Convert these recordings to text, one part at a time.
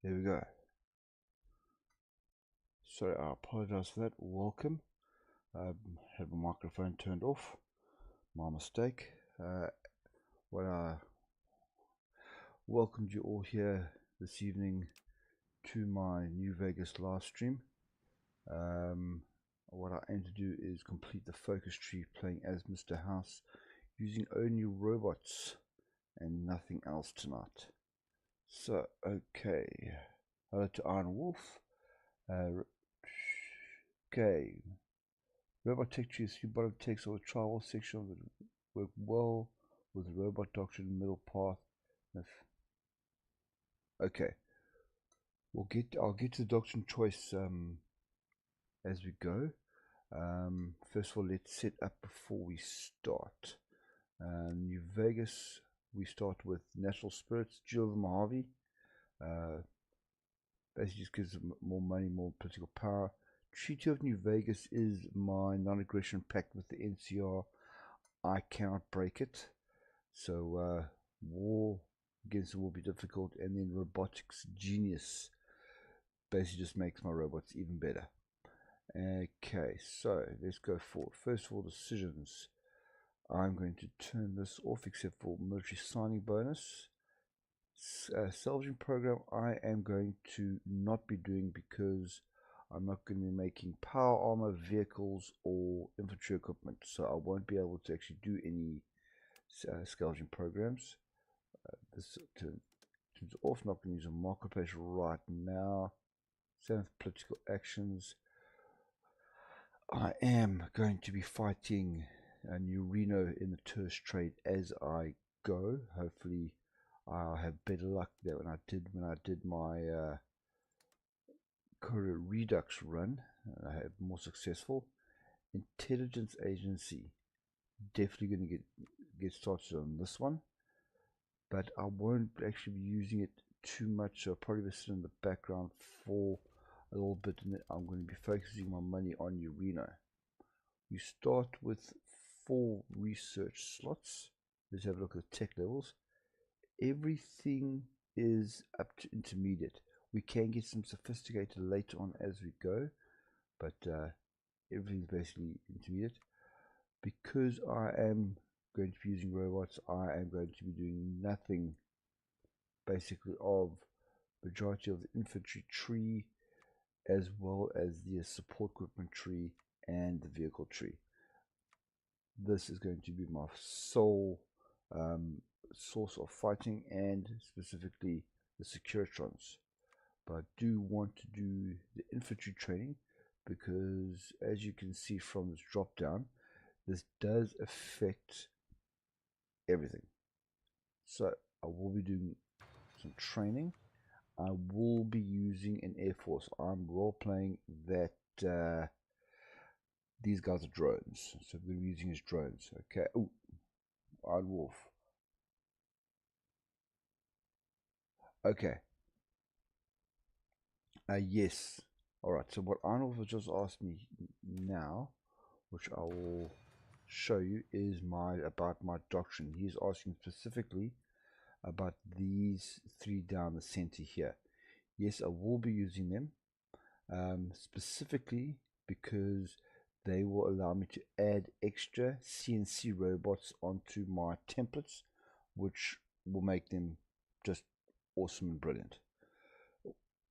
There we go. Sorry, I apologize for that. Welcome. I had my microphone turned off. My mistake. I welcomed you all here this evening to my New Vegas live stream. What I aim to do is complete the focus tree playing as Mr. House using only robots and nothing else tonight. So, okay. Hello to Iron Wolf. Okay. Robot tech trees, few bottom text or the travel section of it work well with the robot doctrine middle path. Okay. I'll get to the doctrine choice as we go. First of all, let's set up before we start. New Vegas, we start with Natural Spirits, Jill the Mojave. Basically just gives them more money, more political power. Treaty of New Vegas is my non-aggression pact with the NCR. I cannot break it. So war against them will be difficult. And then Robotics Genius basically just makes my robots even better. Okay, so let's go forward. First of all, decisions. I'm going to turn this off except for military signing bonus. Salvaging program I am going to not be doing because I'm not going to be making power armor, vehicles, or infantry equipment, so I won't be able to actually do any scavenging programs. This turns off. Not going to use a marketplace right now. 7th political actions. I am going to be fighting a new Reno in the tourist trade as I go. Hopefully I'll have better luck than when I did my Courier Redux run. I had more successful. Intelligence agency, definitely going to get started on this one, but I won't actually be using it too much. So I'll probably be sitting in the background for a little bit, and then I'm going to be focusing my money on Ureno. You start with 4 research slots. Let's have a look at the tech levels. Everything is up to intermediate. We can get some sophisticated later on as we go, but everything's basically intermediate. Because I am going to be using robots, I am going to be doing nothing basically of majority of the infantry tree, as well as the support equipment tree and the vehicle tree. This is going to be my sole source of fighting, and specifically the Securitrons. But I do want to do the infantry training because, as you can see from this drop down, this does affect everything. So I will be doing some training. I will be using an Air Force. I'm role playing that these guys are drones, so we're going to be using as drones. Okay. Oh, Iron Wolf. Okay. Yes. All right. So what Iron Wolf has just asked me now, which I will show you, is about my doctrine. He's asking specifically about these 3 down the center here. Yes, I will be using them specifically because they will allow me to add extra CNC robots onto my templates, which will make them just awesome and brilliant.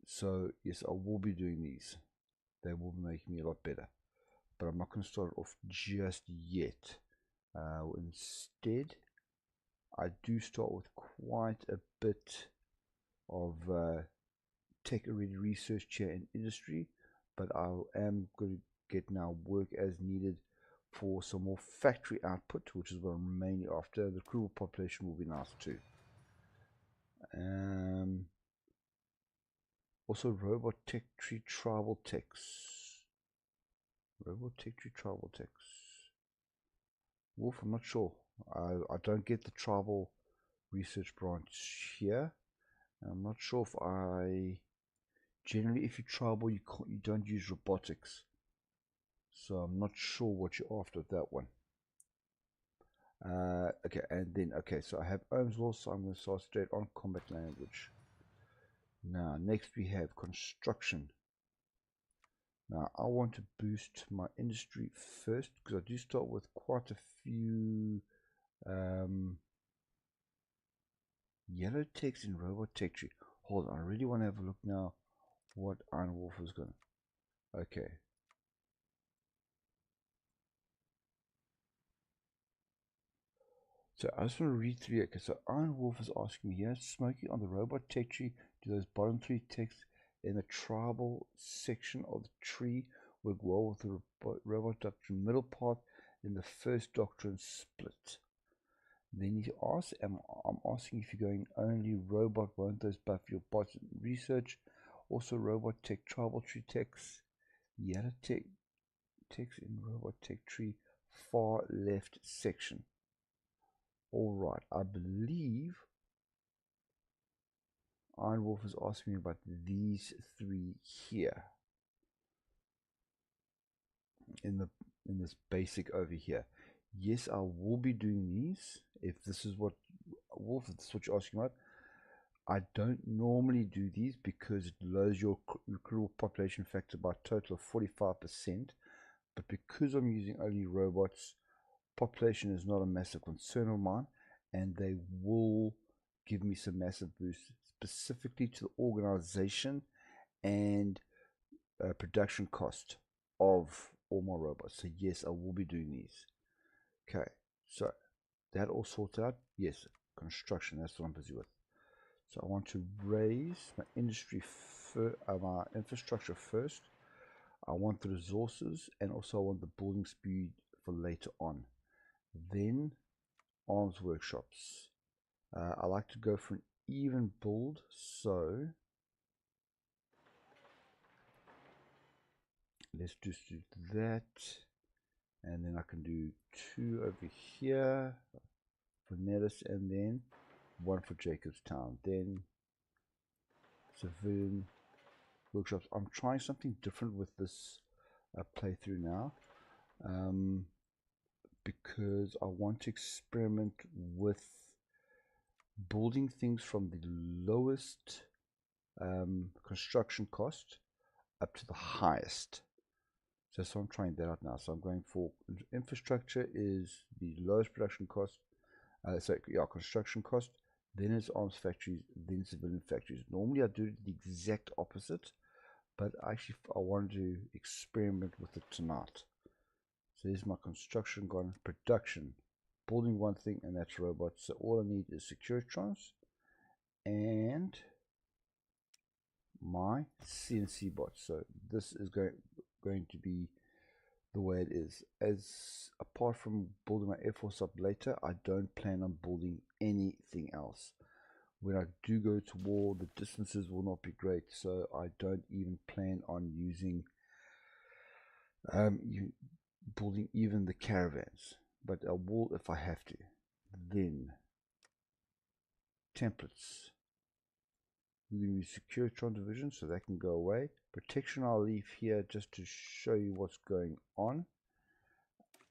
So yes, I will be doing these. They will be making me a lot better, but I'm not going to start off just yet. Instead, I do start with quite a bit of tech already research here in industry, but I am going to get now work as needed for some more factory output, which is what I'm mainly after. The crew population will be nice too. Also, robot tech tree tribal techs. Robot tech tree tribal techs. Wolf, I'm not sure. I don't get the tribal research branch here. I'm not sure if generally, if you tribal, you don't use robotics. So I'm not sure what you're after with that one. Okay, and then, okay, so I have Ohm's law, so I'm going to start straight on combat language. Now, next we have construction. Now, I want to boost my industry first because I do start with quite a few yellow text in robot tech tree. Hold on, I really want to have a look now what Iron Wolf is going to. Okay. So I just want to read through it. Okay, so Iron Wolf is asking me here, smoking on the robot tech tree, do those bottom three texts in the tribal section of the tree work well with the robot doctrine middle part in the first doctrine split? Then he asks, I'm asking if you're going only robot, won't those buff your bots in research? Also robot tech tribal tree text, yellow text in robot tech tree far left section. Alright, I believe Iron Wolf is asking me about these three here in this basic over here. Yes, I will be doing these if this is what Wolf, if this is what you're asking about. I don't normally do these because it lowers your recruitable population factor by a total of 45%, but because I'm using only robots, population is not a massive concern of mine, and they will give me some massive boosts specifically to the organization and production cost of all my robots. So yes, I will be doing these. Okay, so that all sorted out. Yes, construction, that's what I'm busy with. So I want to raise my industry, my infrastructure first. I want the resources, and also I want the building speed for later on. Then arms workshops. I like to go for an even build, so let's just do that, and then I can do 2 over here for Nellis, and then 1 for Jacobstown. Then civilian workshops. I'm trying something different with this playthrough now, because I want to experiment with building things from the lowest construction cost up to the highest. So I'm trying that out now. So I'm going for infrastructure is the lowest production cost. Construction cost. Then it's arms factories. Then civilian factories. Normally I do the exact opposite, but actually I wanted to experiment with it tonight. So here's my construction gone. Production. Building one thing, and that's robots. So all I need is Securitrons and my CNC bots. So this is going to be the way it is. As apart from building my Air Force up later, I don't plan on building anything else. When I do go to war, the distances will not be great, so I don't even plan on using building even the caravans, but I will if I have to. Then templates. We're going to use Securitron division, so that can go away. Protection I'll leave here just to show you what's going on.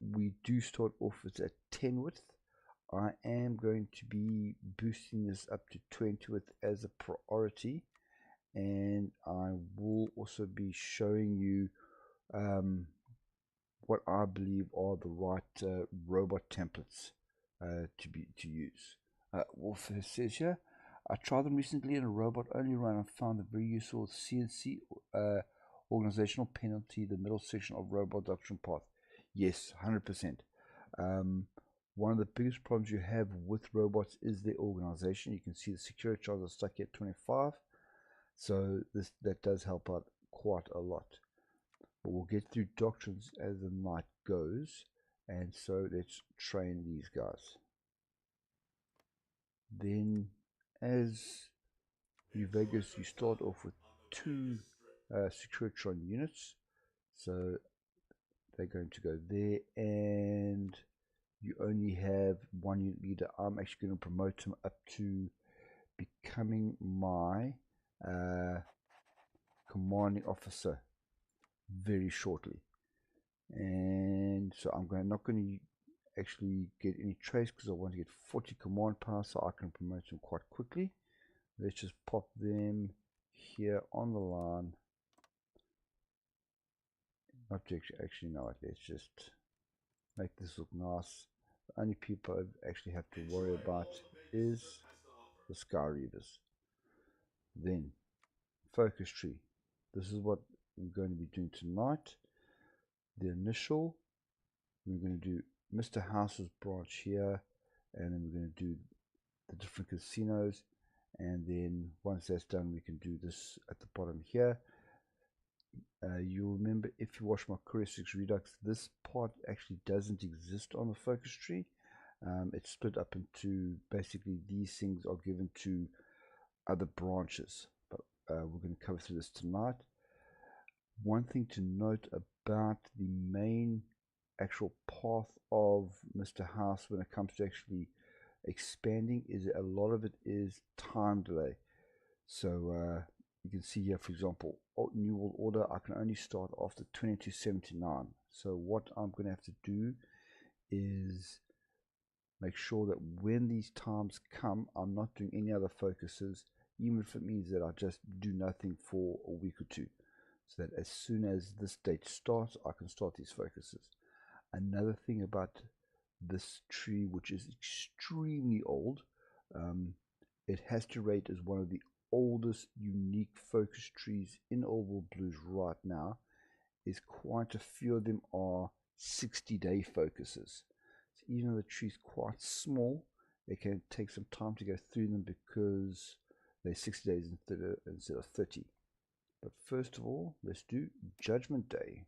We do start off with a 10 width. I am going to be boosting this up to 20 width as a priority, and I will also be showing you what I believe are the right robot templates to use. Wolf says here, I tried them recently in a robot only run and found them very useful with CNC organizational penalty, the middle section of robot doctrine path. Yes, 100%. One of the biggest problems you have with robots is their organization. You can see the security charges are stuck at 25, so that does help out quite a lot. But we'll get through doctrines as the night goes, and so let's train these guys. Then as you Vegas, you start off with 2 Securitron units, so they're going to go there, and you only have 1 unit leader. I'm actually going to promote him up to becoming my commanding officer very shortly. And so I'm not going to actually get any trace because I want to get 40 command power, so I can promote them quite quickly. Let's just pop them here on the line. Not to actually no, let's just make this look nice. The only people I actually have to worry about is the Sky Reavers. Then focus tree. This is what we're going to be doing tonight. The initial, we're going to do Mr. House's branch here, and then we're going to do the different casinos, and then once that's done we can do this at the bottom here. You'll remember if you watch my Courier 6 Redux, this part actually doesn't exist on the focus tree. It's split up into basically these things are given to other branches, but we're going to cover through this tonight. One thing to note about the main actual path of Mr. House when it comes to actually expanding is that a lot of it is time delay. So you can see here, for example, New World Order, I can only start after 2279. So what I'm going to have to do is make sure that when these times come, I'm not doing any other focuses, even if it means that I just do nothing for a week or two, so that as soon as this date starts, I can start these focuses. Another thing about this tree, which is extremely old, it has to rate as one of the oldest unique focus trees in Old World Blues right now, is quite a few of them are 60-day focuses. So even though the tree's quite small, it can take some time to go through them because they're 60 days instead of 30. But first of all, let's do Judgment Day.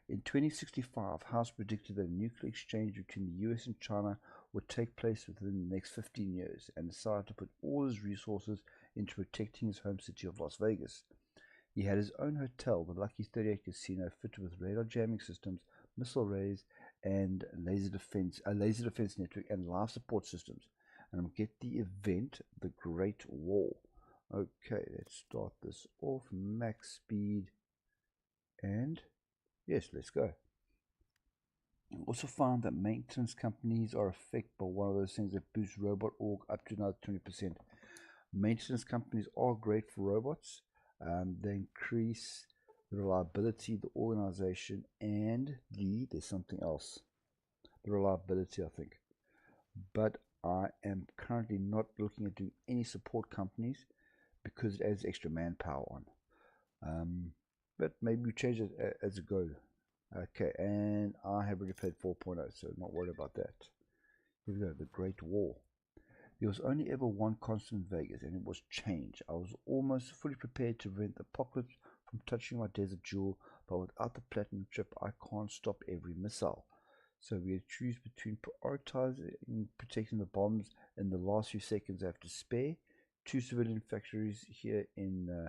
In 2065, House predicted that a nuclear exchange between the US and China would take place within the next 15 years and decided to put all his resources into protecting his home city of Las Vegas. He had his own hotel, the Lucky 38 Casino, fitted with radar jamming systems, missile arrays, and a laser defense network, and life support systems. And I'm get the event, the Great Wall. Okay, let's start this off, max speed, and yes, let's go. I also found that maintenance companies are affected by one of those things that boosts robot org up to another 20%. Maintenance companies are great for robots. They increase the reliability, the organization, and there's something else. The reliability, I think. But I am currently not looking at doing any support companies because it adds extra manpower on. But maybe we change it as it goes. Okay, and I have already played 4.0, so not worried about that. Here we go, the Great Wall. There was only ever one constant in Vegas, and it was change. I was almost fully prepared to prevent the apocalypse from touching my desert jewel, but without the platinum chip, I can't stop every missile. So we had to choose between prioritizing protecting the bombs in the last few seconds I have to spare, 2 civilian factories here in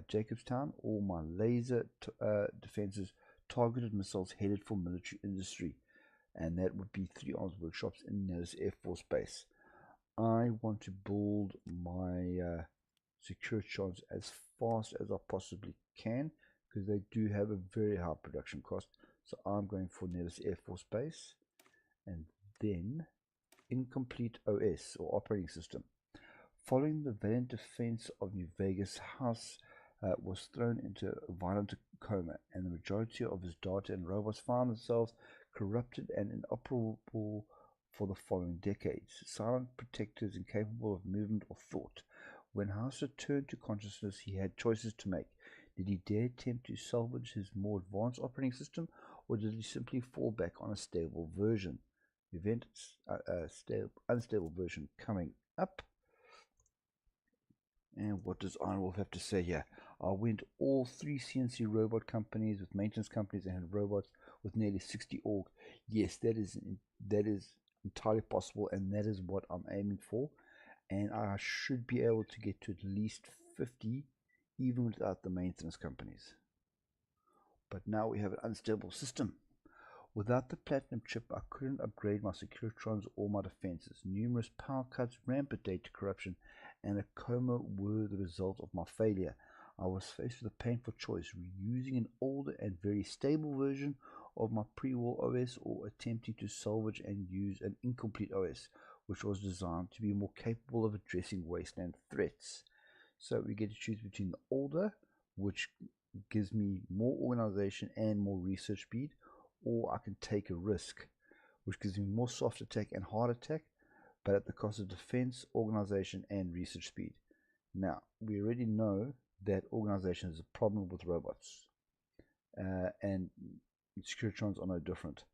Jacobstown, or my laser defenses targeted missiles headed for military industry, and that would be 3 arms workshops in Nellis Air Force Base. I want to build my secure charge as fast as I possibly can because they do have a very high production cost. So I'm going for Nellis Air Force Base, and then Incomplete OS or operating system. Following the valiant defense of New Vegas, House was thrown into a violent coma, and the majority of his data and robots found themselves corrupted and inoperable for the following decades. Silent protectors incapable of movement or thought. When House returned to consciousness, he had choices to make. Did he dare attempt to salvage his more advanced operating system, or did he simply fall back on a stable version? Event unstable version coming up. And what does Iron Wolf have to say here? I went all 3 CNC robot companies with maintenance companies and had robots with nearly 60 org. Yes, that is entirely possible, and that is what I'm aiming for. And I should be able to get to at least 50 even without the maintenance companies. But now we have an unstable system. Without the platinum chip, I couldn't upgrade my Securitrons or my defenses. Numerous power cuts, rampant data corruption, and a coma were the result of my failure. I was faced with a painful choice: reusing an older and very stable version of my pre-war OS, or attempting to salvage and use an incomplete OS, which was designed to be more capable of addressing wasteland threats. So we get to choose between the older, which gives me more organization and more research speed, or I can take a risk, which gives me more soft attack and hard attack, but at the cost of defense, organization, and research speed. Now, we already know that organization is a problem with robots, and Securitrons are no different.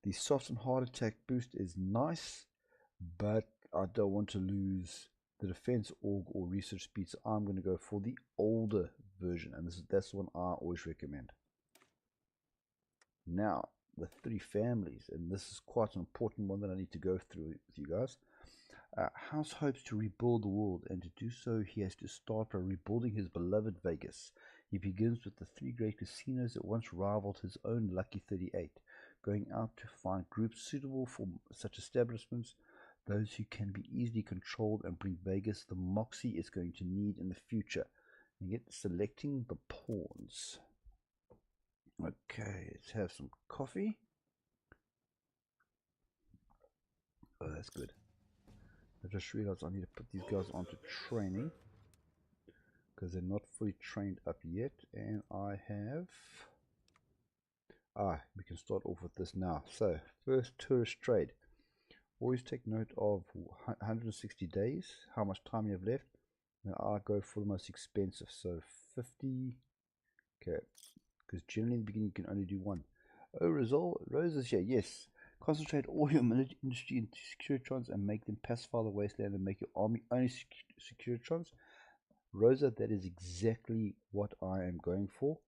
The soft and hard attack boost is nice, but I don't want to lose the defense org or research speed, so I'm going to go for the older version, and that's the one I always recommend. Now, the 3 families, and this is quite an important one that I need to go through with you guys. House hopes to rebuild the world, and to do so he has to start by rebuilding his beloved Vegas. He begins with the 3 great casinos that once rivaled his own Lucky 38, going out to find groups suitable for such establishments, those who can be easily controlled and bring Vegas the moxie it's going to need in the future. And yet selecting the pawns. Okay, let's have some coffee. Oh, that's good. I just realized I need to put these guys onto training because they're not fully trained up yet, and I have we can start off with this now. So first, tourist trade. Always take note of 160 days, how much time you have left. Now I go for the most expensive, so 50. Okay, because generally in the beginning you can only do 1. Oh, result roses here. Yes, concentrate all your military industry into Securitrons and make them pacify the wasteland and make your army only Securitrons. Rosa, that is exactly what I am going for.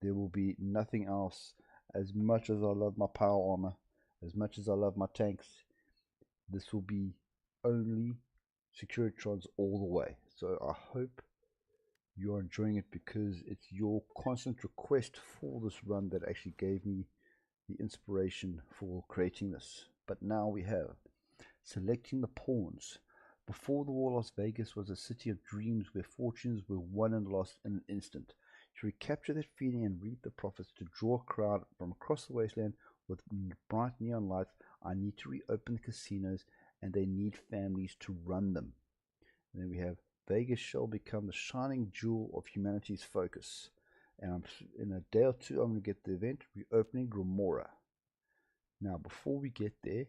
There will be nothing else. As much as I love my power armor, as much as I love my tanks, this will be only Securitrons all the way. So I hope you're enjoying it, because it's your constant request for this run that actually gave me the inspiration for creating this. But now we have selecting the pawns. Before the war, Las Vegas was a city of dreams where fortunes were won and lost in an instant. To recapture that feeling and reap the profits, to draw a crowd from across the wasteland with bright neon lights, I need to reopen the casinos, and they need families to run them. And then we have Vegas shall become the shining jewel of humanity's focus. And in a day or 2, I'm going to get the event reopening Remora. Now, before we get there,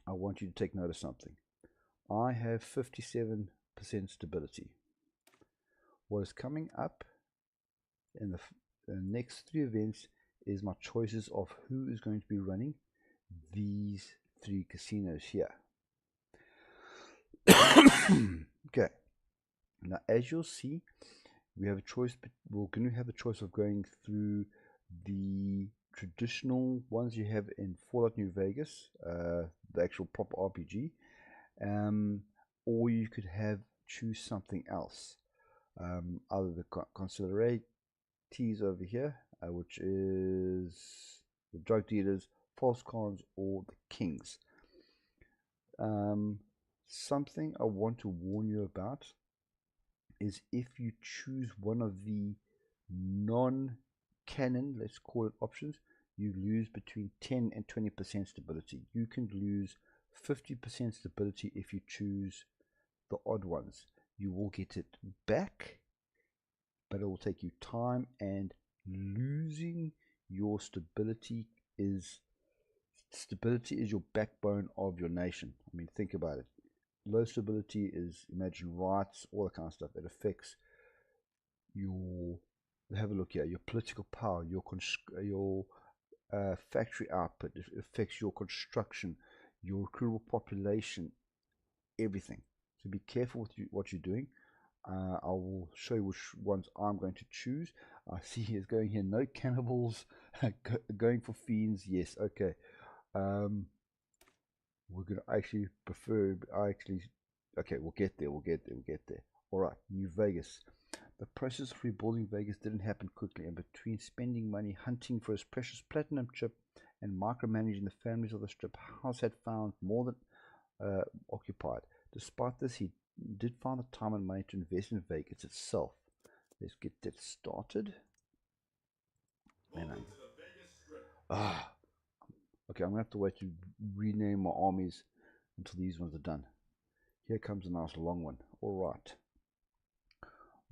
I want you to take note of something. I have 57% stability. What is coming up in the next 3 events is my choices of who is going to be running these 3 casinos here. Okay. Now, as you'll see, we have a choice. We're going to have a choice of going through the traditional ones you have in Fallout New Vegas, the actual proper RPG, or you could choose something else, either the consiglieres over here, which is the drug dealers, false cons, or the kings. Something I want to warn you about is if you choose one of the non-canon, let's call it, options, you lose between 10 and 20% stability. You can lose 50% stability if you choose the odd ones. You will get it back, but it will take you time, and losing your stability is your backbone of your nation. I mean, think about it. Low stability is, imagine riots, all that kind of stuff. It affects your, have a look here, your political power, your factory output. It affects your construction, your recruitable population, everything. So be careful with what you're doing. I will show you which ones I'm going to choose. I see he's going here, no cannibals, going for fiends. Yes, okay. We're going to actually prefer, okay, we'll get there. All right, New Vegas. The process of rebuilding Vegas didn't happen quickly, and between spending money hunting for his precious platinum chip and micromanaging the families of the strip, House had found more than occupied. Despite this, he did find the time and money to invest in Vegas itself. Let's get that started. Man, okay, I'm going to have to wait to rename my armies until these ones are done. Here comes a nice long one. All right.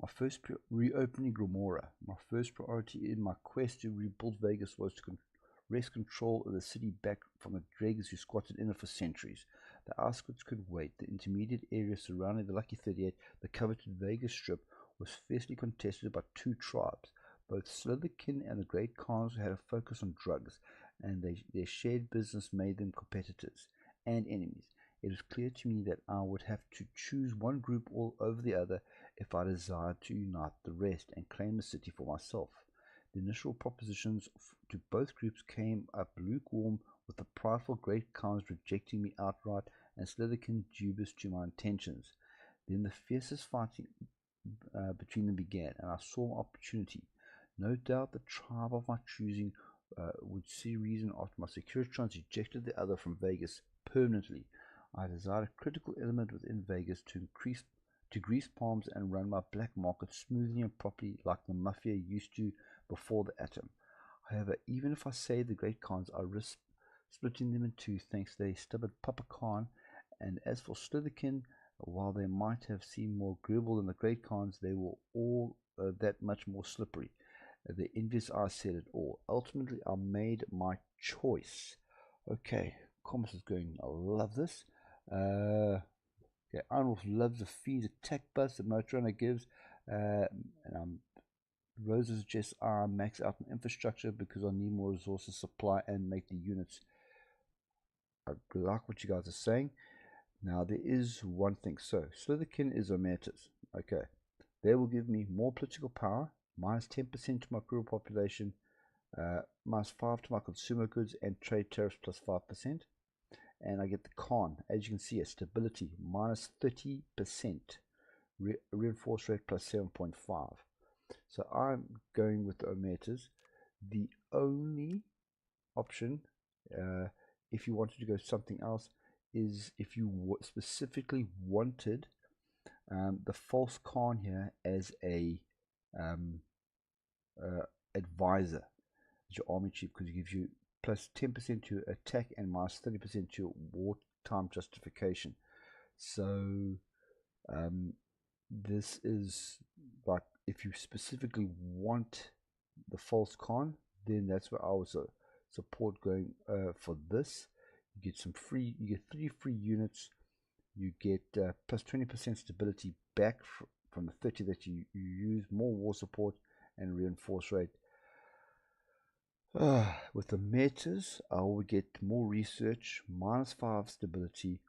My first reopening Gomorrah. My first priority in my quest to rebuild Vegas was to wrest control of the city back from the dregs who squatted in it for centuries. The outskirts could wait. The intermediate area surrounding the Lucky 38, the coveted Vegas Strip, was fiercely contested by two tribes. Both Slitherkin and the Great Khans had a focus on drugs, and their shared business made them competitors and enemies. It was clear to me that I would have to choose one group all over the other if I desired to unite the rest and claim the city for myself. The initial propositions to both groups came up lukewarm, with the prideful Great Khans rejecting me outright and Slitherkin dubious to my intentions. Then the fiercest fighting between them began, and I saw an opportunity. No doubt the tribe of my choosing would see reason after my Securitrons ejected the other from Vegas permanently. I desired a critical element within Vegas to grease palms and run my black market smoothly and properly like the mafia used to before the atom. However, even if I saved the Great Khans, I risked splitting them in two thanks to their stubborn Papa Khan. And as for Slitherkin, while they might have seemed more agreeable than the Great Khans, they were all that much more slippery. The envious eyes said it all. Ultimately, I made my choice. Okay, commerce is going. I love this. Okay, Arnulf loves the feed attack buzz the motor runner gives. Rosa suggests I max out my infrastructure because I need more resources, supply, and make the units. I like what you guys are saying. Now, there is one thing. So, Slitherkin is Omertas. Okay. They will give me more political power, minus 10% to my rural population, minus 5% to my consumer goods, and trade tariffs plus 5%. And I get the Khan, as you can see, a stability, minus 30%, reinforced rate plus 7.5. So I'm going with the Omertas. The only option, if you wanted to go something else, is if you specifically wanted the false Khan here as a advisor, as your army chief, because it gives you plus 10% to attack and minus 30% to wartime justification. So this is like, if you specifically want the false Khan, then that's where I would support going for this. You get some free, you get 3 free units, you get plus 20% stability back from the 30 that you use, more war support and reinforce rate. With the metas, I will get more research, minus 5 stability,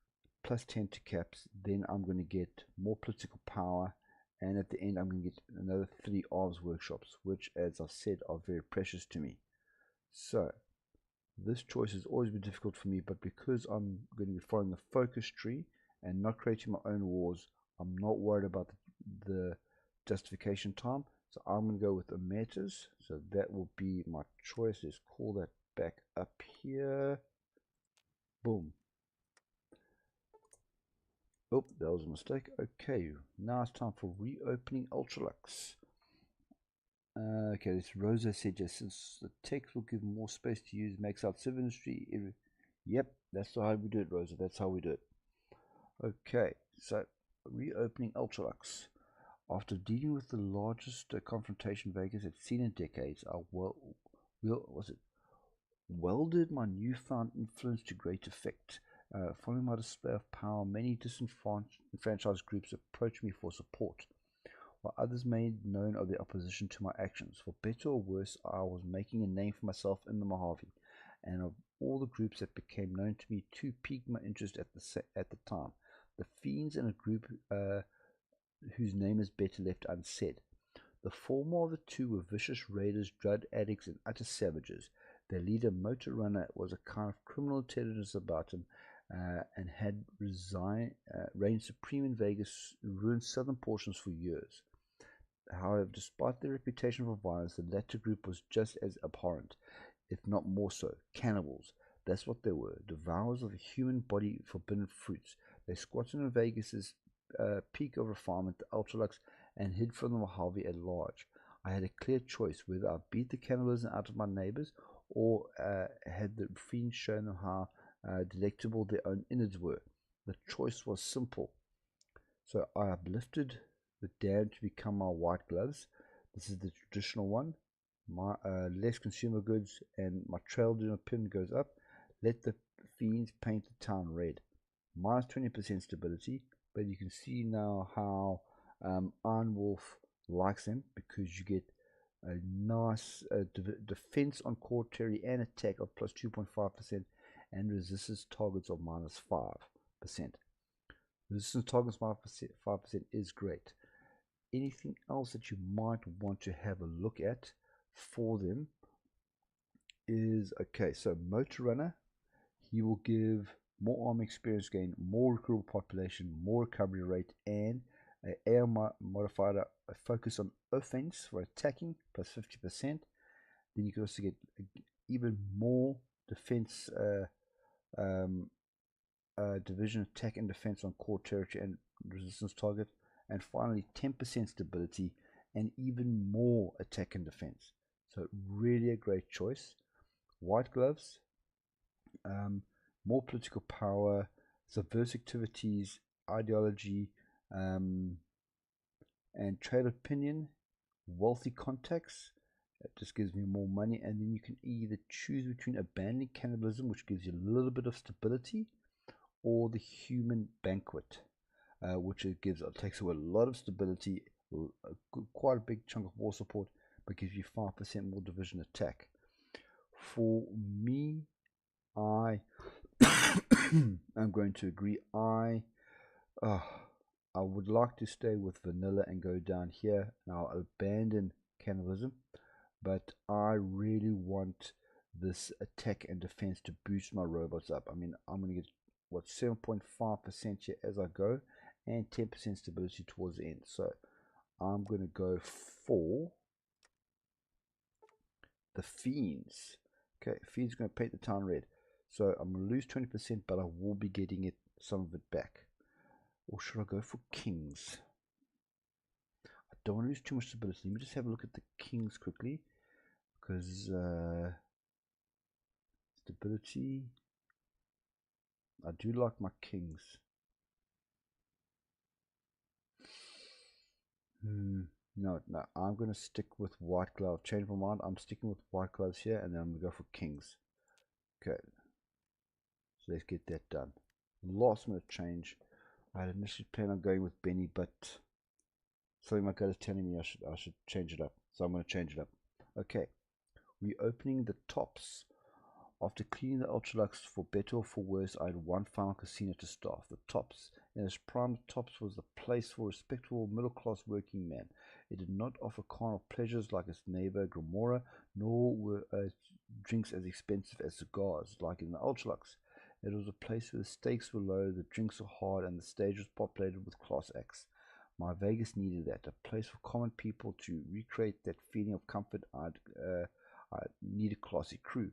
plus 10 to caps. Then I'm going to get more political power, and at the end I'm going to get another 3 arms workshops, which, as I've said, are very precious to me. So this choice has always been difficult for me, but because I'm going to be following the focus tree and not creating my own wars, I'm not worried about the justification time. So I'm going to go with the metas. So that will be my choice. Let's call that back up here. Boom. Oh, that was a mistake. Okay, now it's time for reopening Ultralux. Okay, this Rosa said, yes, since the text will give more space to use, makes out civil industry. Yep, that's how we do it, Rosa. That's how we do it. Okay, so reopening Ultralux. After dealing with the largest confrontation Vegas had seen in decades, I welded my newfound influence to great effect. Following my display of power, many disenfranchised groups approached me for support, while others made known of their opposition to my actions. For better or worse, I was making a name for myself in the Mojave, and of all the groups that became known to me, 2 piqued my interest at the time. The Fiends and a group whose name is better left unsaid. The former of the 2 were vicious raiders, drug addicts, and utter savages. Their leader, Motor Runner, was a kind of criminal intelligence about him, and had reigned supreme in Vegas, ruined southern portions for years. However, despite their reputation for violence, the latter group was just as abhorrent, if not more so. Cannibals. That's what they were. Devourers of the human body, forbidden fruits. They squatted in Vegas's peak of refinement, the Ultralux, and hid from the Mojave at large. I had a clear choice whether I beat the cannibalism out of my neighbors, or had the fiends shown them how delectable their own innards were. The choice was simple. So I uplifted the dam to become my white gloves. This is the traditional one. My less consumer goods, and my trail do not pin goes up. Let the fiends paint the town red. Minus 20% stability, but you can see now how Iron Wolf likes them, because you get a nice defense on core terry and attack of plus 2.5%, and resistance targets of minus 5%. Resistance targets minus 5% is great. Anything else that you might want to have a look at for them is, okay, so Motor Runner, he will give more army experience gain, more recruitable population, more recovery rate, and a AR modifier, a focus on offense for attacking plus 50%. Then you can also get even more defense, division attack and defense on core territory and resistance target, and finally 10% stability and even more attack and defense. So really a great choice. White gloves, more political power, subversive activities, ideology, and trade opinion, wealthy contacts. It just gives me more money, and then you can either choose between abandoning cannibalism, which gives you a little bit of stability, or the human banquet, which it takes away a lot of stability, quite a big chunk of war support, but gives you 5% more division attack. For me, I am going to agree. I would like to stay with vanilla and go down here, and I'll abandon cannibalism, but I really want this attack and defense to boost my robots up. I mean, I'm going to get, what, 7.5% here as I go, and 10% stability towards the end. So I'm going to go for the Fiends. Okay, Fiends going to paint the town red. So I'm going to lose 20%, but I will be getting some of it back. Or should I go for Kings? I don't want to lose too much stability. Let me just have a look at the Kings quickly, because stability, I do like my Kings. No, I'm going to stick with white glove. Change my mind. I'm sticking with white gloves here, and then I'm going to go for Kings. Okay, so let's get that done. Last minute change. I had initially planned on going with Benny, but something my gut is telling me I should change it up. So I'm going to change it up. Okay, reopening the tops. After cleaning the Ultralux for better or for worse, I had one final casino to staff. The tops. In its prime, the tops was the place for a respectable middle-class working man. It did not offer carnal pleasures like its neighbor Gomorrah, nor were drinks as expensive as cigars like in the Ultralux. It was a place where the stakes were low, the drinks were hard, and the stage was populated with class acts. My Vegas needed that, a place for common people to recreate that feeling of comfort. I needed a classy crew.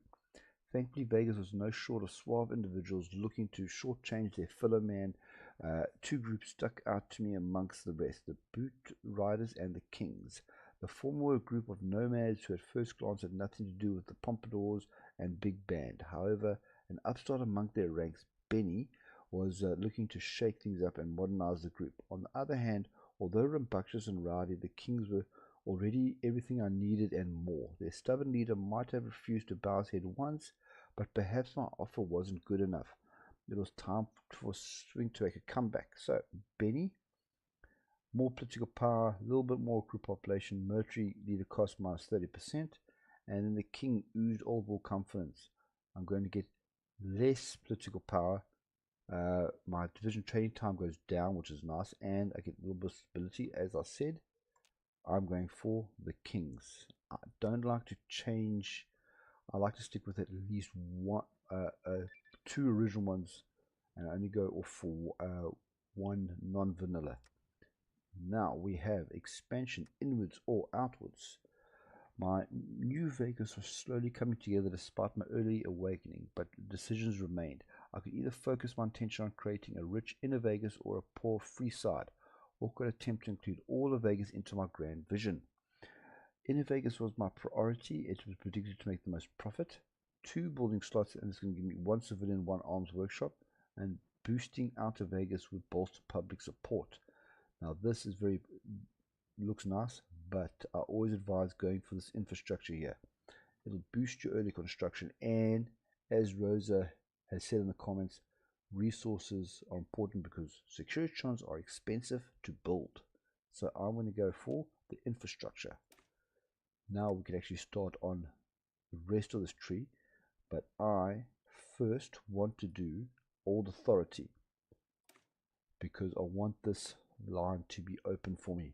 Thankfully, Vegas was no short of suave individuals looking to shortchange their fellow man. Two groups stuck out to me amongst the rest, the Boot Riders and the Kings. The former were a group of nomads who at first glance had nothing to do with the Pompadours and Big Band. However, an upstart among their ranks, Benny, was looking to shake things up and modernize the group. On the other hand, although rambunctious and rowdy, the Kings were already everything I needed and more. Their stubborn leader might have refused to bow his head once, but perhaps my offer wasn't good enough. It was time for Swing to make a comeback. So, Benny, more political power, a little bit more crew population, military leader cost minus 30%, and then the King oozed old war confidence. I'm going to get less political power. My division training time goes down, which is nice, and I get a little bit of stability. As I said, I'm going for the Kings. I don't like to change. I like to stick with at least one, two original ones, and I only go off for one non-vanilla. Now we have expansion inwards or outwards. My new Vegas was slowly coming together despite my early awakening, but decisions remained. I could either focus my attention on creating a rich inner Vegas or a poor free side, or could attempt to include all of Vegas into my grand vision. Inner Vegas was my priority. It was predicted to make the most profit. 2 building slots, and it's going to give me 1 civilian, 1 arms workshop, and boosting Outer Vegas would bolster public support. Now this is looks nice, but I always advise going for this infrastructure here. It'll boost your early construction, and as Rosa has said in the comments, resources are important because securitrons are expensive to build. So I'm going to go for the infrastructure. Now we can actually start on the rest of this tree, but I first want to do Old Authority because I want this line to be open for me.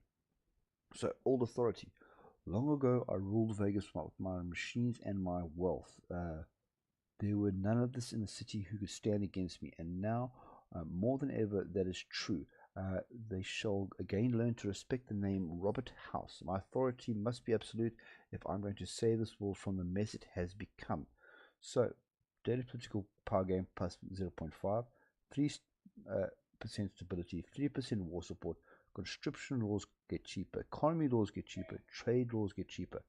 So Old Authority. Long ago I ruled Vegas with my machines and my wealth. There were none of this in the city who could stand against me, and now more than ever that is true. They shall again learn to respect the name Robert House. My authority must be absolute if I'm going to save this world from the mess it has become. So, daily political power gain plus 0.5, 3% stability, 3% war support, conscription laws get cheaper, economy laws get cheaper, trade laws get cheaper.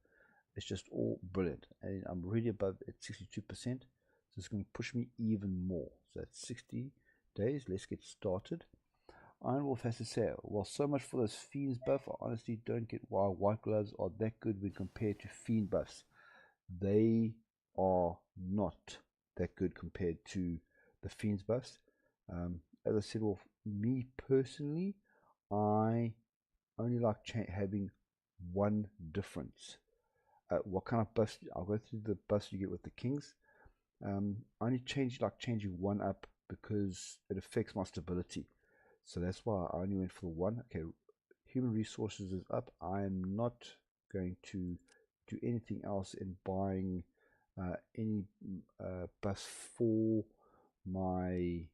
It's just all brilliant. And I'm already above at 62%, so it's going to push me even more. So that's 60 days. Let's get started. Iron Wolf has to say, well, so much for those Fiends buff. I honestly don't get why White Gloves are that good when compared to Fiend buffs. They are not that good compared to the Fiends buffs. As I said, well, me personally, I only like having one difference. What kind of buffs? I'll go through the buffs you get with the Kings. I only changing one up because it affects my stability. So that's why I only went for the one. Okay, human resources is up. I am not going to do anything else in buying any buffs for my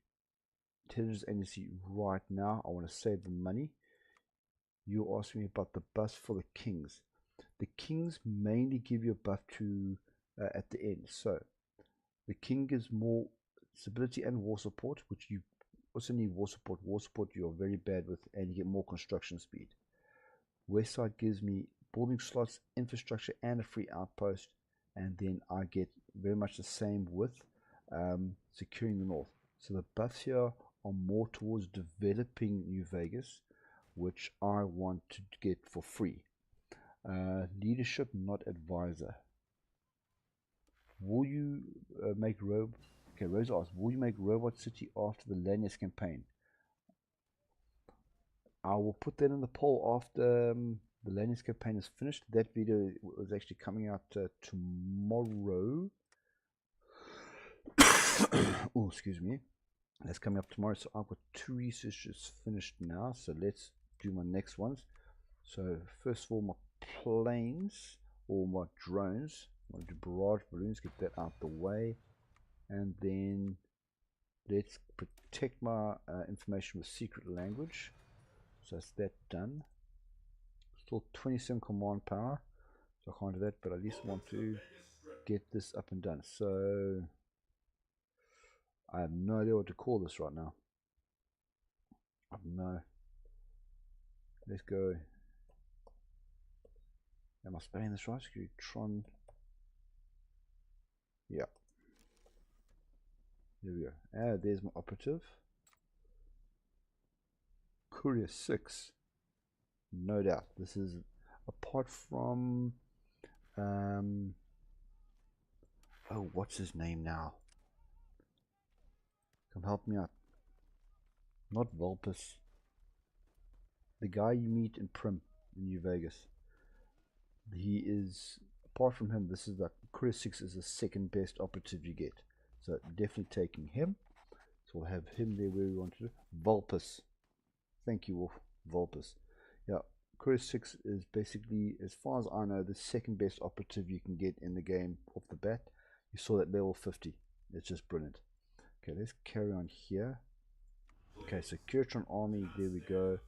intelligence agency right now. I want to save the money. You asked me about the buffs for the Kings. The Kings mainly give you a buff to at the end. So the King gives more stability and war support, which you also need war support. War support you are very bad with, and you get more construction speed. West side gives me building slots, infrastructure, and a free outpost, and then I get very much the same with securing the north. So the buffs here are more towards developing New Vegas, which I want to get for free. Leadership, not advisor. Will you make Rob? Okay, Rose asks, will you make Robot City after the Lanius campaign? I will put that in the poll after the Lanius campaign is finished. That video is actually coming out tomorrow. Oh, excuse me. That's coming up tomorrow. So I've got 2 researches finished now. So let's do my next ones. So first of all, my planes or my drones. I'm going to do barrage balloons, get that out the way. And then let's protect my information with secret language. So that's that done. Still 27 command power, so I can't do that, but I at least want to get this up and done. So I have no idea what to call this right now. I have no. Let's go. Am I spelling this right? Tron. Yeah. There we go. Ah, there's my operative. Courier 6. No doubt. This is apart from oh, what's his name now? Come help me out. Not Vulpus. The guy you meet in Prim in New Vegas. He is, apart from him, this is the Courier 6 is the second best operative you get. So definitely taking him. So we'll have him there where we want to do. Vulpus. Thank you, Wolf. Vulpus. Yeah, Courier 6 is basically, as far as I know, the second best operative you can get in the game off the bat. You saw that level 50. It's just brilliant. Okay, let's carry on here. Okay, so Curatron Army, there we go.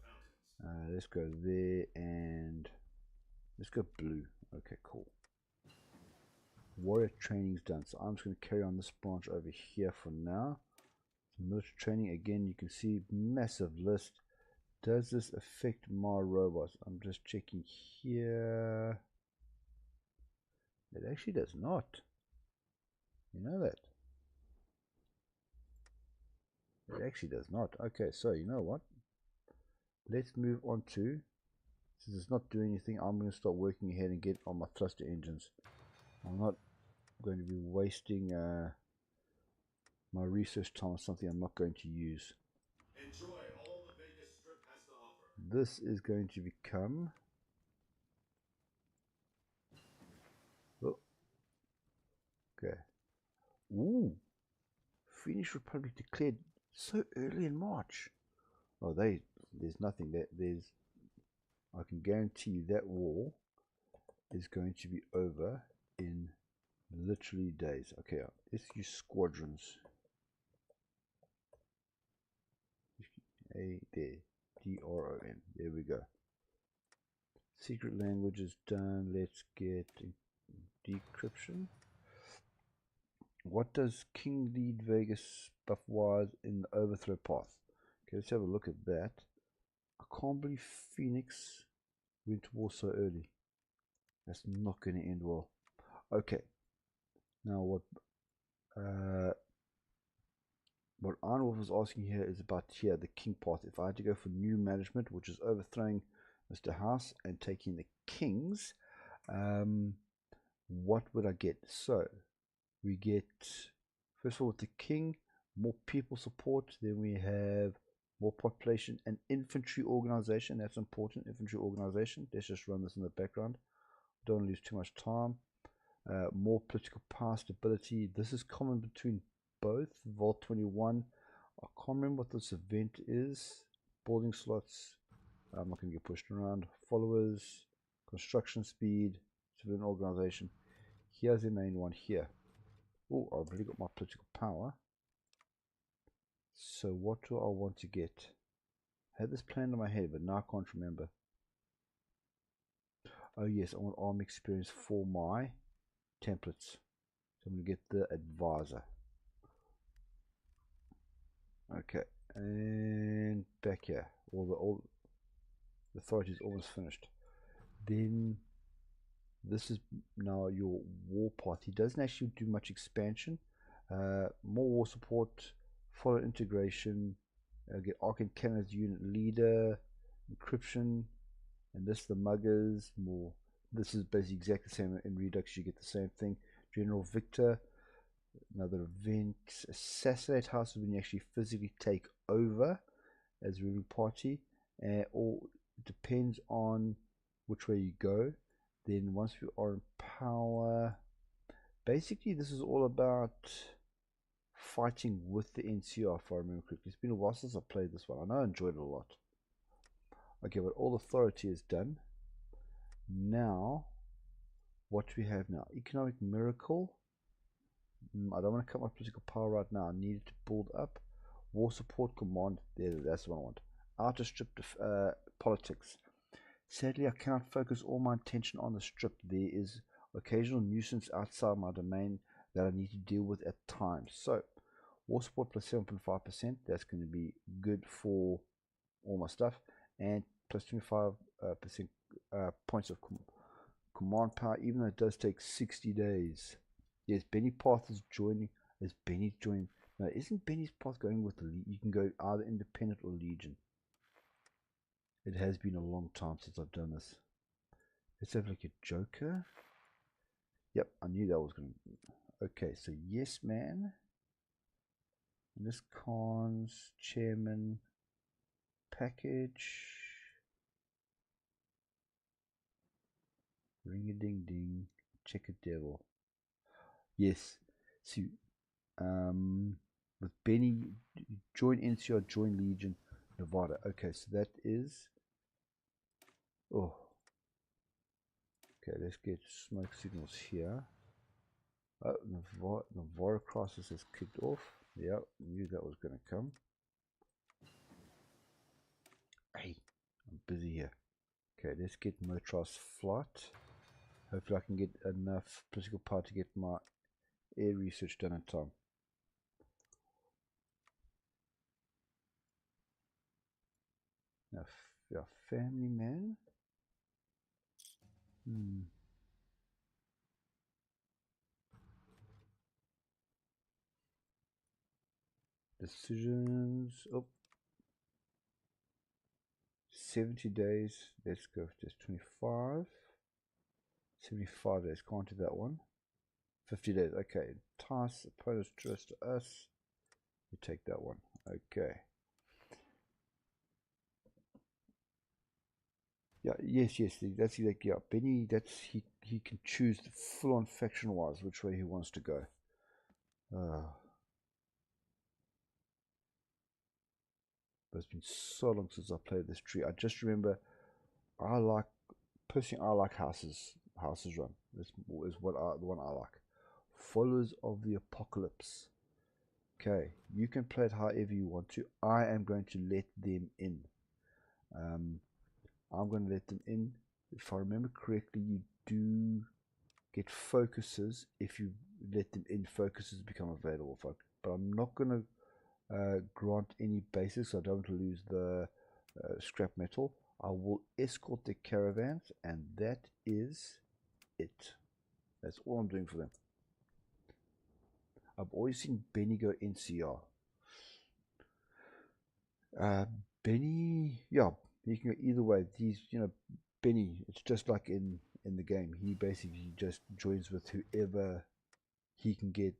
Let's go there and let's go blue. Okay, cool. Warrior training's done, so I'm just going to carry on this branch over here for now. Military training, again, you can see massive list. Does this affect my robots? I'm just checking here. It actually does not. You know that? It actually does not. Okay, so you know what? let's move on to, since it's not doing anything, I'm going to start working ahead and get on my thruster engines. I'm not going to be wasting my research time on something I'm not going to use. Enjoy all the Vegas Strip has to offer. This is going to become, oh, okay. Ooh, Finnish Republic declared so early in March. Oh, there's nothing that I can guarantee you that war is going to be over in literally days. Okay, let's use squadrons. There, DRON. There we go. Secret language is done. Let's get decryption. What does King lead Vegas buff wise in the overthrow path? Okay, let's have a look at that. I can't believe Phoenix went to war so early. That's not going to end well. Okay. Now what Arnwolf was asking here is about here, the king path. If I had to go for new management, which is overthrowing Mr. House and taking the kings, what would I get? So we get, first of all, with the king, more people support. Then we have more population and infantry organization. That's important, infantry organization. Let's just run this in the background. Don't lose too much time. More political power, stability. This is common between both. Vault 21. I can't remember what this event is. Building slots. I'm not going to get pushed around. Followers. Construction speed. Civilian organization. Here's the main one here. Oh, I've already got my political power. So what do I want to get? I had this planned in my head, but now I can't remember. Oh yes, I want army experience for my templates. So I'm going to get the advisor. Okay, and back here. All the authority is almost finished. Then this is now your war party. Doesn't actually do much expansion. More war support, follow integration. Get Arcane Cannon's unit leader, encryption, and this the muggers. More. This is basically exactly the same in Redux. You get the same thing. General Victor. Another event. Assassinate House when you actually physically take over as ruling party, or it depends on which way you go. Then once we are in power, basically this is all about fighting with the NCR, if I remember correctly. It's been a while since I played this one. I know I enjoyed it a lot. Okay, but all authority is done. Now, what do we have now? Economic miracle. I don't want to cut my political power right now. I need it to build up. War support command. There, that's what I want. Outer strip politics. Sadly, I cannot focus all my attention on the strip. There is occasional nuisance outside my domain that I need to deal with at times. So, war support plus 7.5%. That's going to be good for all my stuff. And plus 25% points of command power, even though it does take 60 days. Yes, Benny Path is joining. Is Benny joining? No, isn't Benny's Path going with the Legion? You can go either independent or Legion. It has been a long time since I've done this. Let's have like a Joker. Yep, I knew that was going to. Okay, so yes, man. And this cons chairman package. Ring a ding ding. Check a devil. Yes. See, with Benny, join NCR, join Legion, Nevada. Okay, so that is. Oh. Okay, let's get smoke signals here. Oh, Nevada crisis has kicked off. Yeah, knew that was going to come. Hey, I'm busy here. Okay, let's get Motros flight. Hopefully I can get enough political power to get my air research done in time. Now, family man. Decisions. Oh. 70 days. Let's go for just 25. 75 days. Can't do that one. 50 days. Okay. Entice opponents trust to us. We take that one. Okay. Yeah, yes, that's exactly, yeah. Benny, that's, he can choose full-on faction-wise which way he wants to go. But it's been so long since I played this tree. I just remember, personally, I like houses run. This is the one I like. Followers of the Apocalypse. Okay, you can play it however you want to. I am going to let them in. I'm going to let them in. If I remember correctly, you do get focuses. If you let them in, focuses become available. But I'm not going to grant any bases, so I don't want to lose the scrap metal. I will escort their caravans, and that is it. That's all I'm doing for them. I've always seen Benny go NCR. Benny, yeah, he can go either way. He's, Benny, it's just like in the game. He basically just joins with whoever he can give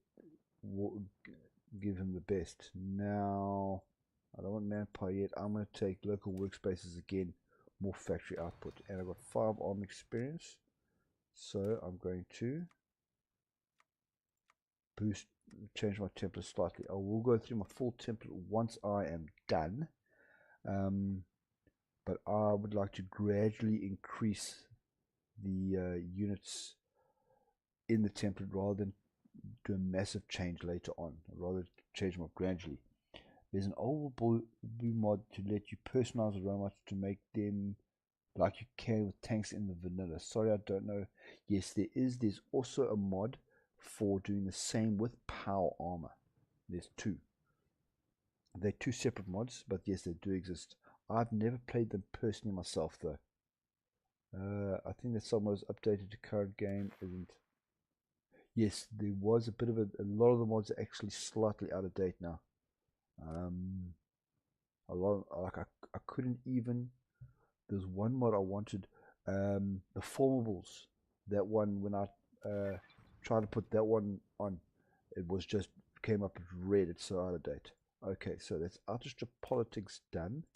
him the best. Now, I don't want manpower yet. I'm going to take local workspaces again, more factory output. And I've got 5 arm experience. So I'm going to change my template slightly. I will go through my full template once I am done. But I would like to gradually increase the units in the template rather than do a massive change later on. I'd rather change them up gradually. There's an OWB mod to let you personalize the robots to make them like you can with tanks in the vanilla. Sorry, I don't know. Yes, there is. There's also a mod for doing the same with power armor. There's 2. They're 2 separate mods, but yes, they do exist. I've never played them personally myself, though. I think that someone was updated to current game, isn't? Yes, there was a bit of a lot of the mods are actually slightly out of date now. I couldn't even. There's one mod I wanted, the formables. That one, when I tried to put that one on, it was just came up as red. It's so out of date. Okay, so that's outer strip politics done.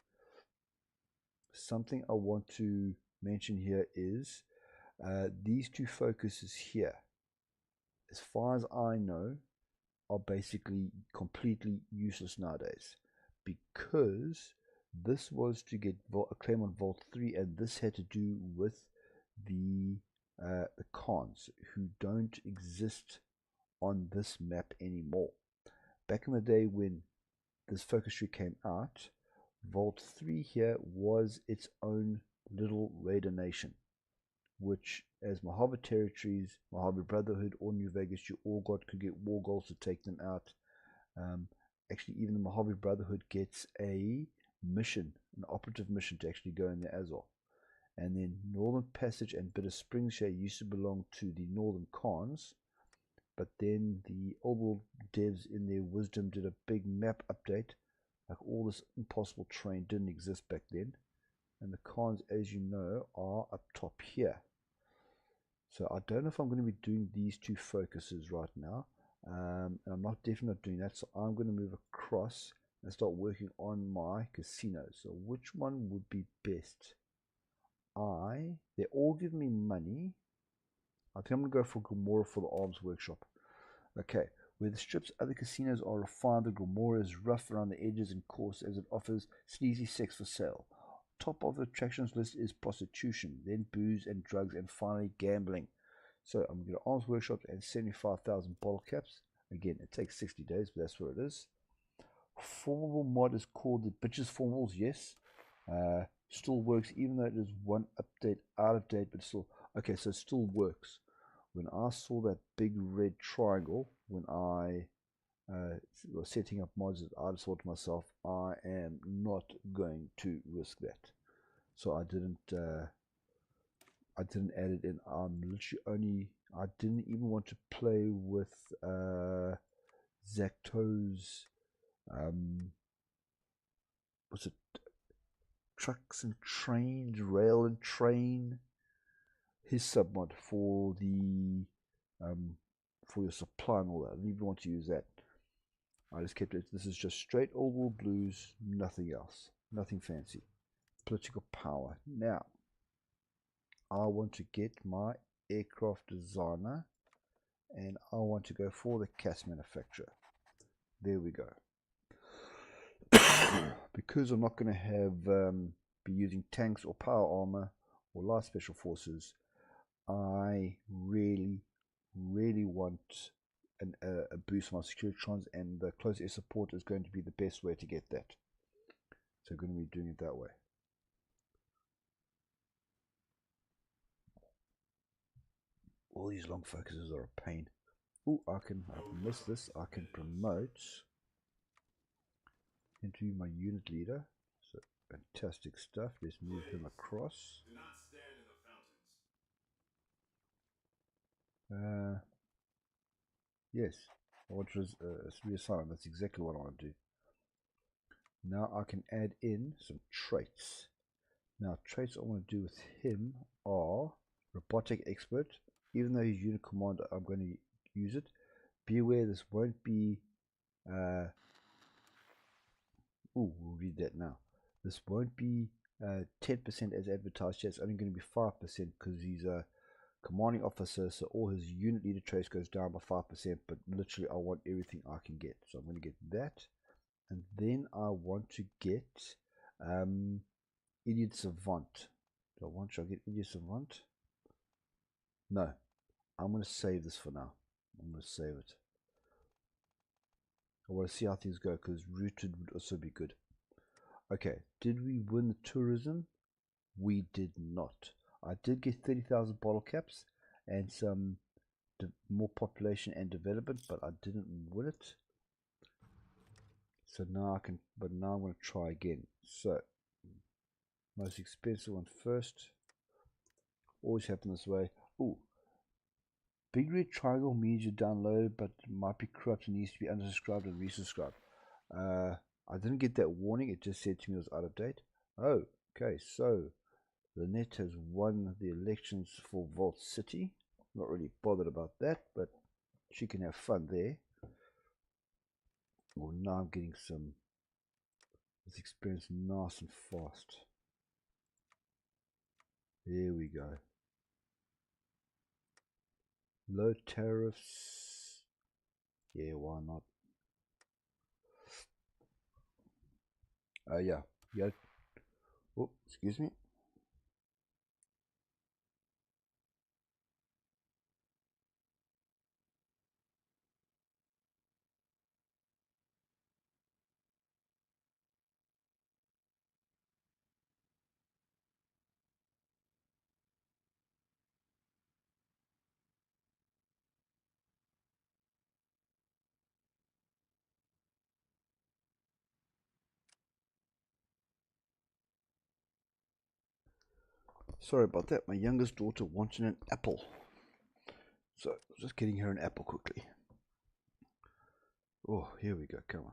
Something I want to mention here is these 2 focuses here, as far as I know, are basically completely useless nowadays, because this was to get a claim on Vault 3, and this had to do with the Khans, who don't exist on this map anymore. Back in the day when this focus tree came out, Vault 3 here was its own little raider nation, which, as Mojave Territories, Mojave Brotherhood, or New Vegas, you all could get war goals to take them out. Actually, even the Mojave Brotherhood gets a mission, an operative mission to actually go in there as well. And then Northern Passage and Bitter Springs here used to belong to the Northern Khans, but then the old devs in their wisdom did a big map update. Like, all this impossible terrain didn't exist back then, and the Khans, as you know, are up top here. So I don't know if I'm going to be doing these 2 focuses right now, and I'm definitely not doing that. So I'm going to move across and start working on my casinos. So which one would be best? They all give me money. I think I'm going to go for Gomorrah for the Arms Workshop. Okay, where the strip's other casinos are refined, the Gomorrah is rough around the edges and coarse, as it offers sleazy sex for sale. Top of the attractions list is prostitution, then booze and drugs, and finally gambling. So I'm going to Arms Workshop and 75,000 bottle caps. Again, it takes 60 days, but that's what it is. Formable mod is called the Bitches Formables, yes. Still works, even though it is 1 update out of date, but still. Okay, so it still works. When I saw that big red triangle, when I was setting up mods, I just thought to myself, I am not going to risk that. So I didn't add it in. I didn't even want to play with Zacto's what's it, trucks and trains, rail and train. His submod for the for your supply and all that. I didn't even want to use that. I just kept it. This is just straight old world blues, nothing else, nothing fancy. Political power. Now, I want to get my aircraft designer, and I want to go for the cast manufacturer. There we go. Because I'm not going to have be using tanks or power armor or light special forces, I really want a boost on my securitrons, and the close air support is going to be the best way to get that. So I'm going to be doing it that way. All these long focuses are a pain. Oh, I missed this. I can promote into my unit leader. So fantastic stuff. Let's move him across. Do not stand in the fountains. Yes, I want to reassign. That's exactly what I want to do. Now I can add in some traits. Now traits I want to do with him are robotic expert. Even though he's unit commander, I'm going to use it. Be aware this won't be we'll read that now. This won't be 10% as advertised yet. It's only going to be 5% because he's a commanding officer, so all his unit leader traits goes down by 5%, but literally I want everything I can get. So I'm going to get that, and then I want to get Idiot Savant. Should I get Idiot Savant? No, I'm going to save this for now. I'm going to save it. I want to see how things go because rooted would also be good. Okay, did we win the tourism? We did not. I did get 30,000 bottle caps and some more population and development, but I didn't win it. So now I can, but now I'm going to try again. So, most expensive one first. Always happen this way. Ooh. Big red triangle means you download, but might be corrupt and needs to be unsubscribed and resubscribed. I didn't get that warning. It just said to me it was out of date. Oh, okay. So Lynette has won the elections for Vault City. Not really bothered about that, but she can have fun there. Well, now I'm getting some this experience nice and fast. There we go. Low tariffs. Yeah, why not? Yeah. Oh, excuse me. Sorry about that. My youngest daughter wanted an apple. So, just getting her an apple quickly. Oh, here we go. Come on.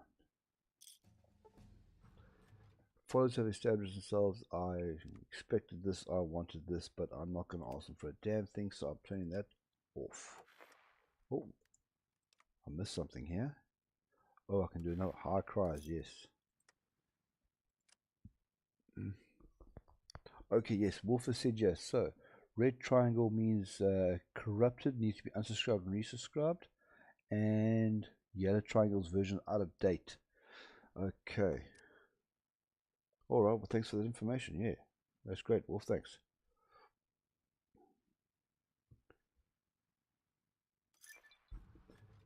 Followers have established themselves. I expected this. I wanted this, but I'm not going to ask them for a damn thing, so I'm turning that off. Oh, I missed something here. Oh, I can do another high cries. Yes. Okay, yes. Wolf has said yes. So, red triangle means corrupted, needs to be unsubscribed and resubscribed. And yellow triangle's version out of date. Okay. Alright, well, thanks for that information. Yeah, that's great. Wolf, thanks.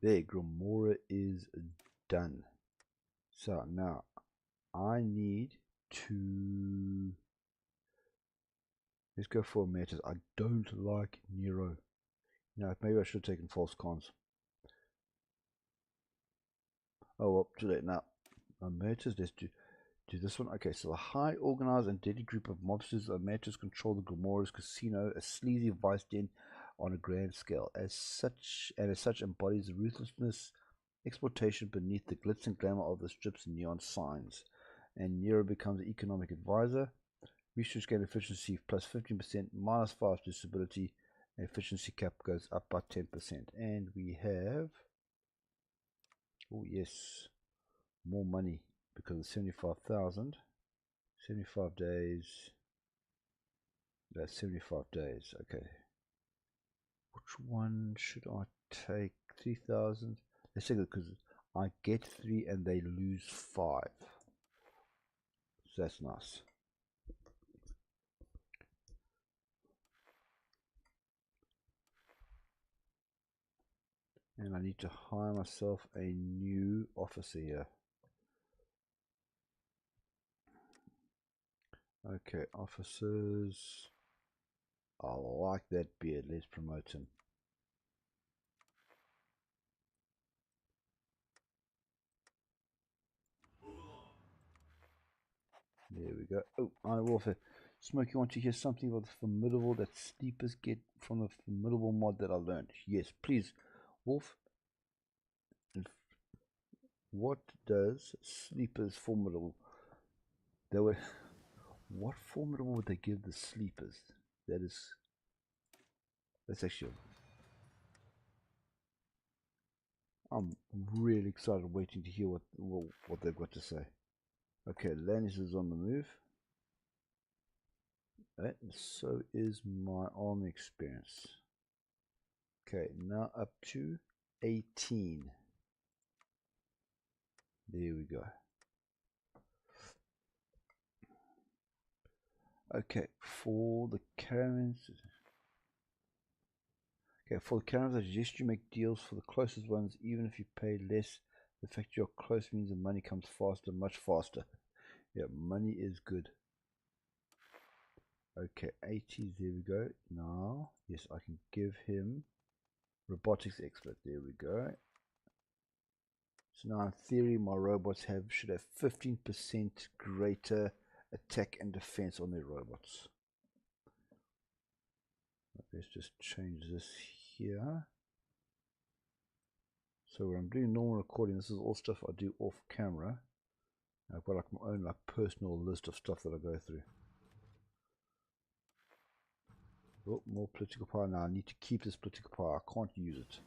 There, Gromora is done. So, now, I need to... Let's go for Metas. I don't like Nero. No, maybe I should have taken false cons. Oh well, too late now. Metas, let's do this one. Okay, so the high organized and deadly group of mobsters of Metas control the Gromora's casino, a sleazy vice den on a grand scale. As such embodies the ruthlessness, exploitation beneath the glitz and glamour of the strips and neon signs. And Nero becomes an economic advisor. Research gain efficiency plus 15%, minus 5 to stability. Efficiency cap goes up by 10%. And we have, oh yes, more money because of 75,000. 75 days. That's 75 days. Okay. Which one should I take? 3,000. Let's take it because I get 3 and they lose 5. So that's nice. And I need to hire myself a new officer here. Okay, officers. I like that beard. Let's promote him. There we go. Oh, I Warfare. Smoke, you want to hear something about the formidable that sleepers get from the formidable mod that I learned? Yes, please. Wolf, what does sleepers formidable? They were. What formidable would they give the sleepers? That's actually. I'm really excited, waiting to hear what they've got to say. Okay, Lannis is on the move. And so is my army experience. Okay, now up to 18. There we go. Okay, for the caravans. Okay, for the caravans, I suggest you make deals for the closest ones, even if you pay less. The fact you're close means the money comes faster, much faster. Yeah, money is good. Okay, 80, there we go. Now, yes, I can give him robotics expert. There we go. So now in theory my robots should have 15% greater attack and defense on their robots. Let's just change this here. So when I'm doing normal recording, this is all stuff I do off camera. I've got like my own like personal list of stuff that I go through. Oh, more political power. Now I need to keep this political power. I can't use it.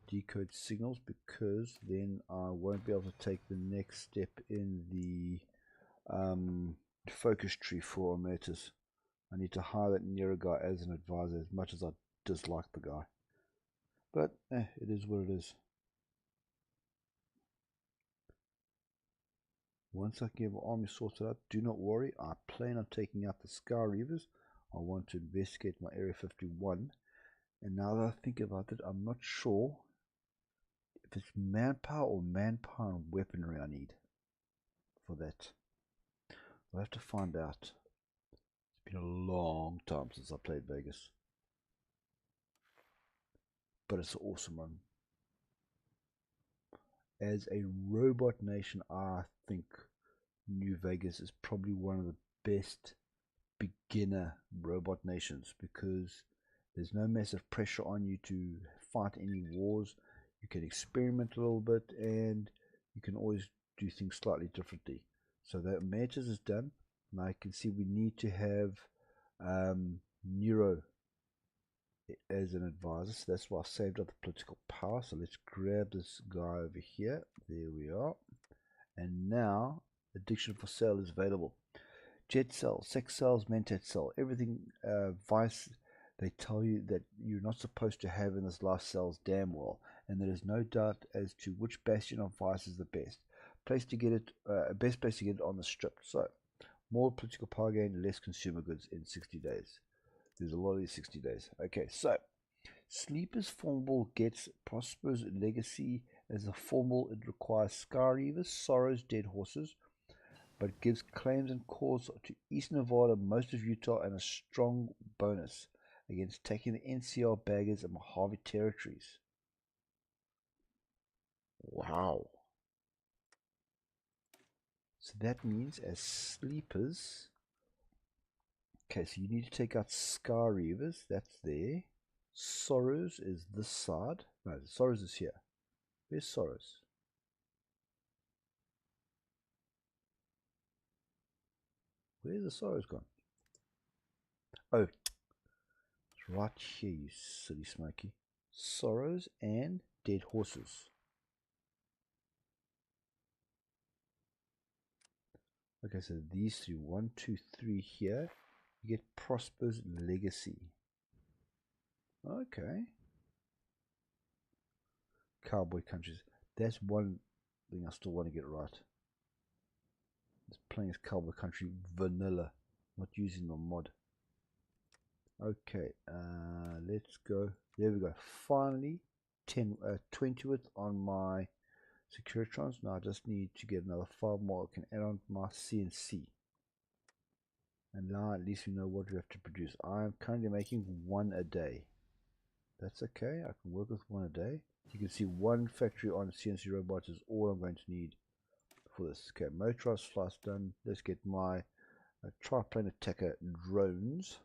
Decode signals, because then I won't be able to take the next step in the focus tree for Omertas. I need to hire that Nero guy as an advisor, as much as I dislike the guy. But it is what it is. Once I get my army sorted out, do not worry, I plan on taking out the Scar Reavers. I want to investigate my Area 51. And now that I think about it, I'm not sure if it's manpower or manpower and weaponry I need for that. I'll have to find out. It's been a long time since I played Vegas. But it's an awesome one. As a robot nation, I think New Vegas is probably one of the best beginner robot nations, because there's no massive pressure on you to fight any wars. You can experiment a little bit, and you can always do things slightly differently. So that matches is done. Now you can see we need to have Nero as an advisor, so that's why I saved up the political power. So let's grab this guy over here. There we are. And now addiction for sale is available. Jet cell, sex cells, mentat cell, everything vice they tell you that you're not supposed to have in this life sells damn well, and there is no doubt as to which bastion of vice is the best place to get it. Best place to get it on the strip. So more political power gain, less consumer goods in 60 days. There's a lot of these 60 days. Okay, so Sleeper's Formidable gets Prosper's Legacy as a formal. It requires Scar Reavers, Sorrow's Dead Horses, but gives claims and calls to East Nevada, most of Utah, and a strong bonus against taking the NCR baggers and Mojave territories. Wow. So that means as sleepers, okay, so you need to take out Scar Reavers, that's there. Sorrows is this side. No, Sorrows is here. Where's Sorrows? Where's the sorrows gone? Oh, it's right here, you silly smoky. Sorrows and dead horses. Okay, so these three, 1, 2, 3 here. You get Prosper's Legacy. Okay. Cowboy countries. That's one thing I still want to get right. It's playing as Cowboy Country vanilla, not using the mod. Okay, let's go. There we go. Finally, 20th on my Securitrons. Now I just need to get another 5 more. I can add on my CNC. And now at least we know what we have to produce. I'm currently making 1 a day. That's okay. I can work with 1 a day. You can see 1 factory on CNC robots is all I'm going to need for this. Okay, motorized flights done. Let's get my triplane attacker drones.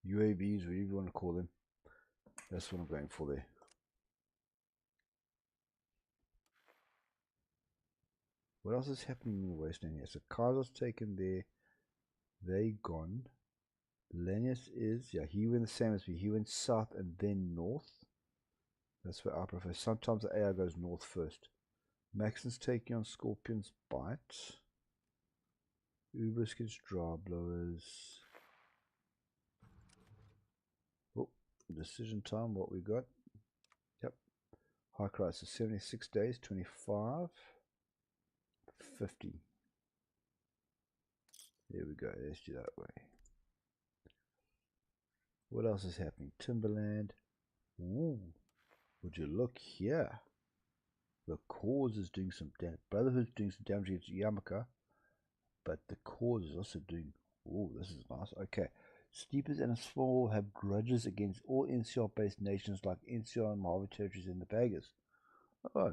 UAVs, whatever you want to call them. That's what I'm going for there. What else is happening in the wasteland here? So Kaiser's taken there. They gone. Lanius is, yeah, he went the same as me. He went south and then north. That's where I prefer. Sometimes the AI goes north first. Maxon's taking on Scorpion's Bite. Ubers gets dry blowers. Oh, decision time, what we got. Yep. High crisis, 76 days, 25, 50. There we go, let's do that way. What else is happening? Timberland. Ooh, would you look here? The cause is doing some damage. Brotherhood's doing some damage against Yamaka, but the cause is also doing. Oh, this is nice. Okay. Sleepers and a small have grudges against all NCR-based nations like NCR and Mojave territories and the Baggers. Oh,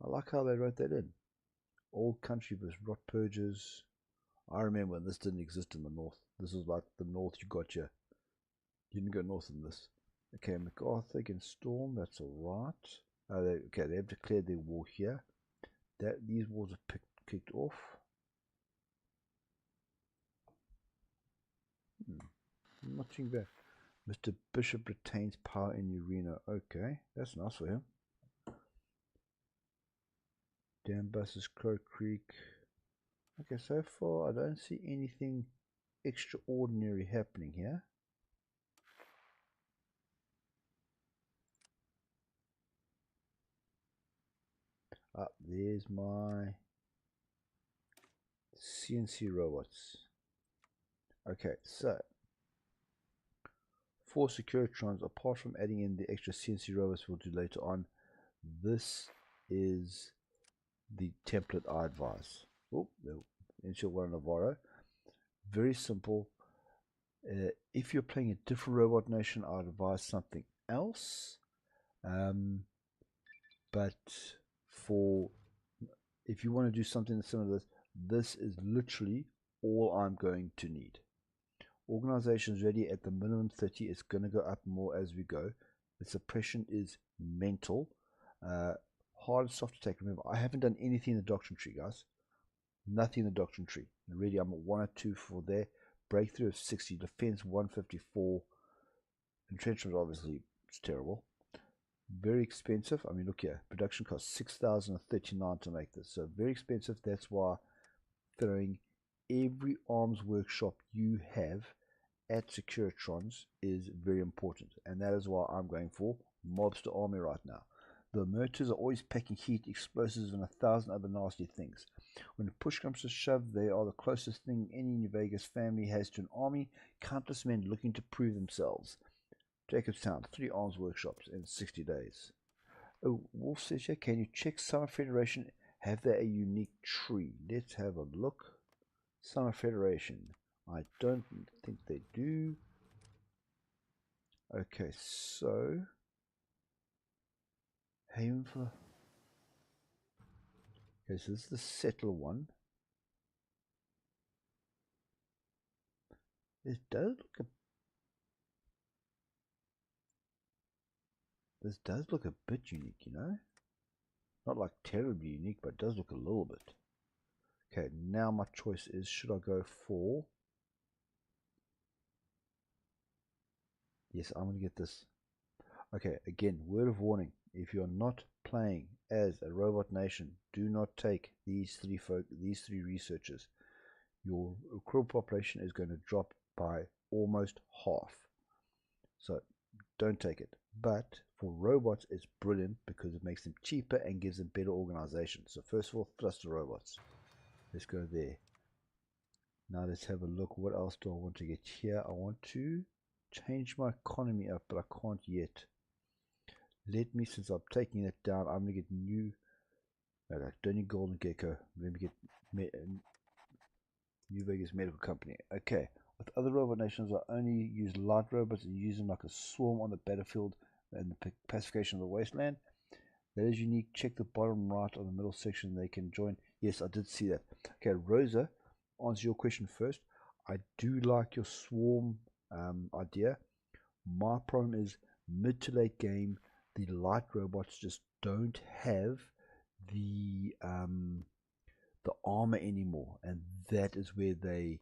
I like how they wrote that in. Old country versus rot purges. I remember when this didn't exist in the north. This was like the north you got here. You didn't go north in this. Okay, MacArthur against Storm. That's alright. Okay, they have declared their war here. These wars are kicked off. Not too bad. Mr. Bishop retains power in Urena. Okay, that's nice for him. Dam buses, Crow Creek. Okay, so far I don't see anything extraordinary happening here. There's my CNC robots. Okay, so for Securitrons, apart from adding in the extra CNC robots we'll do later on, this is the template I advise. Oh, insure one Navarro. Very simple. If you're playing a different robot nation, I'd advise something else. But if you want to do something similar to this is literally all I'm going to need. Organization's ready at the minimum 30. It's going to go up more as we go. The suppression is mental. Hard and soft attack. Remember, I haven't done anything in the doctrine tree, guys. Nothing in the doctrine tree. Already I'm at 1 or 2 for there. Breakthrough of 60. Defense 154. Entrenchment obviously it's terrible. Very expensive. I mean, look here. Production cost 6,039 to make this. So very expensive. That's why throwing every arms workshop you have at Securitrons is very important. And that is why I'm going for Mobster Army right now. The motors are always packing heat, explosives, and 1,000 other nasty things. When push comes to shove, they are the closest thing any New Vegas family has to an army. Countless men looking to prove themselves. Jacobstown, 3 arms workshops in 60 days. Oh, Wolf says here, can you check Summer Federation? Have they a unique tree? Let's have a look. Summer Federation. I don't think they do. Okay, so Haven for. Okay, so this is the settle one. This does look a bit unique, you know. Not like terribly unique, but it does look a little bit. Okay, now my choice is, should I go for... Yes, I'm going to get this. Okay, again, word of warning. If you're not playing as a robot nation, do not take these three researchers. Your recruit population is going to drop by almost half. So don't take it. But for robots, it's brilliant because it makes them cheaper and gives them better organization. So first of all, thrust the robots. Let's go there. Now let's have a look. What else do I want to get here? I want to change my economy up, but I can't yet. Let me, since I'm taking it down, I'm going to get new. Okay, don't need Golden Gecko. Let me get New Vegas Medical Company. Okay, with other robot nations, I only use light robots and use them like a swarm on the battlefield and the pacification of the wasteland. That is unique. Check the bottom right of the middle section. They can join. Yes, I did see that. Okay, Rosa, answer your question first. I do like your swarm idea. My problem is mid to late game, the light robots just don't have the armor anymore, and that is where they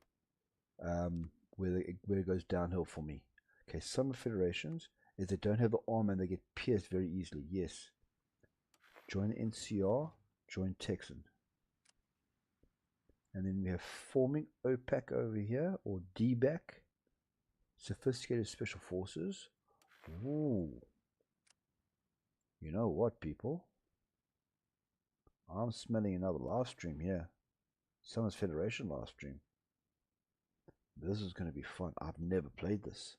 where it goes downhill for me. Okay, some federations is they don't have the armor and they get pierced very easily. Yes. Join NCR, join Texan. And then we have forming OPAC over here, or DBAC, Sophisticated Special Forces. Ooh. You know what, people? I'm smelling another live stream here. Summers Federation live stream. This is going to be fun. I've never played this.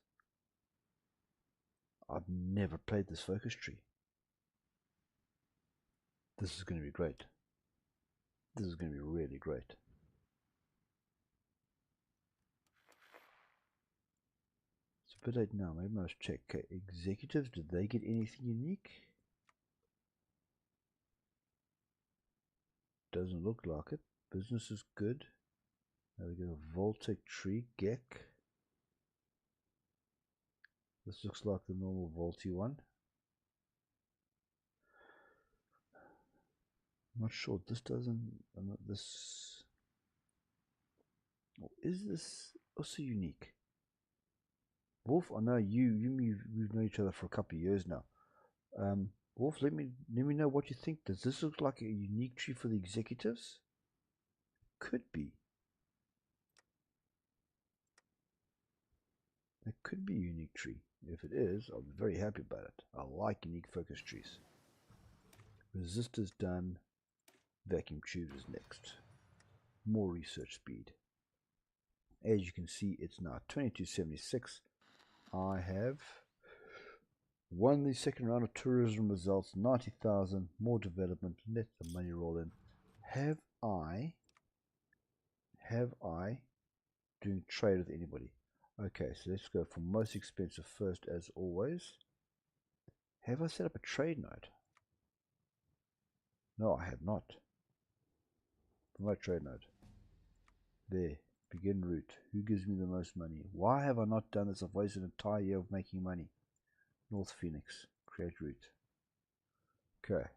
I've never played this focus tree. This is going to be great. This is going to be really great. It's a bit late now. Maybe I must check. Okay, executives, did they get anything unique? Doesn't look like it. Business is good. Now we get a Voltec tree, Gek. This looks like the normal Volty one. I'm not sure. This doesn't. This. Oh, is this also unique? Wolf, I know we've known each other for a couple of years now. Wolf, let me know what you think. Does this look like a unique tree for the executives? Could be. It could be a unique tree. If it is, I'll be very happy about it. I like unique focus trees. Resistors done. Vacuum tubes is next. More research speed. As you can see, it's now 2276. I have won the second round of tourism results, 90,000, more development, let the money roll in. Have I doing trade with anybody? Okay, so let's go for most expensive first, as always. Have I set up a trade node? No, I have not. Promote trade node. There, begin route. Who gives me the most money? Why have I not done this? I've wasted an entire year of making money. North Phoenix, create route. Okay.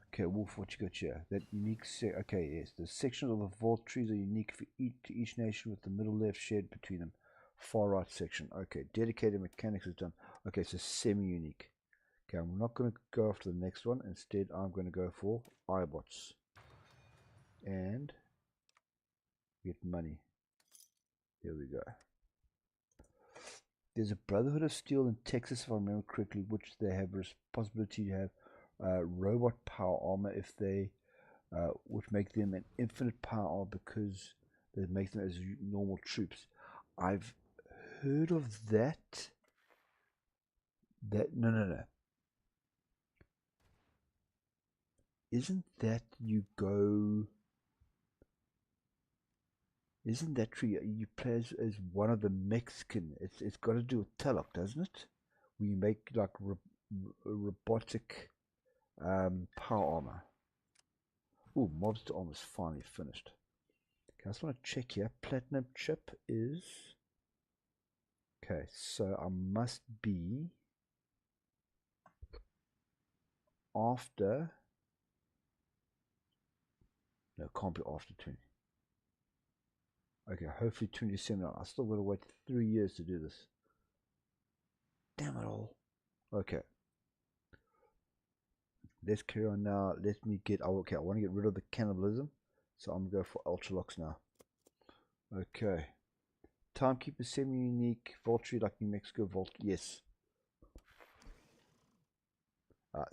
Okay, Wolf, what you got here? That unique okay, yes. The sections of the vault trees are unique for each nation, with the middle left shared between them. Far right section. Okay, dedicated mechanics is done. Okay, so semi-unique. Okay, I'm not going to go after the next one. Instead, I'm going to go for iBots. And get money. Here we go. There's a Brotherhood of Steel in Texas, if I remember correctly, which they have a responsibility to have robot power armor if they, which make them an infinite power because they make them as normal troops. I've heard of that. No. Isn't that you go? Isn't that true? You play as one of the Mexican. It's got to do with Telok, doesn't it? Where you make like robotic power armor. Oh, Mobster armor is finally finished. Okay, I just want to check here. Platinum chip is. Okay, so I must be after No, it can't be after 20. Okay, hopefully 27. I still got to wait 3 years to do this. Damn it all. Okay. Let's carry on now. Let me get. Oh, okay, I want to get rid of the cannibalism. So I'm going to go for Ultralux now. Okay. Timekeeper semi-unique. Vaultry like New Mexico. Vault. Yes.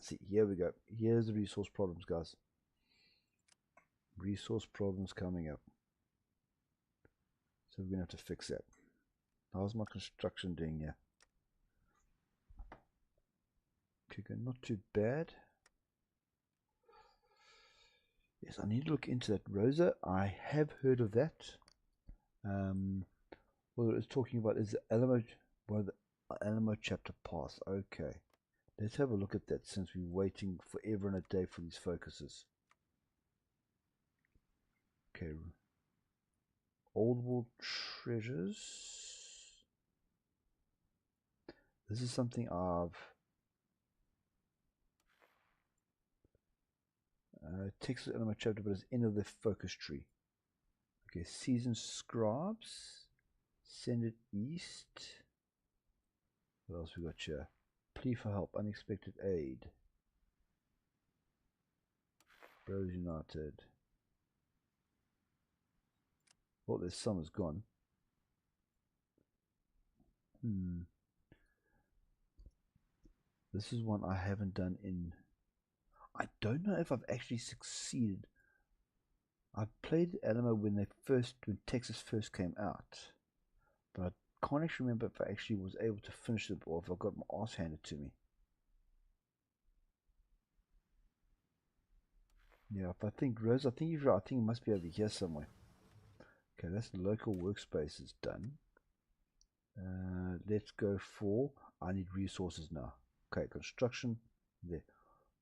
See, here we go. Here's the resource problems, guys. Resource problems coming up. So we're going to have to fix that. How's my construction doing here? Okay, not too bad. Yes, I need to look into that. Rosa, I have heard of that. What it's talking about is the Alamo, one of the Alamo chapter pass. Okay, let's have a look at that since we're waiting forever and a day for these focuses. Okay, Old World treasures. This is something I've Texas Alamo chapter, but it's end of the focus tree. Okay, seasoned scribes. Send it east. What else we got here? Plea for help, unexpected aid. Bros United. Well, this summer's gone. This is one I haven't done in. I don't know if I've actually succeeded. I played Alamo when Texas first came out, but I can't actually remember if I actually was able to finish it or if I got my ass handed to me. Yeah, if I think Rose, I think you're right. I think it must be over here somewhere. Okay, that's the local workspace is done. Let's go for. I need resources now. Okay, construction there.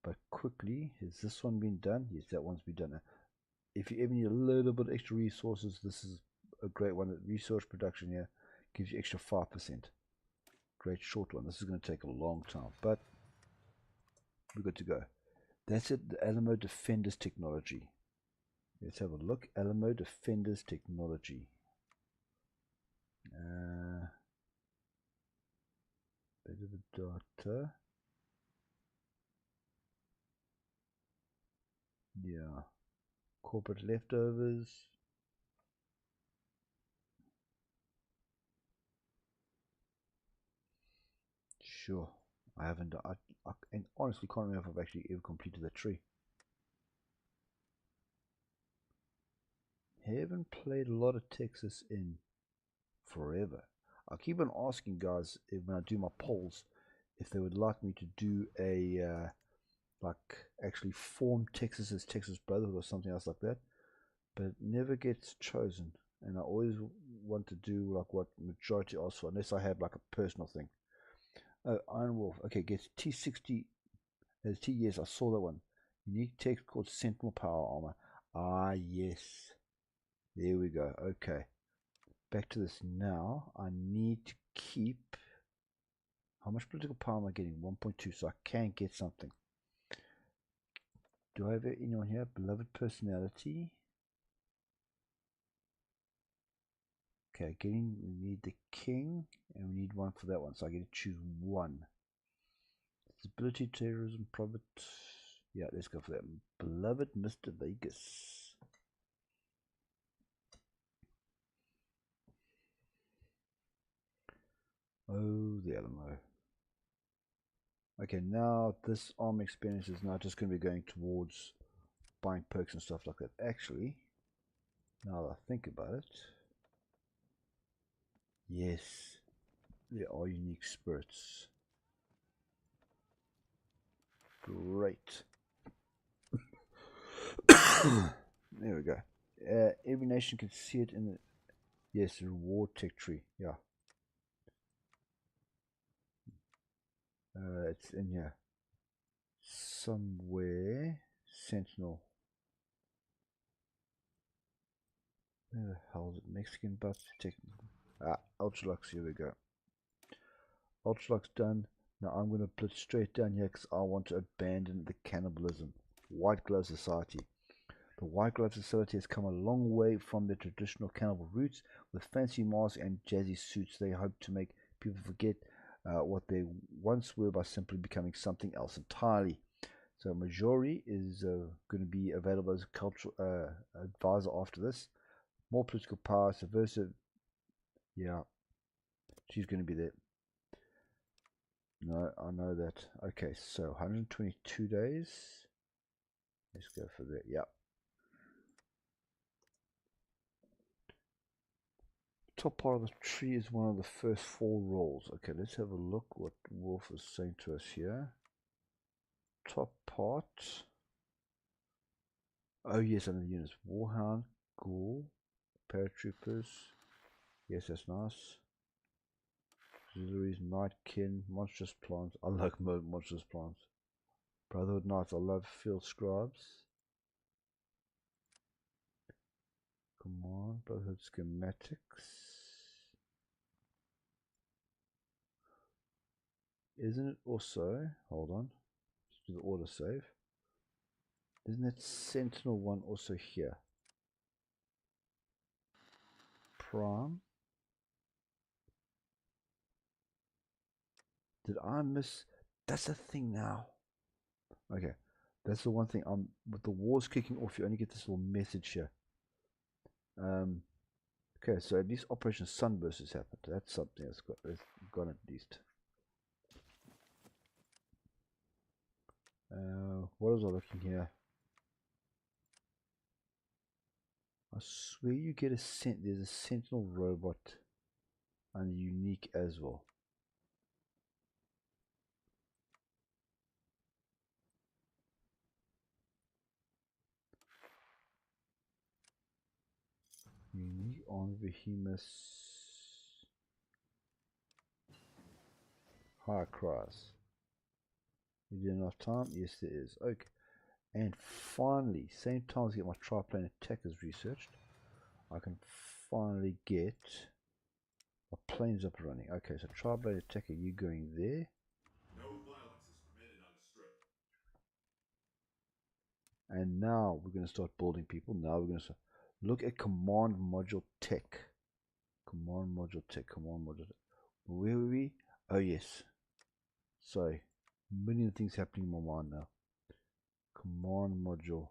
But quickly, has this one been done? Yes, that one's been done. If you ever need a little bit extra resources, this is a great one. Resource production here gives you extra 5%. Great short one. This is going to take a long time, but we're good to go. That's it. The Alamo Defenders technology. Let's have a look. Alamo Defenders technology. Bit of the data. Yeah. Corporate leftovers. Sure. I haven't done. I honestly can't remember if I've actually ever completed that tree. Haven't played a lot of Texas in forever. I keep on asking guys when I do my polls if they would like me to do a like actually form Texas as Texas Brotherhood or something else like that, but it never gets chosen. And I always want to do like what majority asks for, unless I have like a personal thing. Oh, Iron Wolf. Okay, gets T60 as T. Yes, I saw that one. Unique text called Sentinel Power Armor. Ah, yes. There we go. Okay. Back to this now. I need to keep. How much political power am I getting? 1.2, so I can get something. Do I have anyone here? Beloved personality. Okay, we need the king, and we need one for that one, so I get to choose one. Stability, terrorism, profit. Yeah, let's go for that. Beloved Mr. Vegas. Oh, the Alamo. Okay, now this arm experience is now just going to be going towards buying perks and stuff like that. Actually, now that I think about it, yes, there are unique spirits. Great. There we go. Every nation can see it in the. Yes, reward tech tree. Yeah. It's in here. Somewhere. Sentinel. Where the hell is it? Mexican butt technical. Ultralux, here we go. Ultralux done. Now I'm going to put straight down here because I want to abandon the cannibalism. White Glove Society. The White Glove Society has come a long way from their traditional cannibal roots. With fancy masks and jazzy suits, they hope to make people forget what they once were by simply becoming something else entirely. So Majori is going to be available as a cultural advisor after this. More political power, subversive. Yeah, she's going to be there. No, I know that. Okay, so 122 days. Let's go for that. Yeah. Top part of the tree is one of the first 4 roles. Okay, let's have a look what Wolf is saying to us here. Top part. Oh yes, under the units. Warhound, Ghoul, Paratroopers. Yes, that's nice. Auxiliaries, Nightkin, Monstrous Plants. I like Monstrous Plants. Brotherhood Knights. I love Field Scribes. Come on, Brotherhood Schematics. Isn't it also, hold on, let's do the auto save. Isn't that Sentinel one also here? Prime. Did I miss? That's the thing now. Okay, that's the one thing. With the wars kicking off, you only get this little message here. Okay, so at least Operation Sunburst has happened. That's something that's got at least. What was I looking here? I swear you get there's a Sentinel robot and unique as well. Unique on Behemoth. High Cross. Is there enough time? Yes, there is. Okay. And finally, same time as I get my triplane attackers researched, I can finally get my planes up and running. Okay, so triplane attacker, you going there? No violence is permitted on the strip. And now we're going to start building people. Now we're going to look at command module tech. Command module tech. Command module tech. Where were we? Oh yes. Sorry, a million things happening in my mind now. Command module.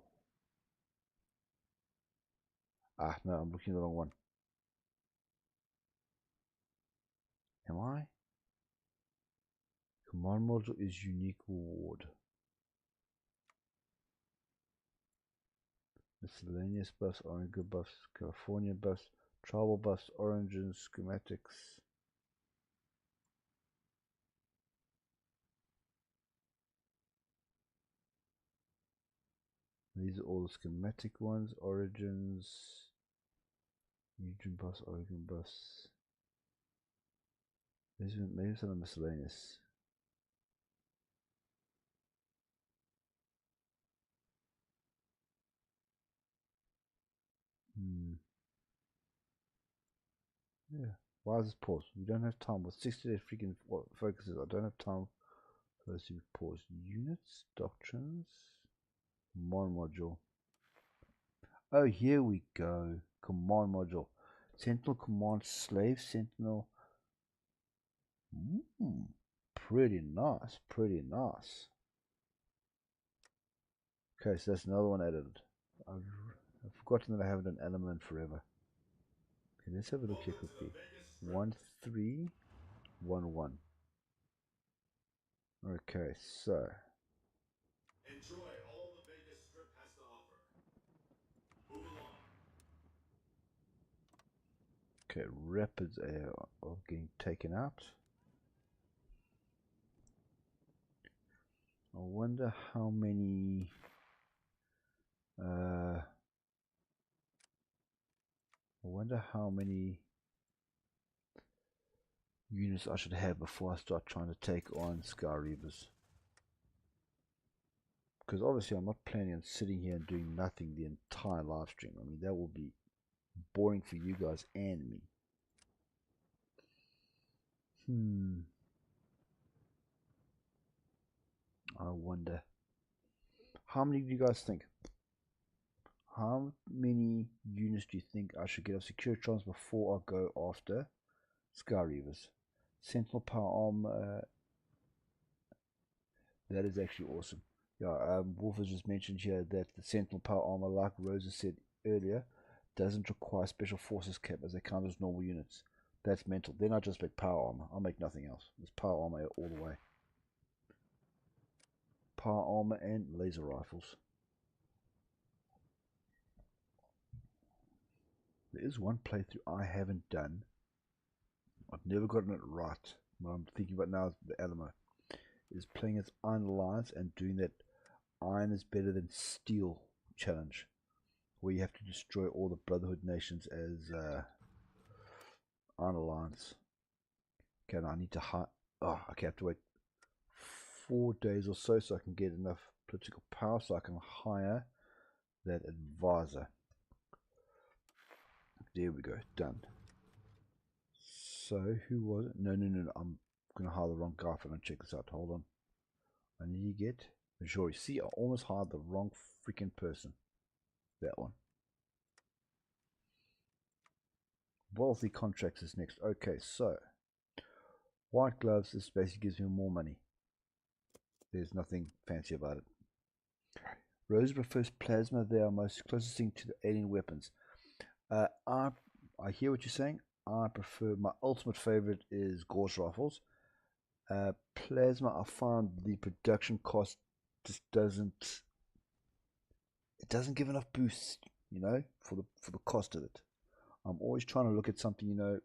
Ah, no, I'm looking at the wrong one. Am I? Command module is unique reward. Miscellaneous buffs, orange buffs, California buffs, tribal buffs, origins, schematics. These are all the schematic ones. Origins, region buffs, origin buffs. Maybe it's not miscellaneous. Yeah. Why is this paused? We don't have time. With 68 freaking focuses, I don't have time for this to be paused. Units, doctrines, command module. Oh, here we go. Command module. Sentinel command slave, Sentinel. Pretty nice, pretty nice. Okay, so that's another one added. I've forgotten that I haven't done element forever. Okay, let's have a look here quickly. 1311. Okay, so Enjoy all the Vegas Strip has to offer. Move along. okay, rapids are getting taken out. I wonder how many units I should have before I start trying to take on Sky Reavers. Because obviously I'm not planning on sitting here and doing nothing the entire live stream. I mean, that will be boring for you guys and me. I wonder. How many do you guys think? How many units do you think I should get of secure trons before I go after Sky Reavers? Sentinel Power Armor, that is actually awesome. Yeah, Wolf has just mentioned here that the Sentinel Power Armor, like Rosa said earlier, doesn't require Special Forces cap as they count as normal units. That's mental. Then I just make Power Armor. I'll make nothing else. It's Power Armor all the way. Power Armor and laser rifles. There is one playthrough I haven't done. I've never gotten it right. What I'm thinking about now is the Alamo. Is playing as Iron Alliance and doing that iron is better than steel challenge, where you have to destroy all the Brotherhood nations as Iron Alliance. Okay, now I need to hire. Oh, okay, I have to wait 4 days or so I can get enough political power so I can hire that advisor. There we go, done. So, who was it? No, I'm going to hire the wrong guy if I don't check this out. Hold on. I need to get Majori. See, I almost hired the wrong freaking person. That one. Wealthy contracts is next. Okay, so white gloves, this basically gives me more money. There's nothing fancy about it. Rose prefers plasma. They are most closest thing to the alien weapons. I hear what you're saying. I prefer, my ultimate favorite is Gauss rifles. Plasma, I find the production cost just doesn't, it doesn't give enough boost, you know, for the cost of it. I'm always trying to look at something, you know,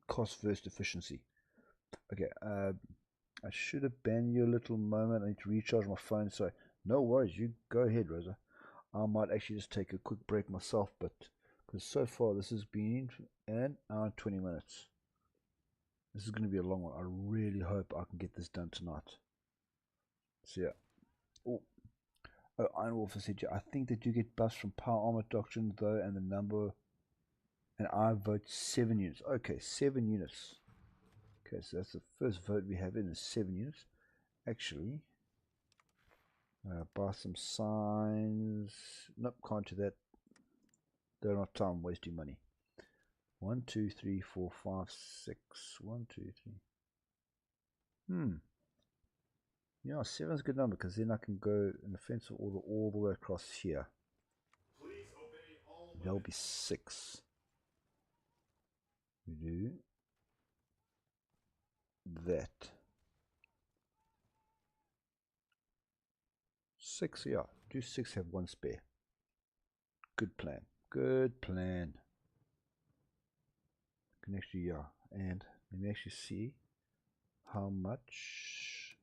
cost versus efficiency. Okay, I should have banned you a little moment. I need to recharge my phone. So no worries, you go ahead, Rosa. I might actually just take a quick break myself, but because so far this has been an hour and 20 minutes. This is going to be a long one. I really hope I can get this done tonight. So yeah. Oh, Iron Wolf said, I think they do get buffs from Power Armor Doctrine though, and the number, and I vote 7 units. Okay, 7 units. Okay, so that's the first vote we have in is 7 units. Actually, buy some signs. Nope, can't do that. They're not time wasting money. 1, 2, 3, 4, 5, 6. 1, 2, 3. Yeah, 7 is a good number because then I can go in offensive order all the way across here. Please obey all There'll be 6. We do that. 6, yeah. Do 6, have 1 spare. Good plan. Good plan. Can actually, yeah. And let me actually see how much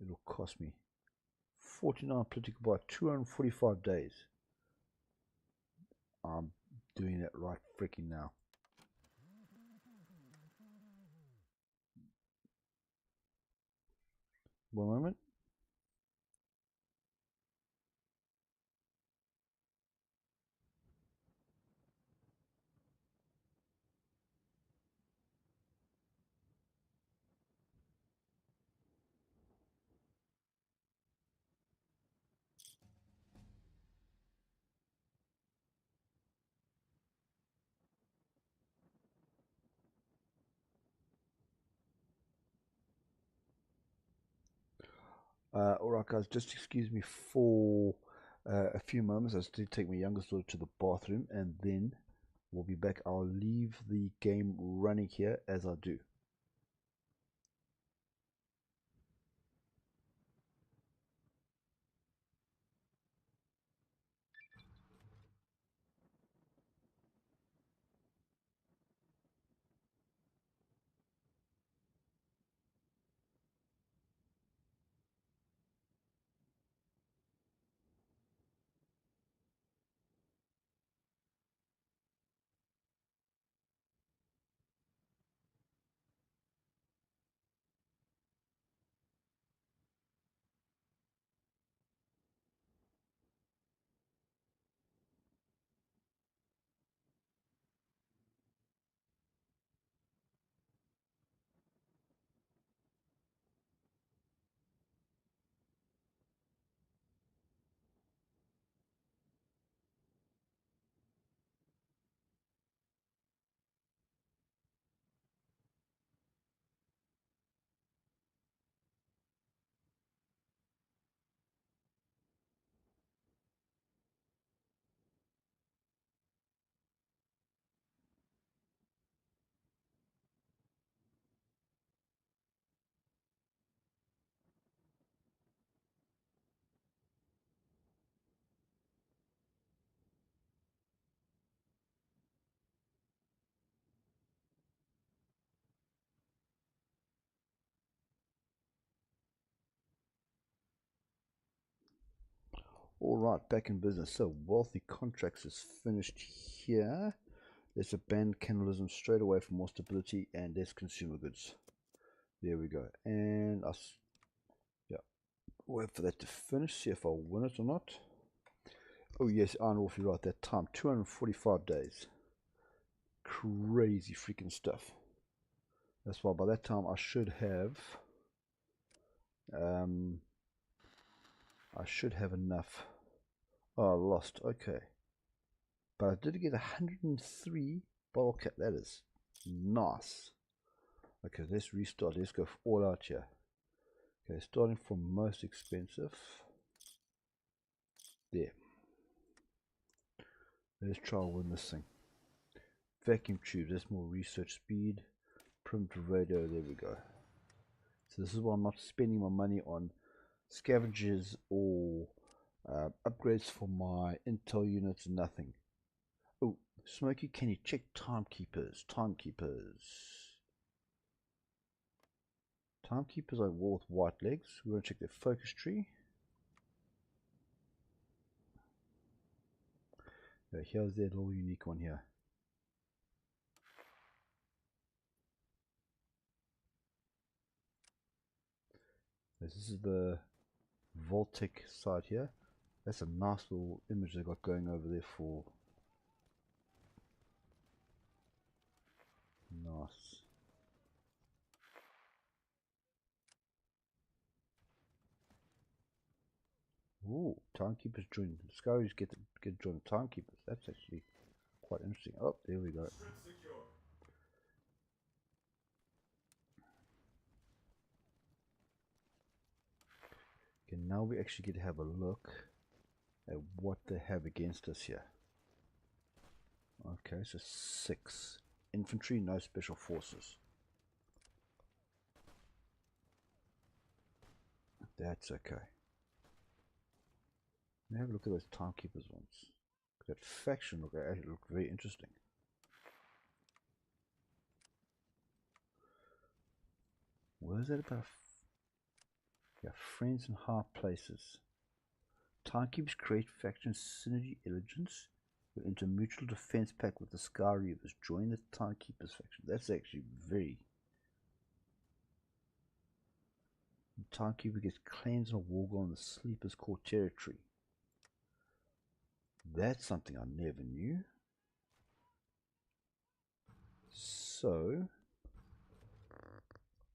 it'll cost me. 49 political buy, 245 days. I'm doing it right freaking now. One moment. Alright guys, just excuse me for a few moments. I still take my youngest daughter to the bathroom and then we'll be back. I'll leave the game running here as I do. Alright, back in business. So, wealthy contracts is finished here. Let's abandon cannibalism straight away for more stability and less consumer goods. There we go. And us, yeah, wait for that to finish, see if I'll win it or not. Oh yes, I'm awfully right, that time, 245 days. Crazy freaking stuff. That's why by that time I should have enough. Oh, I lost, okay. But I did get 103 bottle cap, that is nice. Okay, let's restart, let's go all out here. Okay, starting from most expensive. There. Let's try and win this thing. Vacuum tube, that's more research speed. Primitive radio, there we go. So this is why I'm not spending my money on scavengers or upgrades for my intel units, nothing. Oh, Smokey, can you check timekeepers? Timekeepers are war with white legs. We're going to check their focus tree. Yeah, here's their little unique one here. This is the Voltec side here. That's a nice little image they got going over there for. Nice. Ooh, timekeepers join. Scurries get join the timekeepers. That's actually quite interesting. Oh, there we go. Okay, now we actually get to have a look at what they have against us here. Okay, so 6 infantry, no special forces. That's okay. Now have a look at those timekeepers ones. That faction look very interesting. What is that about? Yeah, friends in high places. Timekeepers create faction synergy allegiance. You're into mutual defense pact with the Sky Reavers. Join the Timekeepers faction. That's actually very. The Timekeeper gets claims on a war goal in the Sleeper's core territory. That's something I never knew. So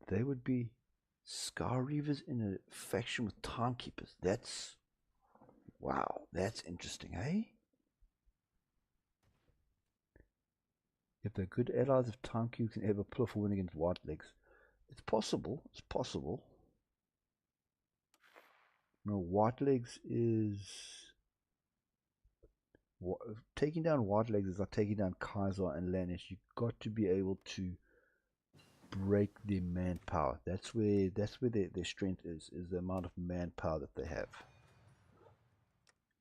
they would be Sky Reavers in a faction with Timekeepers. That's wow, that's interesting, eh? If they're good allies of Timekeepers can ever pull off a win against White Legs. It's possible, it's possible. No, White Legs is taking down White Legs is like taking down Kaiser and Lannis. You've got to be able to break their manpower. That's where their strength is the amount of manpower that they have.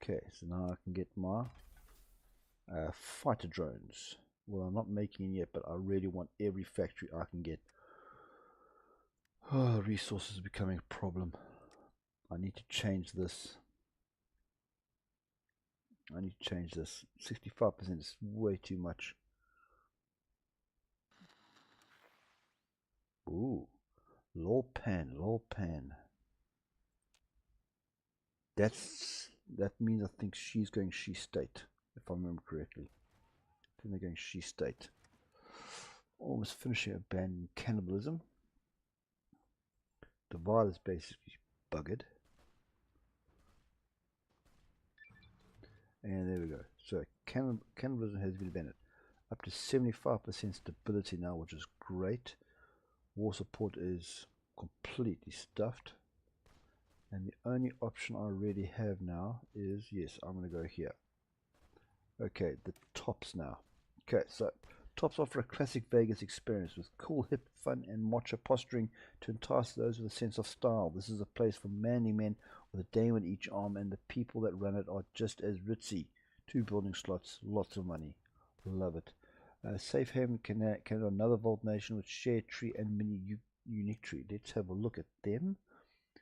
Okay, so now I can get my fighter drones. Well, I'm not making it yet, but I really want every factory I can get. Oh, resources are becoming a problem. I need to change this. 65% is way too much. Ooh, Lolpan. That means I think she's going she state, if I remember correctly. I think they're going she state. Almost finishing abandoning cannibalism. Divide is basically buggered. And there we go. So cannibalism has been abandoned. Up to 75% stability now, which is great. War support is completely stuffed. And the only option I really have now is, yes, I'm going to go here. Okay, the tops now. Okay, so tops offer a classic Vegas experience with cool, hip, fun, and macho posturing to entice those with a sense of style. This is a place for manly men with a dame on each arm, and the people that run it are just as ritzy. 2 building slots, lots of money. Love it. Safe Haven can another Vault Nation with shared tree and mini unique tree. Let's have a look at them.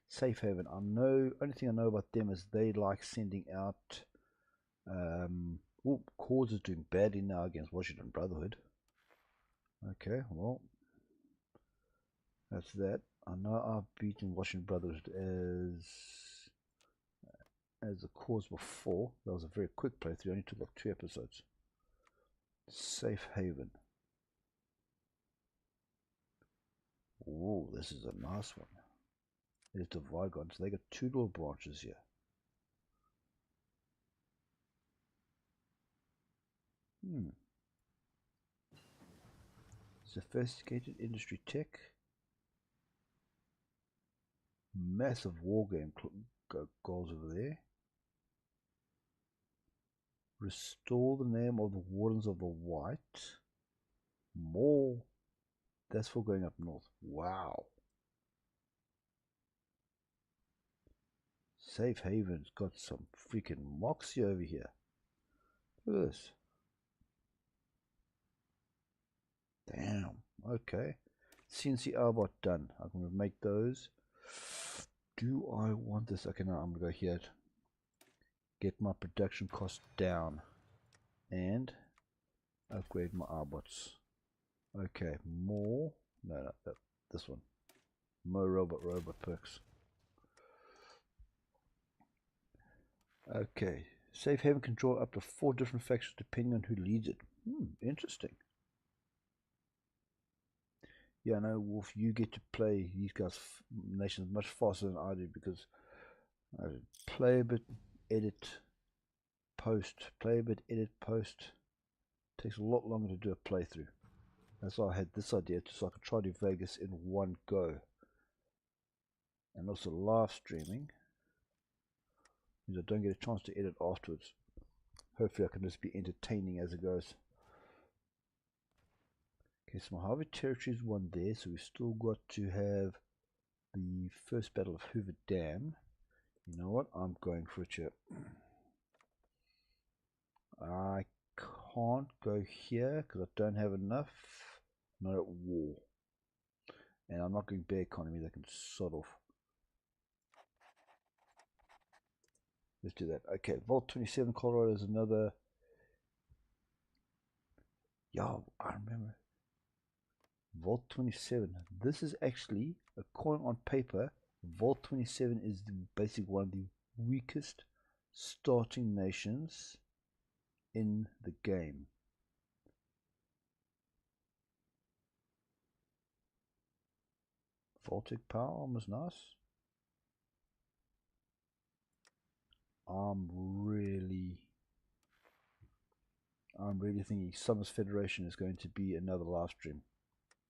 Safe Haven. I know, only thing I know about them is they like sending out. Cause is doing badly now against Washington Brotherhood. Okay, well, that's that. I know I've beaten Washington Brotherhood as a cause before. That was a very quick playthrough. Only took like 2 episodes. Safe Haven. Oh, this is a nice one. There's Divide Garden. So they got 2 little branches here. Sophisticated industry tech. Massive war game goals over there. Restore the name of the Wardens of the White. More. That's for going up north. Wow. Safe Haven's got some freaking moxie over here. Look at this. Damn. Okay. CNC Arbot done. I'm going to make those. Do I want this? Okay, now I'm going to go here. Get my production cost down. And upgrade my Arbots. Okay, more. No, this one. More robot perks. Okay. Safe Haven can draw up to 4 different factions depending on who leads it. Interesting. Yeah, I know, Wolf, you get to play these guys' nations much faster than I do because I play a bit, edit, post, play a bit, edit, post. Takes a lot longer to do a playthrough. That's why I had this idea, so I could try to do Vegas in one go. And also live streaming, because I don't get a chance to edit afterwards. Hopefully I can just be entertaining as it goes. Okay, so Mojave Territory is one there, so we've still got to have the first battle of Hoover Dam. You know what? I'm going for it here. I can't go here because I don't have enough. I'm not at war. And I'm not going bare economy, they can sod off. Let's do that. Okay, Vault 27 Colorado is another. Yeah, I remember. Vault 27. This is actually a coin on paper. Vault 27 is the basic one of the weakest starting nations in the game. Voltic power was nice. I'm really thinking Summers Federation is going to be another live stream.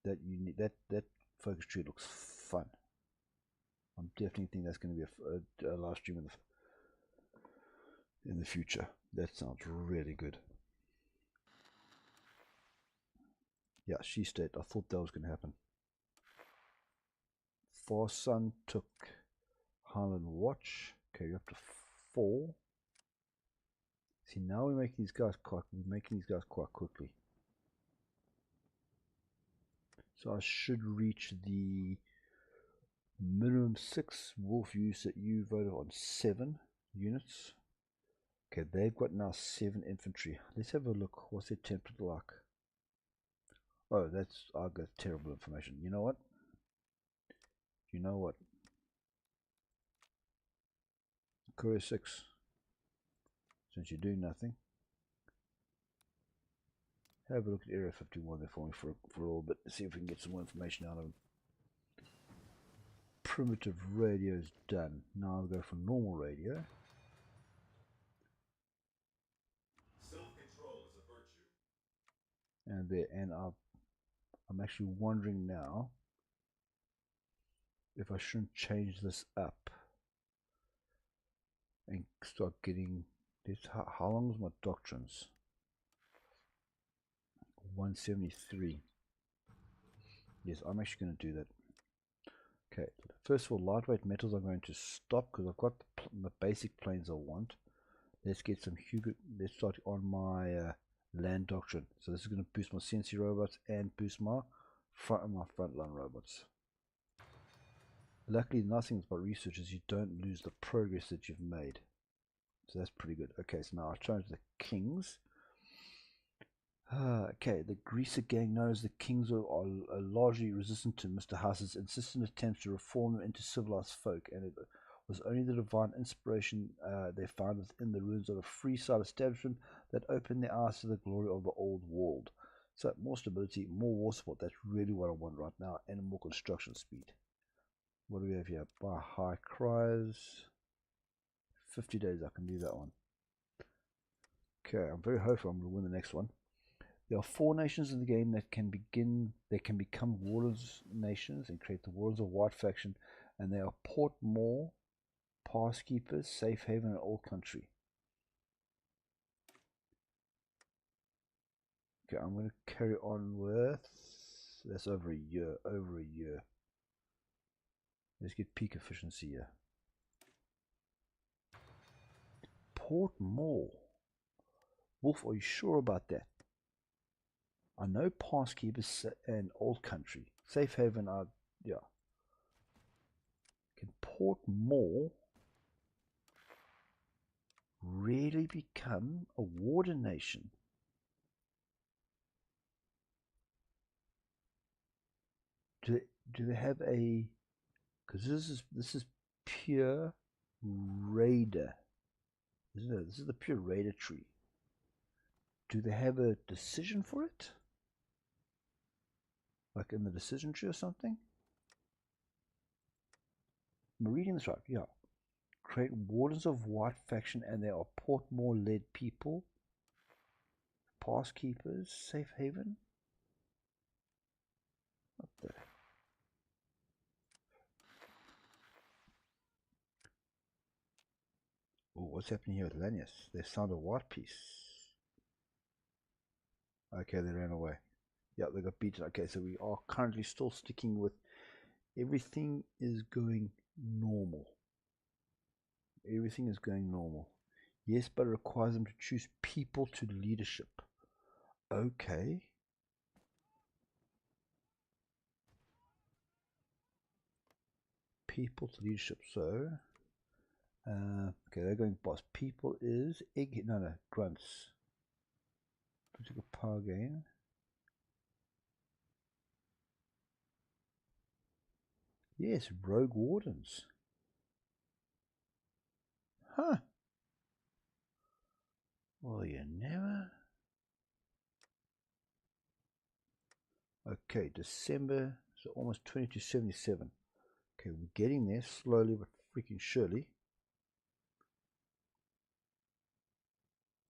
That focus tree looks fun. I'm definitely thinking that's going to be a live stream in the future. That sounds really good. Yeah, She State. I thought that was going to happen. Far Sun took Highland Watch. Okay, you're up to 4. See, now we're making these guys quite quickly. So I should reach the minimum 6 wolf use that you voted on 7 units. Okay, they've got now 7 infantry. Let's have a look. What's their template like? Oh, I've got terrible information. You know what? Courier 6. Since you're doing nothing, have a look at Area 51 there for me for a little bit. See if we can get some more information out of them. Primitive radio is done. Now I'll go for normal radio. Self-control is a virtue. And I'm actually wondering now if I shouldn't change this up and start getting this. How long is my doctrines? 173. Yes, I'm actually going to do that. Okay, first of all, lightweight metals I'm going to stop because I've got the basic planes I want. Let's get some let's start on my land doctrine. So this is going to boost my CNC robots and boost my frontline robots. Luckily, the nice thing about research is you don't lose the progress that you've made. So that's pretty good. Okay, so now I'll change the kings. Okay, the Greaser gang knows the kings are largely resistant to Mr. House's insistent attempts to reform them into civilized folk, and it was only the divine inspiration they found within the ruins of a freeside establishment that opened their eyes to the glory of the old world. So more stability, more war support, that's really what I want right now, and more construction speed. What do we have here? Buy high cries. 50 days, I can do that one. Okay, I'm very hopeful I'm going to win the next one. There are 4 nations in the game that can become warlords nations and create the Warlords of White faction, and they are Portmore, Passkeepers, Safe Haven, and Old Country. Okay, I'm going to carry on with, that's over a year, Let's get peak efficiency here. Portmore. Wolf, are you sure about that? I know Passkeepers and Old Country. Safe Haven, yeah. Can Portmore really become a warder nation? Do they have a? Because this is pure raider, isn't it? This is the pure raider tree. Do they have a decision for it? Like in the decision tree or something? I'm reading this right, yeah. Create Wardens of White faction, and they are Portmore-led people. Passkeepers, Safe Haven. What the? Oh, what's happening here with Lanius? They signed a white piece. Okay, they ran away. Yeah, they got beaten. Okay, so we are currently still sticking with everything is going normal. Everything is going normal. Yes, but it requires them to choose people to leadership. Okay. People to leadership. So, okay, they're going boss. People is egg. No, grunts. Political power gain. Yes, rogue wardens. Huh. Well, you never. Okay, December, so almost 2277. Okay, we're getting there slowly but freaking surely.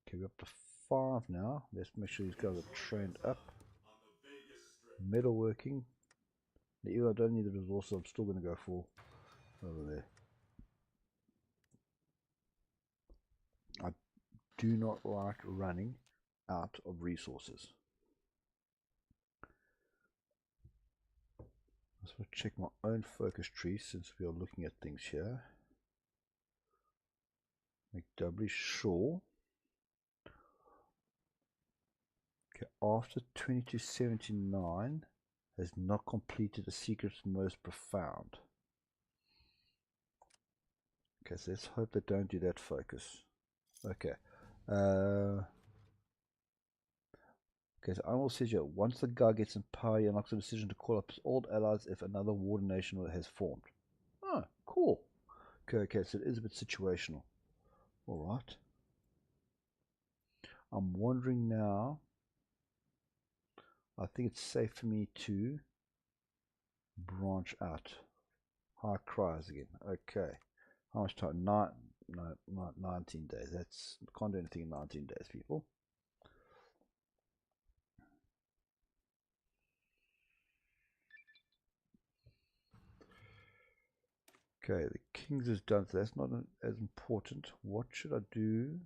Okay, we're up to 5 now. Let's make sure these guys are trained up. Metalworking. Even though I don't need the resources, I'm still going to go for over there. I do not like running out of resources. I just want to check my own focus tree since we are looking at things here. Make doubly sure. Okay, after 2279 has not completed the secret's most profound. Okay, so let's hope they don't do that focus. Okay. Okay, so Animal says here, once the guy gets in power, he unlocks a decision to call up his old allies if another warden nation has formed. Oh, cool. Okay, so it is a bit situational. Alright. I'm wondering now, I think it's safe for me to branch out. High cries again. Okay. How much time? 19 days. That's, can't do anything in 19 days, people. Okay, the Kings is done, so that's not as important. What should I do?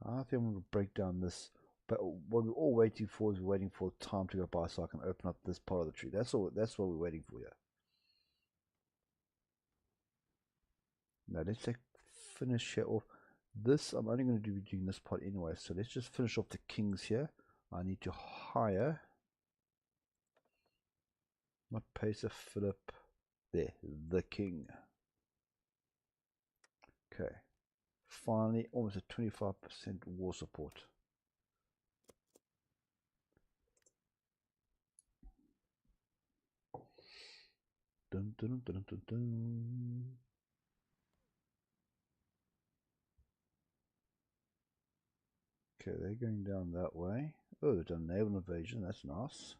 I think I'm going to break down this. But what we're all waiting for is waiting for time to go by so I can open up this part of the tree. That's all. That's what we're waiting for here. Now let's finish here off. This I'm only going to be doing this part anyway. So let's just finish off the Kings here. I need to hire Not Pacer, Philip. There, the king. Okay. Finally, almost a 25% war support. Dun, dun, dun, dun, dun. Okay, they're going down that way. Oh, they've done naval invasion. That's nice.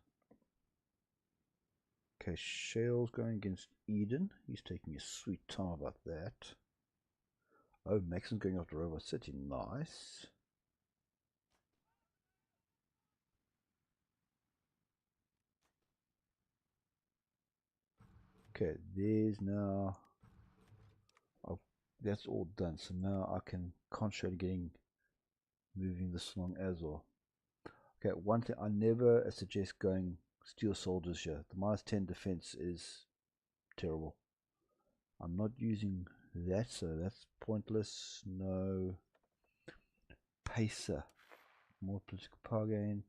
Okay, Shale's going against Eden. He's taking his sweet time about that. Oh, Maxon's going after Robot City. Nice. Okay, there's now... Oh, that's all done. So now I can concentrate getting moving this along as well. Okay, one thing I never suggest going steel soldiers here. The -10 defense is terrible. I'm not using that, so that's pointless. No. Pacer. More political power gain.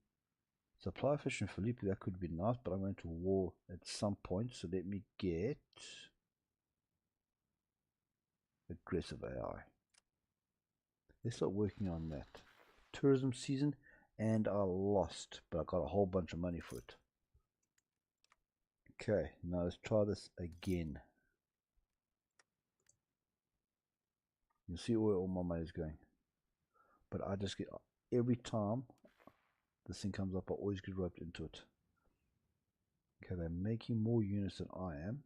Supply efficient Philippe, that could be nice, but I'm going to war at some point, so let me get aggressive AI. Let's start working on that. Tourism season, and I lost, but I got a whole bunch of money for it. Okay, now let's try this again. You'll see where all my money is going. But I just get, every time this thing comes up, I always get roped into it. Okay, they're making more units than I am.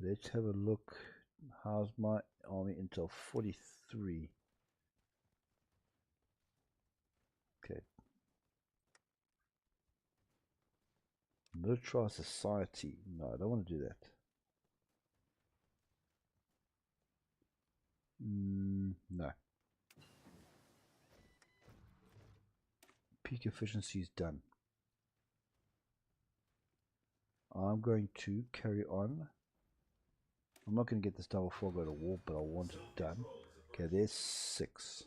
Let's have a look. How's my army until 43? Okay. Militarized society. No, I don't want to do that. No. Peak efficiency is done. I'm going to carry on. I'm not going to get this done before I go to war, but I want it done. Okay, there's 6.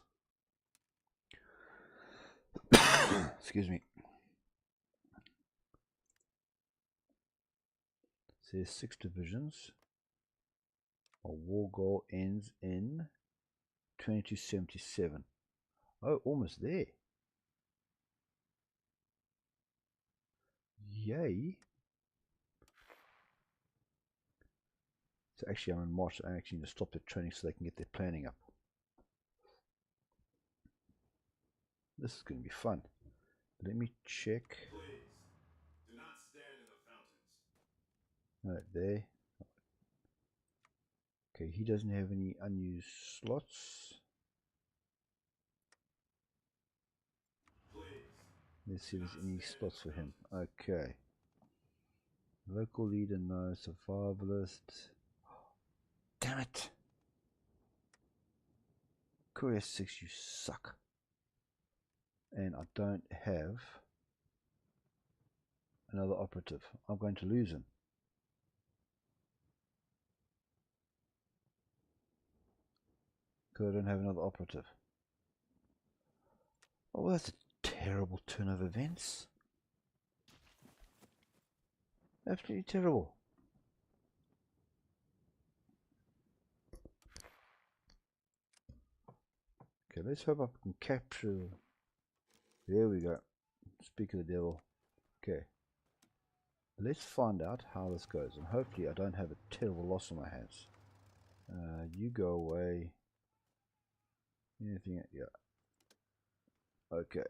Excuse me. So there's 6 divisions. Our war goal ends in 2277. Oh, almost there. Yay. So actually I'm in March. I actually need to stop the training so they can get their planning up. This is going to be fun. Let me check. Please, do not stand in the fountains. Right there. Okay, he doesn't have any unused slots. Please. Let's see if there's any slots for him. Okay. Local leader, no. Survivalist. Damn it. Courier 6, you suck. And I don't have another operative. I'm going to lose him. Because I don't have another operative. Oh, well, that's a terrible turn of events. Absolutely terrible. Okay, let's hope I can capture. There we go. Speak of the devil. Okay. Let's find out how this goes, and hopefully I don't have a terrible loss on my hands. You go away. Anything? Yeah. Okay.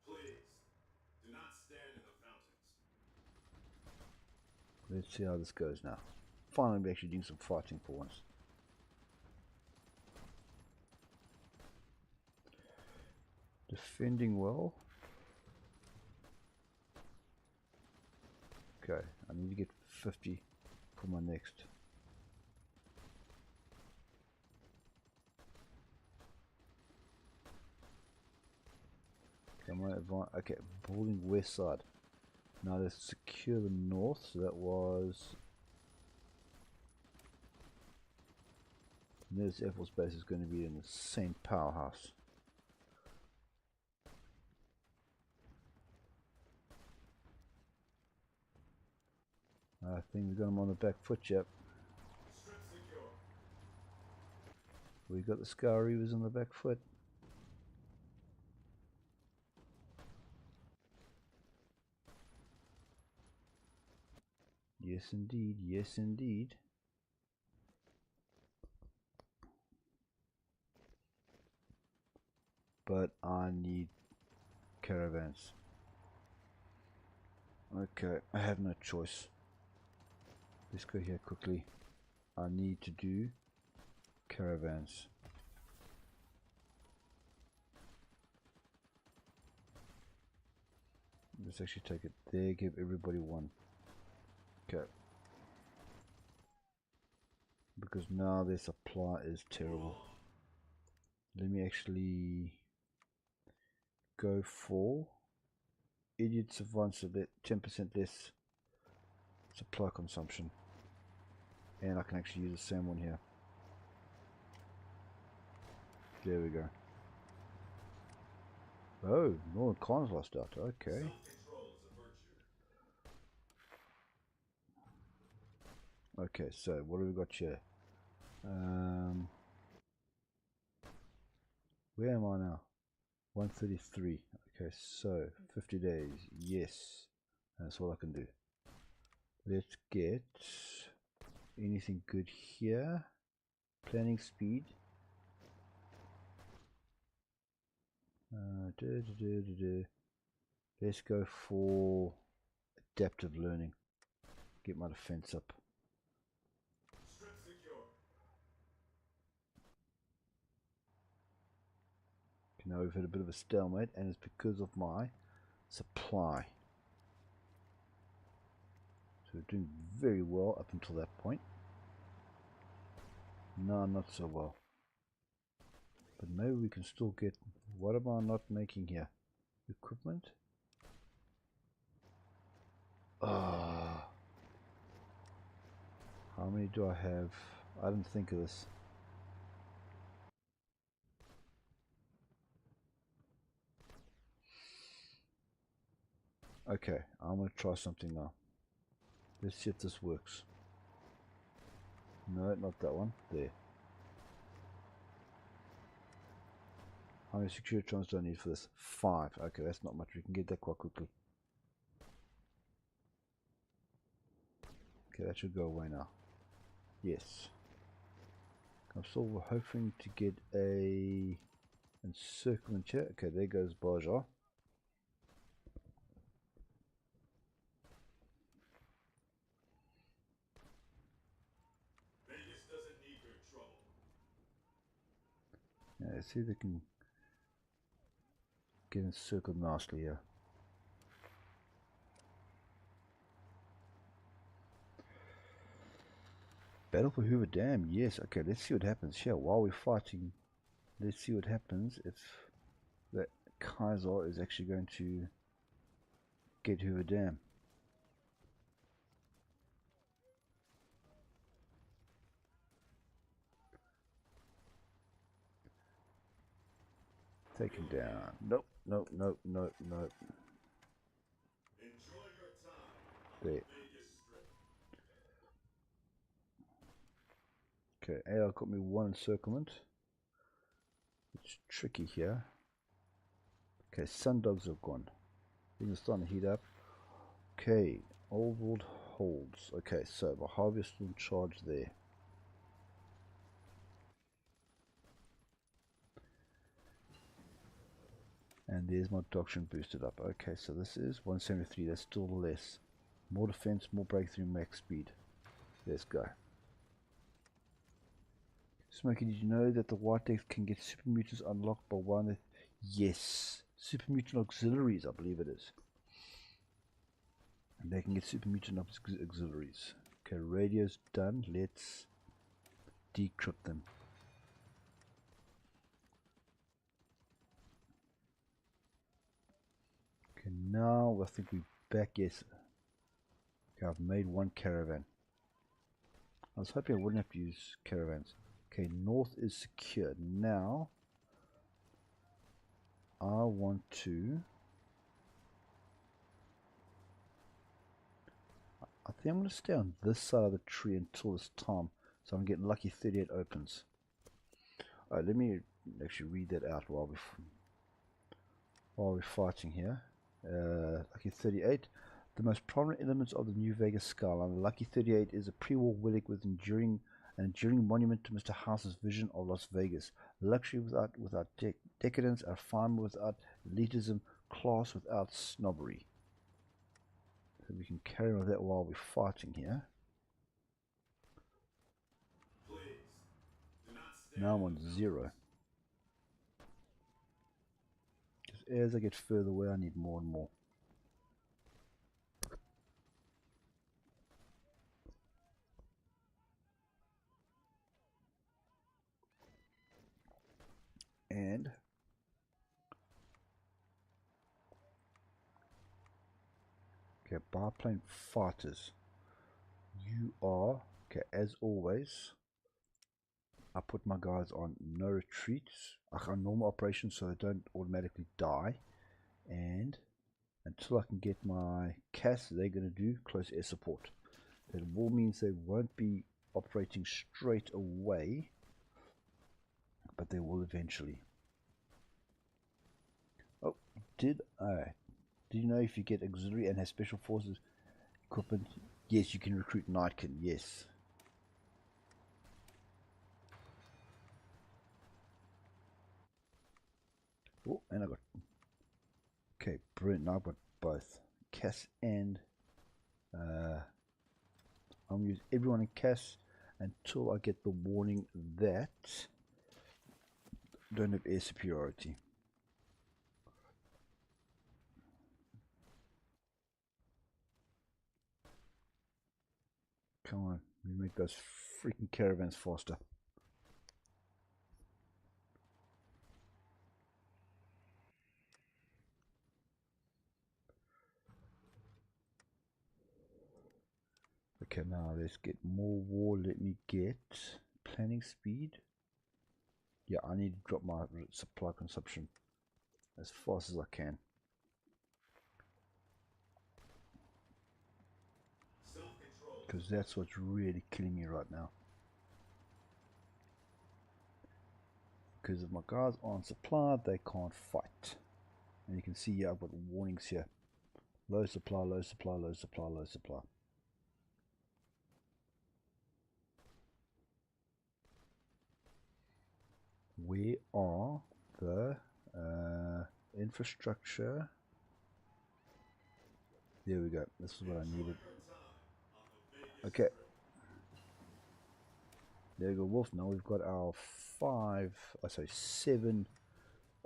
Please, do not stand in the fountains. Let's see how this goes now. Finally, we're actually doing some fighting for once. Defending well. Okay, I need to get 50 for my next. Come on, advance. Okay, holding west side. Now let's secure the north. So that was. This Air Force base is going to be in the same powerhouse. think we got him on the back foot, yep. Strip secure. We got the Scar Reavers on the back foot. Yes indeed, yes indeed. But I need caravans. Okay, I have no choice. Let's go here quickly. I need to do caravans. Let's actually take it there, give everybody one. Okay. Because now their supply is terrible. Let me actually go for idiot savants so that 10% less supply consumption. And I can actually use the same one here. There we go. Oh, Northern Khan's lost out. Okay. Okay, so what have we got here? Where am I now? 133. Okay, so 50 days. Yes, that's all I can do. Let's get anything good here. Planning speed. Let's go for adaptive learning. Get my defense up. Strip secure. Now we've had a bit of a stalemate, and it's because of my supply. So we're doing very well up until that point. No, not so well. But maybe we can still get... What am I not making here? Equipment? Ah. How many do I have? I didn't think of this. Okay, I'm going to try something now. Let's see if this works. No, not that one. There. How many security trons do I need for this? 5. Okay, that's not much. We can get that quite quickly. Okay, that should go away now. Yes. I'm still hoping to get a encirclement here. Okay, there goes Baja. Vegas doesn't need your trouble. Yeah, let's see if they can get encircled nicely here. Battle for Hoover Dam, yes. Okay, let's see what happens here while we're fighting. Let's see what happens if that Kaiser is actually going to get Hoover Dam. Take him down. Nope, nope, nope, nope, nope. Enjoy your time on There. the Vegas Strip. Okay, AI got me one encirclement. It's tricky here. Okay, Sundogs have gone. Things are starting to heat up. Okay, Old World holds. Okay, so the Harvey still in charge there. And there's my doctrine boosted up. Okay, so this is 173. That's still less. More defense, more breakthrough, max speed. Let's go. Smokey, did you know that the white decks can get super mutants unlocked by one? Yes. Super mutant auxiliaries, I believe it is. And they can get super mutant auxiliaries. Okay, radio's done. Let's decrypt them. Okay, now I think we're back. Yes. Okay, I've made one caravan. I was hoping I wouldn't have to use caravans. Okay, north is secured. Now, I want to... I think I'm going to stay on this side of the tree until this time, so I'm getting lucky 38 opens. Alright, let me actually read that out while we're fighting here. Lucky 38. The most prominent elements of the New Vegas skyline. The Lucky 38 is a pre-war village with an enduring monument to Mr. House's vision of Las Vegas. Luxury without decadence, a farm without elitism, class without snobbery. So we can carry on with that while we're fighting here. Now I'm on 0. Just as I get further away, I need more and more. And okay, biplane fighters. You are okay as always. I put my guys on no retreats, on normal operations, so they don't automatically die. And until I can get my CAS, they're going to do close air support. That will means they won't be operating straight away, but they will eventually. Oh, did you know if you get auxiliary and have special forces equipment, yes, you can recruit Nightkin, yes. Oh, and I got, okay, brilliant, now I've got both CAS and I'm going to use everyone in CAS until I get the warning that I don't have air superiority. Come on, we make those freaking caravans faster. Okay, now let's get more war. Let me get planning speed. Yeah, I need to drop my supply consumption as fast as I can. Because that's what's really killing me right now. Because if my guys aren't supplied, they can't fight. And you can see here, I've got warnings here. Low supply, low supply, low supply, low supply. Where are the infrastructure? There we go. This is what I needed. Okay. There we go, Wolf. Now we've got our 7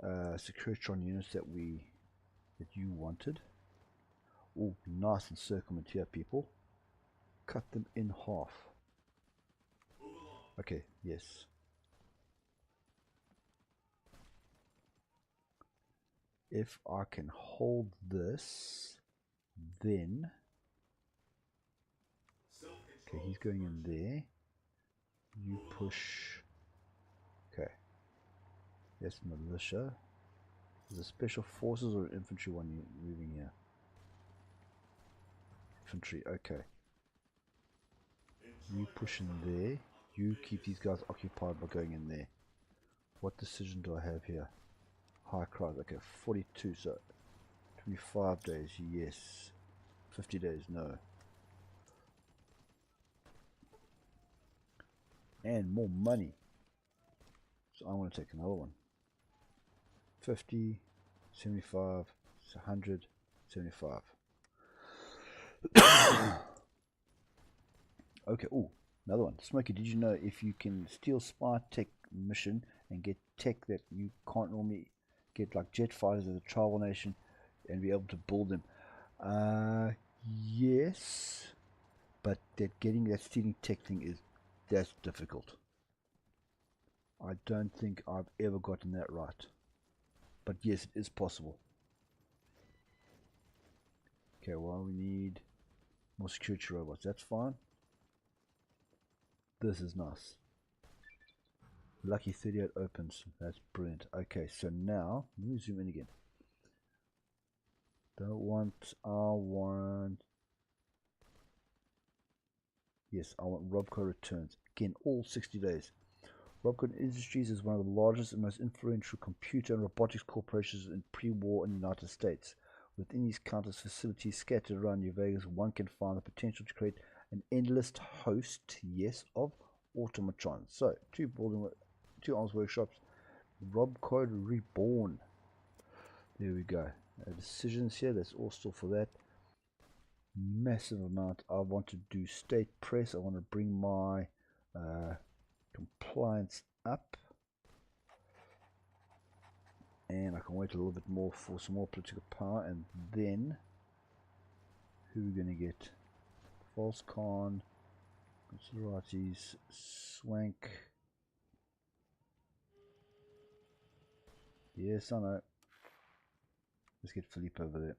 Securitron units that you wanted. Oh, nice encirclement here, people. Cut them in half. Okay, yes. If I can hold this, then okay, he's going in there. You push. Okay. Yes, militia. Is it special forces or infantry one moving here? Infantry, okay. You push in there. You keep these guys occupied by going in there. What decision do I have here? High crowd, okay, 42, so 25 days, yes. 50 days, no. And more money. So I want to take another one. 50, 75, 100, 75. Okay, oh, another one. Smokey, did you know if you can steal spy tech mission and get tech that you can't normally get, like jet fighters as a tribal nation, and be able to build them? Yes, but getting that stealing tech thing that's difficult. I don't think I've ever gotten that right, but yes, it is possible. Okay, well, we need more security robots. That's fine. This is nice. Lucky 38 opens. That's brilliant. Okay, so now let me zoom in again. I want Yes, I want Robco returns. Again, all 60 days. Robco Industries is one of the largest and most influential computer and robotics corporations in pre-war in the United States. Within these countless facilities scattered around New Vegas, one can find the potential to create an endless host, yes, of automatrons. So, two arms workshops, Robco Reborn. There we go. Decisions here, that's all still for that. Massive amount. I want to do state press. I want to bring my compliance up. And I can wait a little bit more for some more political power. And then, who are we going to get? False Khan, Conseratis, Swank. Yes, I know. Let's get Philippe over there.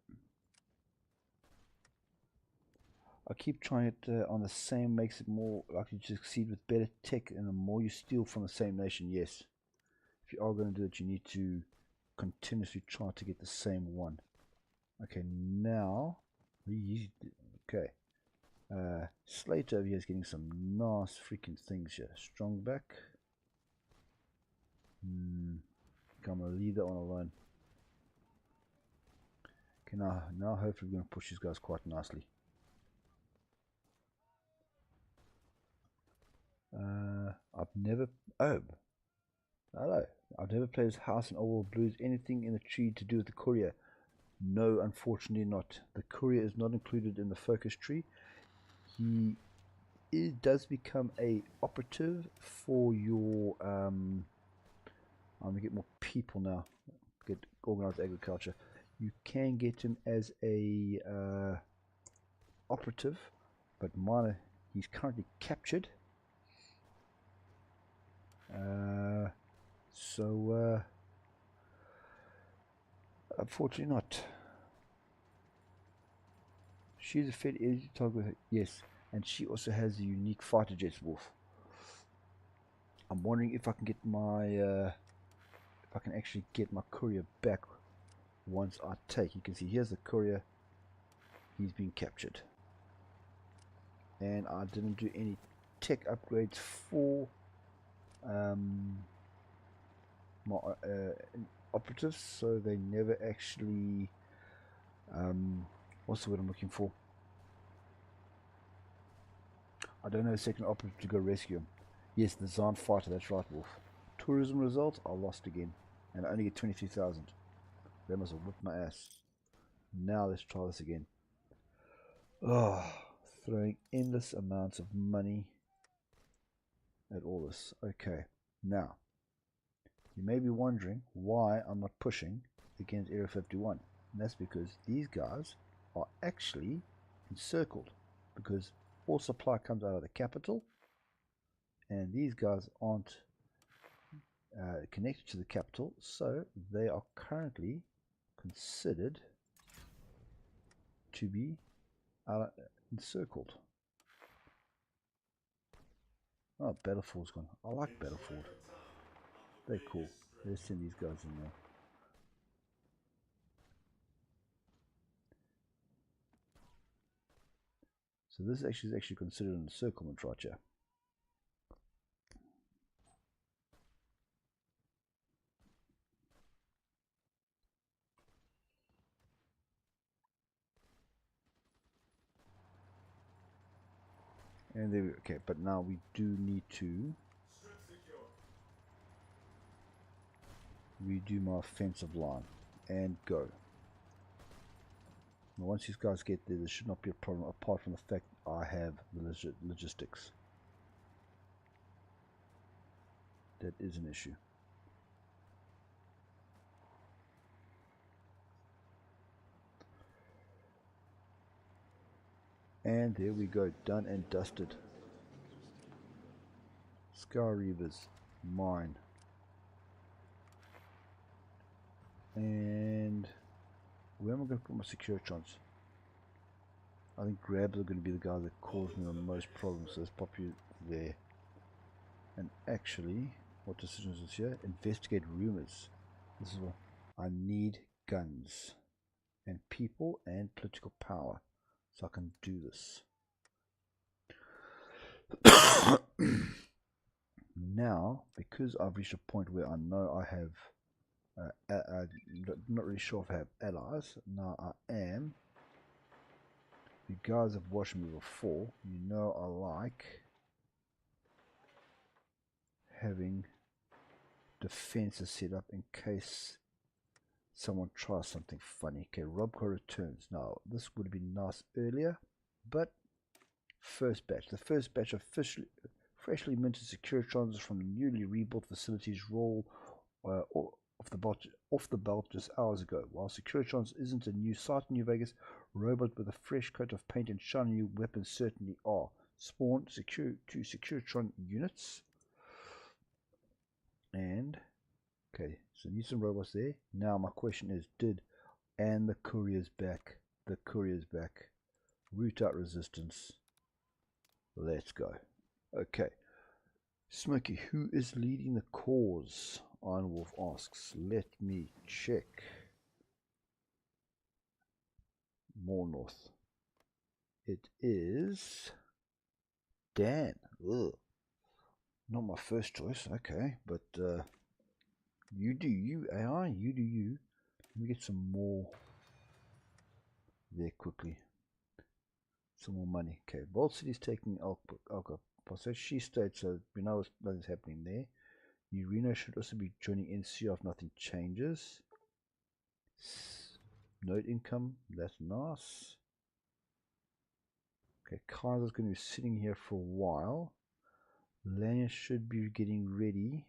I keep trying it on the same, makes it more likely to succeed with better tech, and the more you steal from the same nation, yes. If you are going to do it, you need to continuously try to get the same one. Okay, now, okay. Slater over here is getting some nice freaking things here. Strong back. I'm going to leave that one alone. Okay, now hopefully we're going to push these guys quite nicely. I've never played as House and Old Blues. Anything in the tree to do with the courier? No, unfortunately not. The courier is not included in the focus tree. It does become a operative for your I'm gonna get more people now. Get organized agriculture. You can get him as a operative, but he's currently captured. So unfortunately not. She's a fairly easy target, yes, and she also has a unique fighter jets, Wolf. I'm wondering if I can get my if I can actually get my courier back once I take. You can see here's the courier. He's been captured, and I didn't do any tech upgrades for my operatives, so they never actually what's the word I'm looking for? I don't know a second operative to go rescue him. Yes, the Zahn fighter, that's right, Wolf. Tourism results, I lost again, and I only get 23,000. They must have whipped my ass. Now let's try this again. Oh, throwing endless amounts of money at all this. Okay, now you may be wondering why I'm not pushing against Area 51. And that's because these guys are actually encircled, because all supply comes out of the capital, and these guys aren't connected to the capital, so they are currently considered to be encircled. Oh, Battlefield's gone. I like Battlefield. They're cool. Let's send these guys in there. So this is actually considered an encirclement right here. And there we okay, but now we do need to redo my offensive line and go. Now once these guys get there, there should not be a problem apart from the fact I have the logistics. That is an issue. And there we go, done and dusted. Scar Reavers, mine. And where am I going to put my Securitrons? I think grabs are going to be the guys that cause me the most problems, so let's pop you there. And actually, what decisions is here? Investigate rumors. This is what I need: guns and people and political power, so I can do this. Now, because I've reached a point where I know I have, not really sure if I have allies. Now I am. You guys have watched me before. You know I like having defenses set up in case someone tries something funny. Okay, Robco returns. Now, this would have been nice earlier, but first batch. The first batch of freshly minted Securitrons from the newly rebuilt facilities roll off the belt just hours ago. While Securitrons isn't a new sight in New Vegas, robots with a fresh coat of paint and shiny new weapons certainly are. Spawn two Securitron units. And, okay, so need some robots there. Now my question is, and the courier's back. The courier's back. Root out resistance. Let's go. Okay. Smokey, who is leading the cause? Iron Wolf asks. Let me check. More north. It is Dan. Ugh. Not my first choice. Okay, but you do you, AI. You do you. Let me get some more there quickly. Some more money. Okay, Vault City's taking Alka. She states that we know nothing's happening there. Ureno should also be joining NCR if nothing changes. Node income, that's nice. Okay, Kaiser's going to be sitting here for a while. Lanya should be getting ready.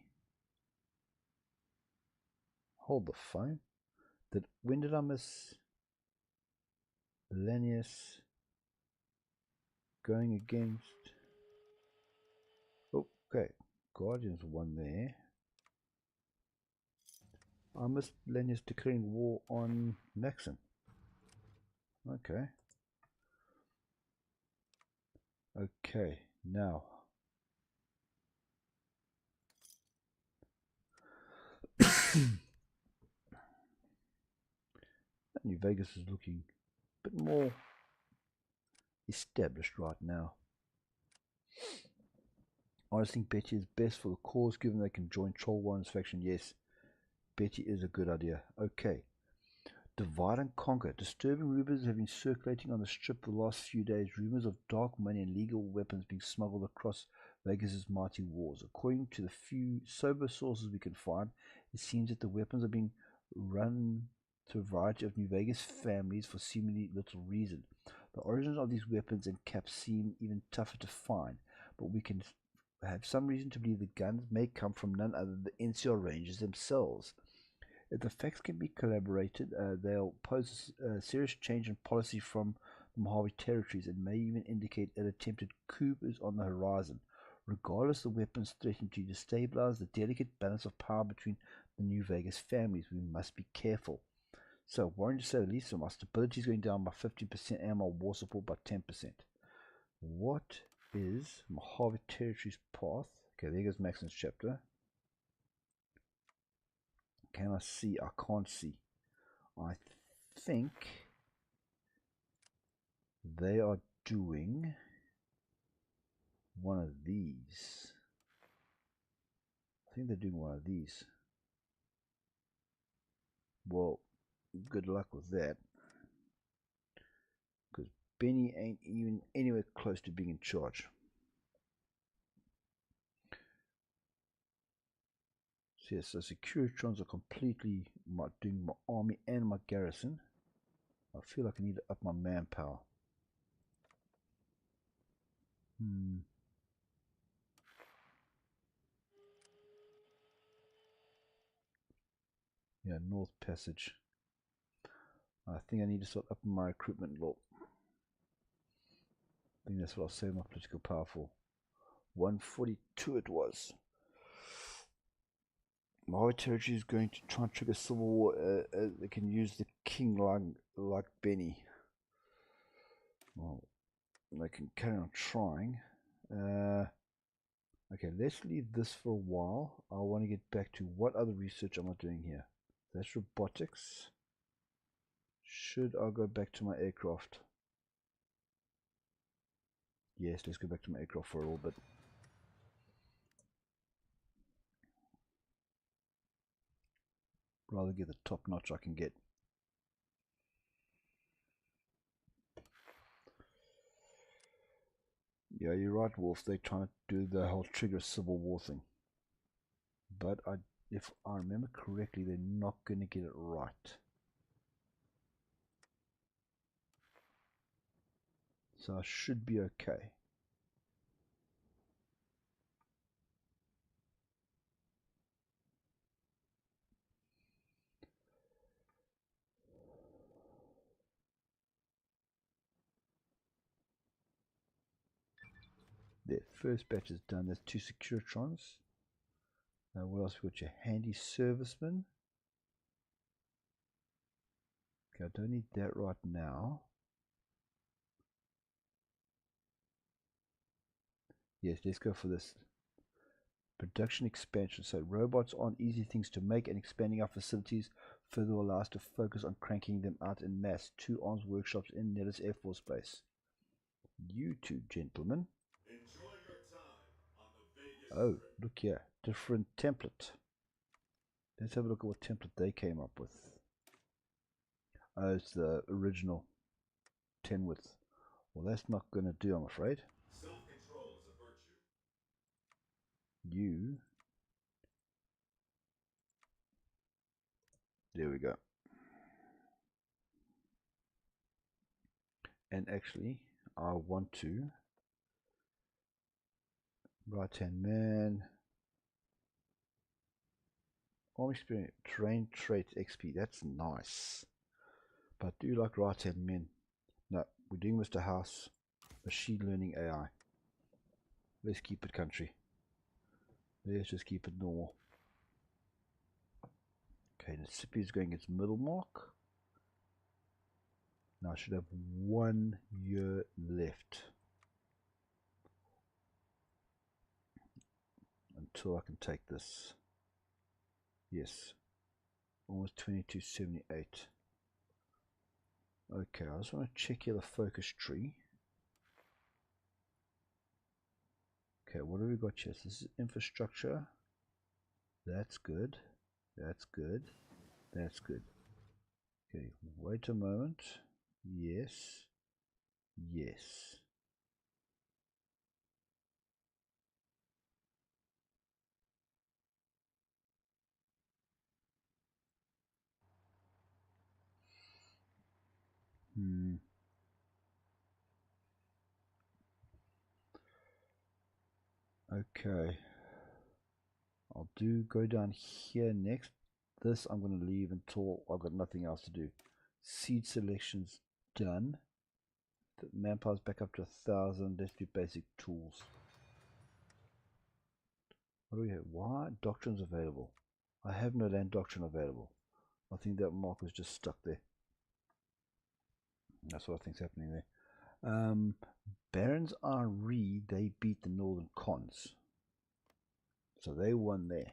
Hold the phone. When did I miss Lanius going against? Oh, okay, Guardians won there. I missed Lanius declaring war on Maxon. Okay. Okay, now. New Vegas is looking a bit more established right now. I just think Betty is best for the cause, given they can join Troll Warren's faction. Yes, Betty is a good idea. Okay. Divide and conquer. Disturbing rumors have been circulating on the strip for the last few days. Rumors of dark money and legal weapons being smuggled across Vegas's mighty wars. According to the few sober sources we can find, it seems that the weapons are being run to a variety of New Vegas families for seemingly little reason. The origins of these weapons and caps seem even tougher to find, but we can have some reason to believe the guns may come from none other than the NCR Rangers themselves. If the facts can be collaborated, they'll pose a serious change in policy from the Mojave territories and may even indicate an attempted coup is on the horizon. Regardless, the weapons threaten to destabilize the delicate balance of power between the New Vegas families. We must be careful. So, worrying to say the least, so my stability is going down by 15% and my war support by 10%. What is Mojave Territory's path? Okay, there goes Maxon's chapter. Can I see? I can't see. I think they are doing one of these. I think they're doing one of these. Well, good luck with that. Because Benny ain't even anywhere close to being in charge. So yes, so Securitrons are completely doing my army and my garrison. I feel like I need to up my manpower. Yeah, North Passage. I think I need to start upping my recruitment law. I think that's what I'll save my political power for. 142 it was. My territory is going to try and trigger civil war. They can use the king like Benny. Well, they can carry on trying. Okay, let's leave this for a while. I want to get back to what other research am I doing here. That's robotics. Should I go back to my aircraft? Yes, let's go back to my aircraft for a little bit. Rather get the top notch I can get. Yeah, you're right, Wolf. They're trying to do the whole trigger civil war thing. But if I remember correctly, they're not going to get it right. So I should be okay. Their first batch is done. That's 2 Securitrons. What else? We've got your handy serviceman. Okay, I don't need that right now. Yes, let's go for this. Production expansion. So robots aren't easy things to make, and expanding our facilities further will allow us to focus on cranking them out in mass. 2 arms workshops in Nellis Air Force Base. You two gentlemen. Enjoy your time on the Vegas Oh, Strip. look here. Different template. Let's have a look at what template they came up with. Oh, it's the original 10 width. Well, that's not going to do, I'm afraid. Self-control is a virtue. You. There we go. And actually, I want to right-hand man, arm experience, train trait XP. That's nice. But I do like right-hand men. No, we're doing Mr. House, machine learning AI. Let's keep it country. Let's just keep it normal. Okay, Mississippi is going its middle mark. Now I should have 1 year left until I can take this. Yes, almost 2278. Okay, I just want to check here the focus tree. Okay, what have we got here? So this is infrastructure. That's good. That's good. That's good. Okay, wait a moment. Yes. Yes. Okay. I'll go down here next. This I'm going to leave until I've got nothing else to do. Seed selection's done. The manpower's back up to 1,000. Let's do basic tools. What do we have? Why doctrines available? I have no land doctrine available. I think that mark was just stuck there. That's what I think's happening there. Barons RE, they beat the Northern Cons. So they won there.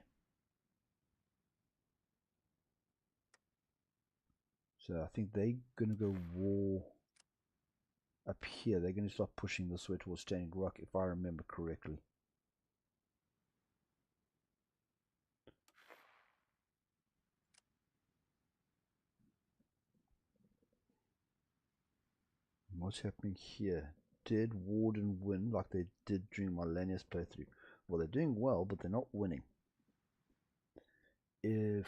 So I think they're going to go war up here. They're going to start pushing this way towards Standing Rock, if I remember correctly. What's happening here? Did Warden win like they did during my Lanius playthrough? Well, they're doing well, but they're not winning. If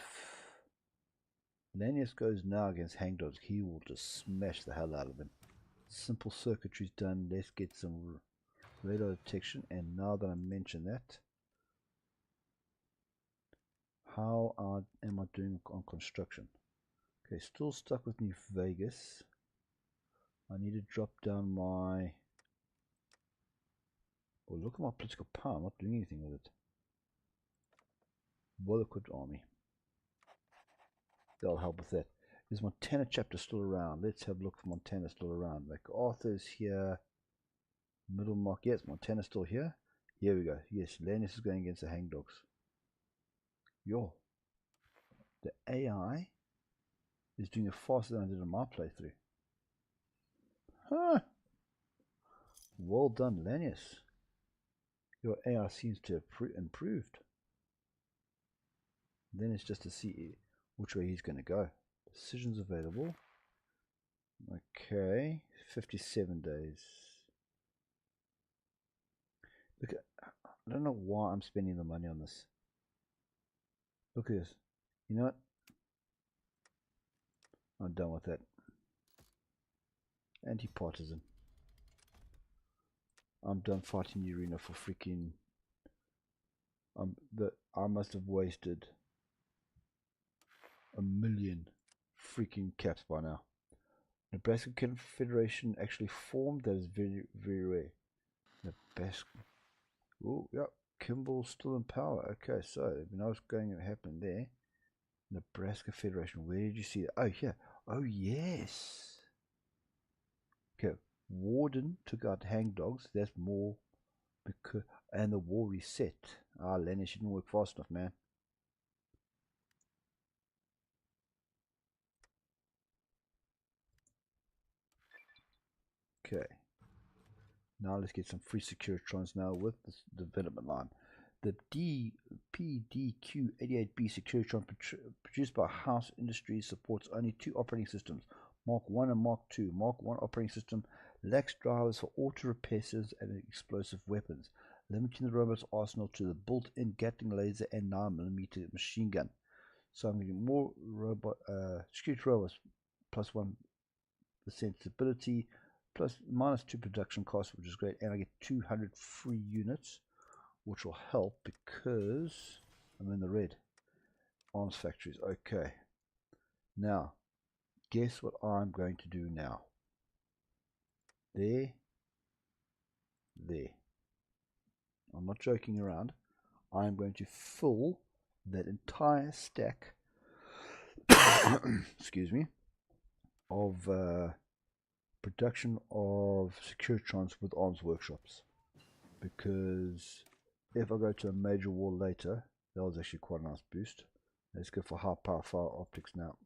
Lanius goes now against Hangdogs, he will just smash the hell out of them. Simple circuitry's done. Let's get some radar detection. And now that I mention that, how am I doing on construction? Okay, still stuck with New Vegas. I need to drop down my... Oh, look at my political power. I'm not doing anything with it. Well-equipped army. That'll help with that. Is Montana chapter still around? Let's have a look for Montana still around. Like Arthur's here. Middle mark. Yes, Montana's still here. Here we go. Yes, Lannis is going against the Hangdogs. Yo. The AI is doing it faster than I did on my playthrough. Huh. Well done, Lanius. Your AI seems to have improved. Then it's just to see which way he's going to go. Decisions available. Okay, 57 days. Look, I don't know why I'm spending the money on this. Look at this. You know what? I'm done with that. Anti-partisan. I'm done fighting Urena for freaking... I must have wasted 1 million freaking caps by now. Nebraska Confederation actually formed. That is very, very rare. Nebraska. Oh, yep. Kimball's still in power. Okay, so we know what's going to happen there. Nebraska Federation. Where did you see that? Oh, here. Oh, yes. Okay. Warden took out hangdogs. That's more because... And the war reset. Ah, Lennis, you didn't work fast enough, man. Okay. Now let's get some free Securitrons now with this development line. The PDQ-88B Securitron produced by House Industries supports only 2 operating systems, Mark 1 and Mark 2. Mark 1 operating system lacks drivers for auto repairs and explosive weapons, limiting the robot's arsenal to the built-in Gatling laser and 9mm machine gun. So I'm getting more security robots plus 1% stability, plus -2 production costs, which is great, and I get 200 free units, which will help because I'm in the red. Arms factories. Okay. Now, guess what I'm going to do now? There. I'm not joking around. I'm going to fill that entire stack excuse me, of production of Securitrons with arms workshops, because if I go to a major war later, that was actually quite a nice boost. Let's go for high power fire optics now.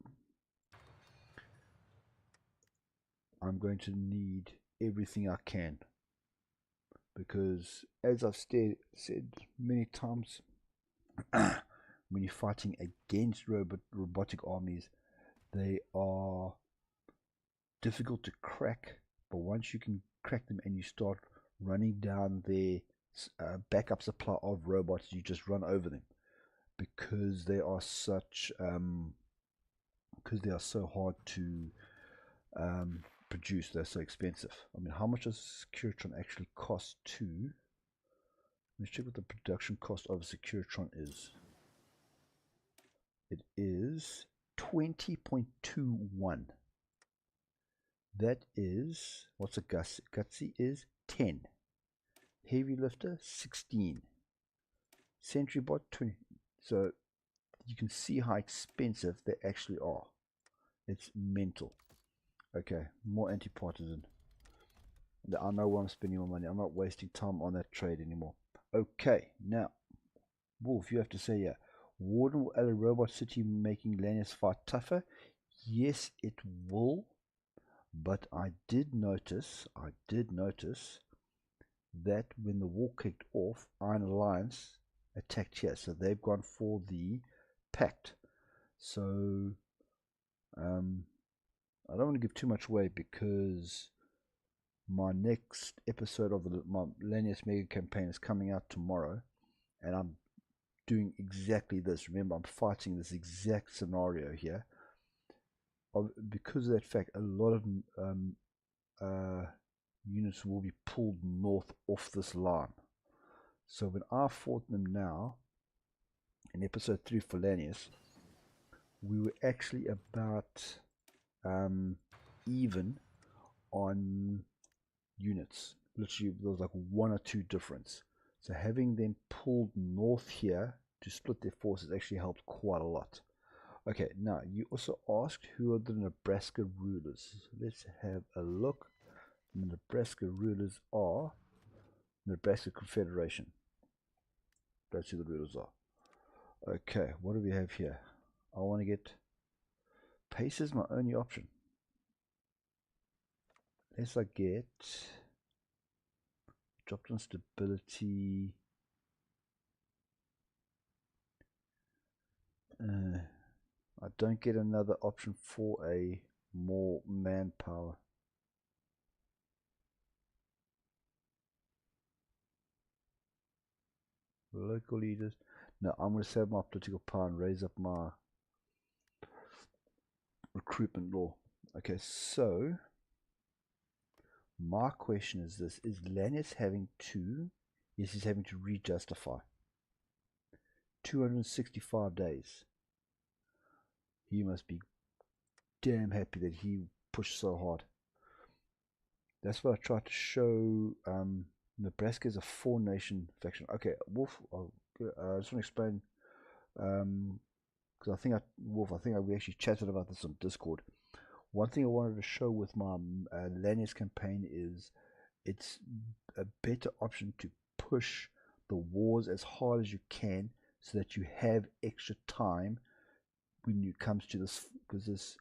I'm going to need everything I can, because as I've said many times, when you're fighting against robotic armies, they are difficult to crack, but once you can crack them and you start running down their backup supply of robots, you just run over them, because they are such because they are so hard to produce. They're so expensive. I mean, how much does Securitron actually cost to... Let's check what the production cost of a Securitron is. It is 20.21. That is, what's a gutsy is 10. Heavy lifter 16. Sentry bot 20. So you can see how expensive they actually are. It's mental. Okay, more anti-partisan. I know where I'm spending my money. I'm not wasting time on that trade anymore. Okay, now, Wolf, you have to say, yeah, Warden will add a robot city, making Lanius fight tougher. Yes, it will. But I did notice that when the war kicked off, Iron Alliance attacked here. So they've gone for the Pact. So I don't want to give too much away, because my next episode of my Lanius Mega campaign is coming out tomorrow, and I'm doing exactly this. Remember, I'm fighting this exact scenario here. Because of that fact, a lot of units will be pulled north off this line. So when I fought them now in episode 3 for Lanius, we were actually about even on units. Literally, there was like 1 or 2 difference. So having them pulled north here to split their forces actually helped quite a lot. Okay, now you also asked who are the Nebraska rulers. Let's have a look. The Nebraska rulers are Nebraska Confederation. That's who the rulers are. Okay, what do we have here? I want to get... Pace is my only option. Unless I get... dropped on stability. I don't get another option for a more manpower. Local leaders. No, I'm going to save my political power and raise up my recruitment law. Okay, so my question is this: is Lannis having to? Yes, he's having to re-justify. 265 days. He must be damn happy that he pushed so hard. That's what I tried to show. Nebraska is a 4-nation faction. Okay, Wolf. I just want to explain. Because I think we actually chatted about this on Discord. One thing I wanted to show with my Lannis campaign is it's a better option to push the wars as hard as you can so that you have extra time when it comes to this, because there's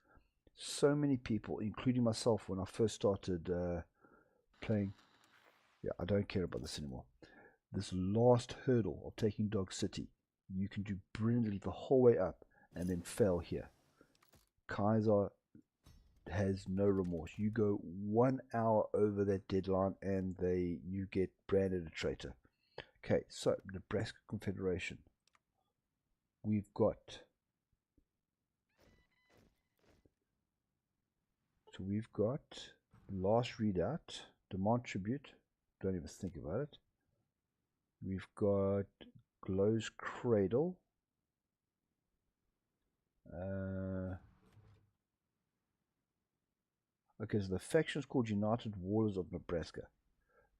so many people, including myself when I first started playing. Yeah, I don't care about this anymore. This last hurdle of taking Dog City, you can do brilliantly the whole way up and then fail here. Kaiser has no remorse. You go 1 hour over that deadline and you get branded a traitor. Okay, so Nebraska Confederation. We've got last readout, demand tribute, don't even think about it. We've got Glow's Cradle. Okay, so the faction is called United Warriors of Nebraska.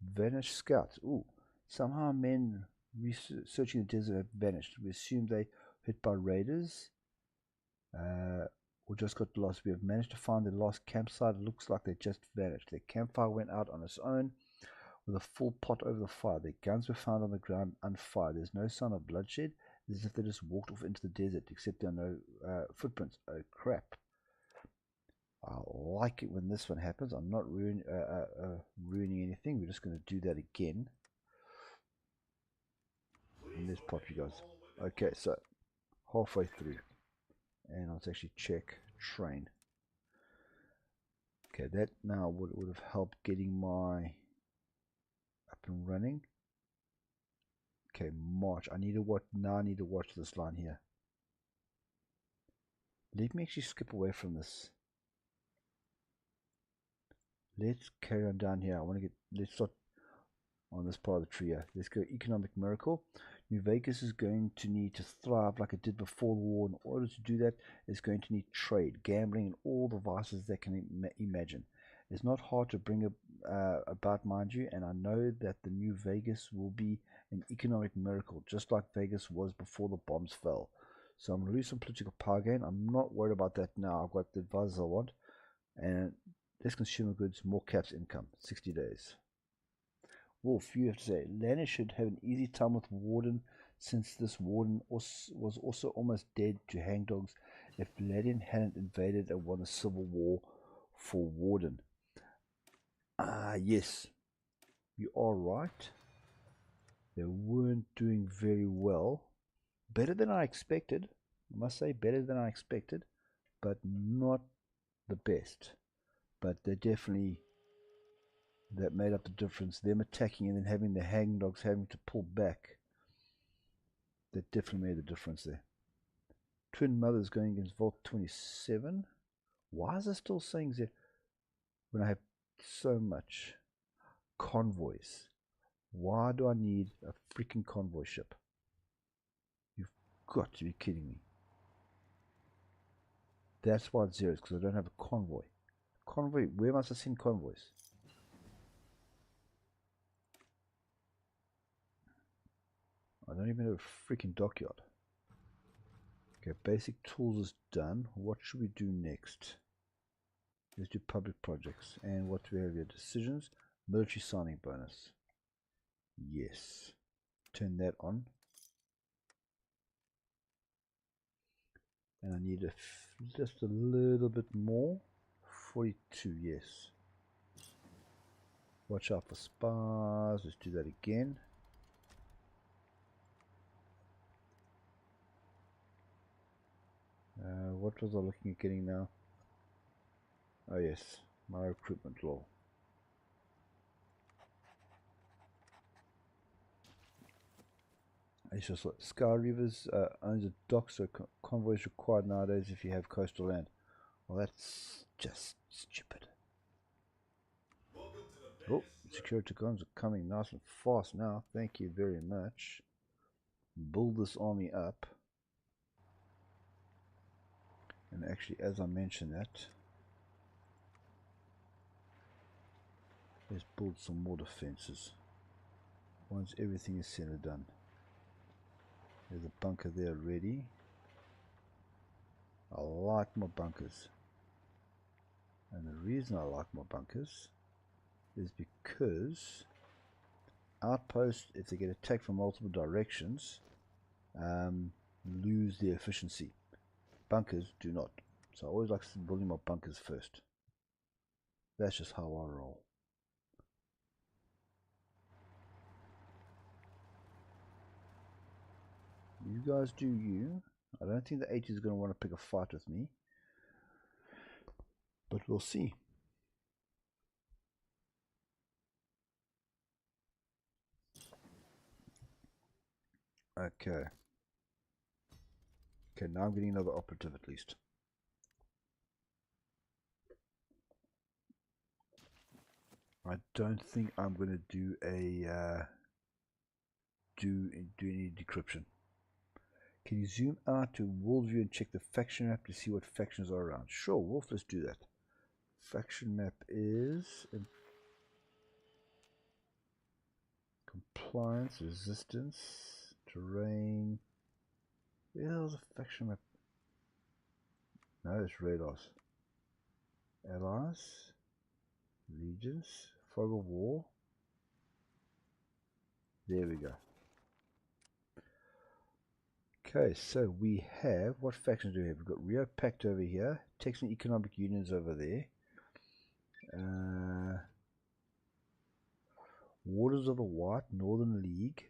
Vanished Scouts. Ooh, somehow men researching the desert have vanished. We assume they hit by raiders. Or just got lost. We have managed to find their lost campsite. It looks like they just vanished. Their campfire went out on its own with a full pot over the fire. Their guns were found on the ground unfired. There's no sign of bloodshed. It's as if they just walked off into the desert, except there are no footprints. Oh crap. I like it when this one happens. I'm not ruining anything. We're just going to do that again. And let's pop you guys. Okay, so halfway through. And let's actually check train. Okay, that now would have helped getting my up and running. Okay, march. I need to watch this line here. Let me actually skip away from this. Let's carry on down here. Let's start on this part of the tree here. Let's go economic miracle. New Vegas is going to need to thrive like it did before the war. In order to do that, it's going to need trade, gambling, and all the vices they can imagine. It's not hard to bring about, mind you, and I know that the new Vegas will be an economic miracle, just like Vegas was before the bombs fell. So I'm going to lose some political power gain. I'm not worried about that now. I've got the advisors I want. And less consumer goods, more caps income, 60 days. Wolf, you have to say, Lannis should have an easy time with Warden, since this Warden was also almost dead to hangdogs if Ladin hadn't invaded and won a civil war for Warden. Yes, you are right. They weren't doing very well. Better than I expected. I must say, better than I expected, but not the best. But they definitely, that made up the difference. Them attacking and then having the hangdogs having to pull back. That definitely made the difference there. Twin Mothers going against Vault 27. Why is it still saying that when I have so much convoys? Why do I need a freaking convoy ship? You've got to be kidding me. That's why it's zeros, because I don't have a convoy. Convoy, where must I send convoys? I don't even have a freaking dockyard. Okay, basic tools is done. What should we do next? Let's do public projects. And what do we have here? Decisions. Military signing bonus. Yes. Turn that on. And I need just a little bit more. 42, yes. Watch out for spies. Let's do that again. What was I looking at getting now? Oh yes, my recruitment law. It's just like Sky Rivers owns a dock, so convoys required nowadays if you have coastal land. Well, that's just stupid. Oh, security guns are coming nice and fast now. Thank you very much. Build this army up. And actually, as I mentioned that, let's build some more defenses. Once everything is said and done. There's a bunker there ready. I like my bunkers. And the reason I like my bunkers is because outposts, if they get attacked from multiple directions, lose their efficiency. Bunkers do not. So I always like building my bunkers first. That's just how I roll. You guys do you. I don't think the 80 is going to want to pick a fight with me. But we'll see. Okay. Okay, now I'm getting another operative at least. I don't think I'm going to do a do any decryption. Can you zoom out to world view and check the faction map to see what factions are around? Sure, Wolf, let's do that. Faction map is compliance, resistance, terrain. Where the hell's a faction map? No, it's radars. Allies, legions, fog of war. There we go. Okay, so we have, what factions do we have? We've got Rio Pact over here, Texan Economic Unions over there, Waters of the White, Northern League,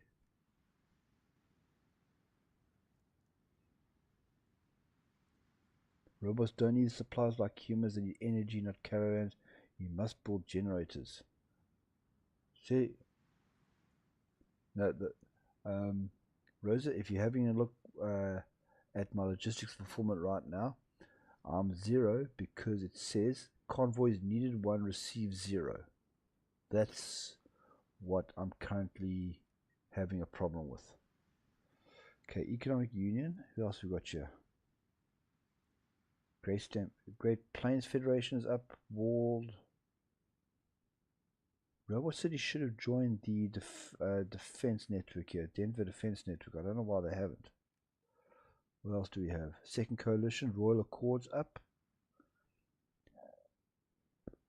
robots don't need supplies like humans, they need energy, not caravans. You must build generators. See, no, Rosa, if you're having a look at my logistics fulfillment right now, I'm 0 because it says convoys needed 1, received 0. That's what I'm currently having a problem with. Okay, Economic Union. Who else we got here? Great Plains Federation is up. Walled. Robot City should have joined the defense network here. Denver Defense Network. I don't know why they haven't. What else do we have? Second Coalition. Royal Accords up.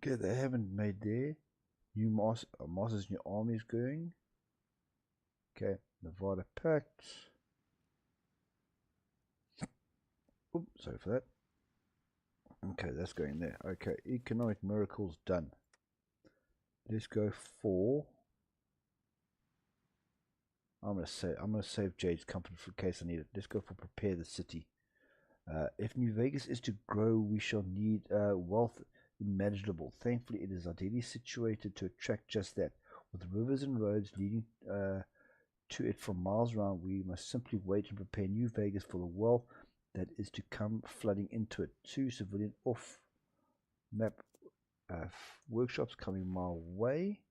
Okay, they haven't made their new Masters New Armies going. Okay, Nevada Pact. Oops, sorry for that. Okay, that's going there. Okay, Economic Miracles done. Let's go for. I'm gonna save Jade's company for case I need it. Let's go for Prepare the City. If New Vegas is to grow, we shall need wealth imaginable. Thankfully, it is ideally situated to attract just that. With rivers and roads leading to it from miles around, we must simply wait and prepare New Vegas for the wealth that is to come flooding into it. 2 civilian off-map workshops coming my way.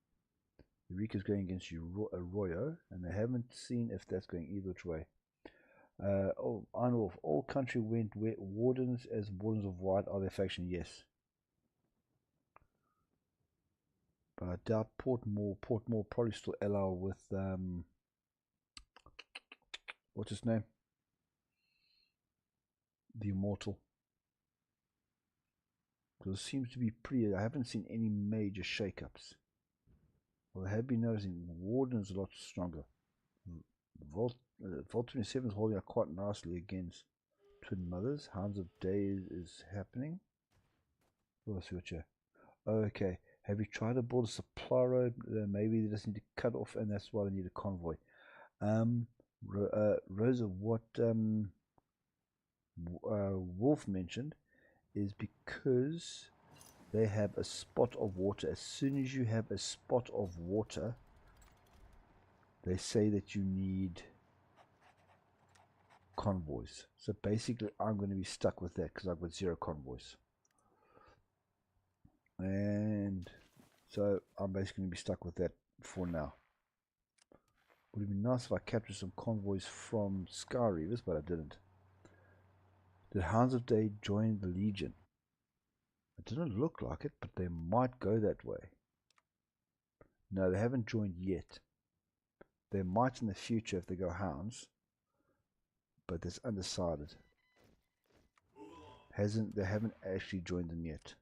Eureka's going against Arroyo, and I haven't seen if that's going either which way. Iron Wolf, all country went wardens as wardens of white are their faction, yes. But I doubt Portmore probably still ally with what's his name? The Immortal. Because it seems to be pretty. I haven't seen any major shakeups. Well, I have been noticing Warden is a lot stronger. Volt 27 is holding out quite nicely against Twin Mothers. Hounds of Day is happening. What else we got here? Oh, okay. Have you tried to build a supply road? Maybe they just need to cut off, and that's why they need a convoy. Rosa, what Wolf mentioned is because they have a spot of water. As soon as you have a spot of water, they say that you need convoys. So basically, I'm going to be stuck with that because I've got 0 convoys. And so I'm basically going to be stuck with that for now. Would have been nice if I captured some convoys from Sky Reavers, but I didn't. Did Hounds of Day join the Legion? It didn't look like it, but they might go that way. No, they haven't joined yet. They might in the future if they go Hounds, but it's undecided. They haven't actually joined them yet.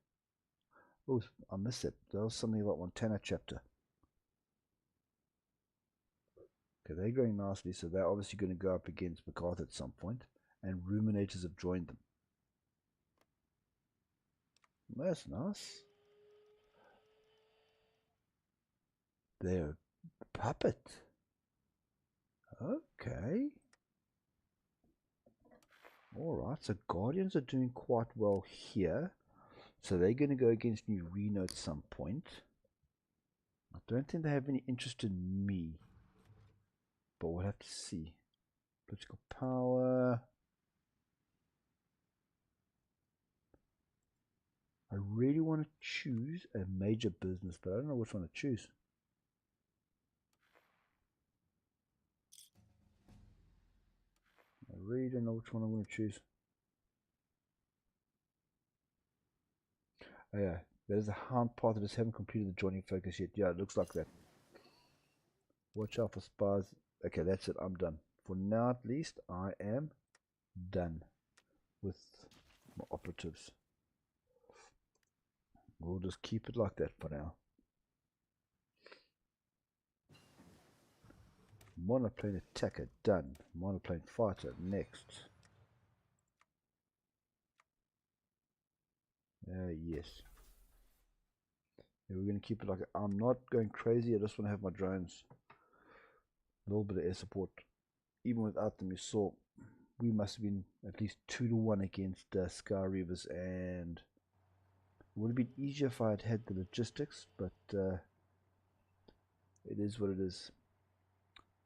Oh, I missed it. There was something about Montana chapter. Okay, they're going nicely, so they're obviously going to go up against MacArthur at some point, and Ruminators have joined them. That's nice. They're a puppet. Okay. Alright, so Guardians are doing quite well here. So they're going to go against New Reno at some point. I don't think they have any interest in me, but we'll have to see. Political power. I really want to choose a major business, but I don't know which one to choose. I really don't know which one I'm going to choose. Oh yeah, there's the Hound part that just haven't completed the joining focus yet. Yeah, it looks like that. Watch out for spies. Okay, that's it. I'm done. For now, at least, I am done with my operatives. We'll just keep it like that for now. Monoplane attacker, done. Monoplane fighter, next. Yes. Yeah, we're going to keep it like I'm not going crazy. I just want to have my drones. A little bit of air support. Even without them, you saw we must have been at least 2-1 against Sky Reavers, and it would have been easier if I had had the logistics, but it is what it is.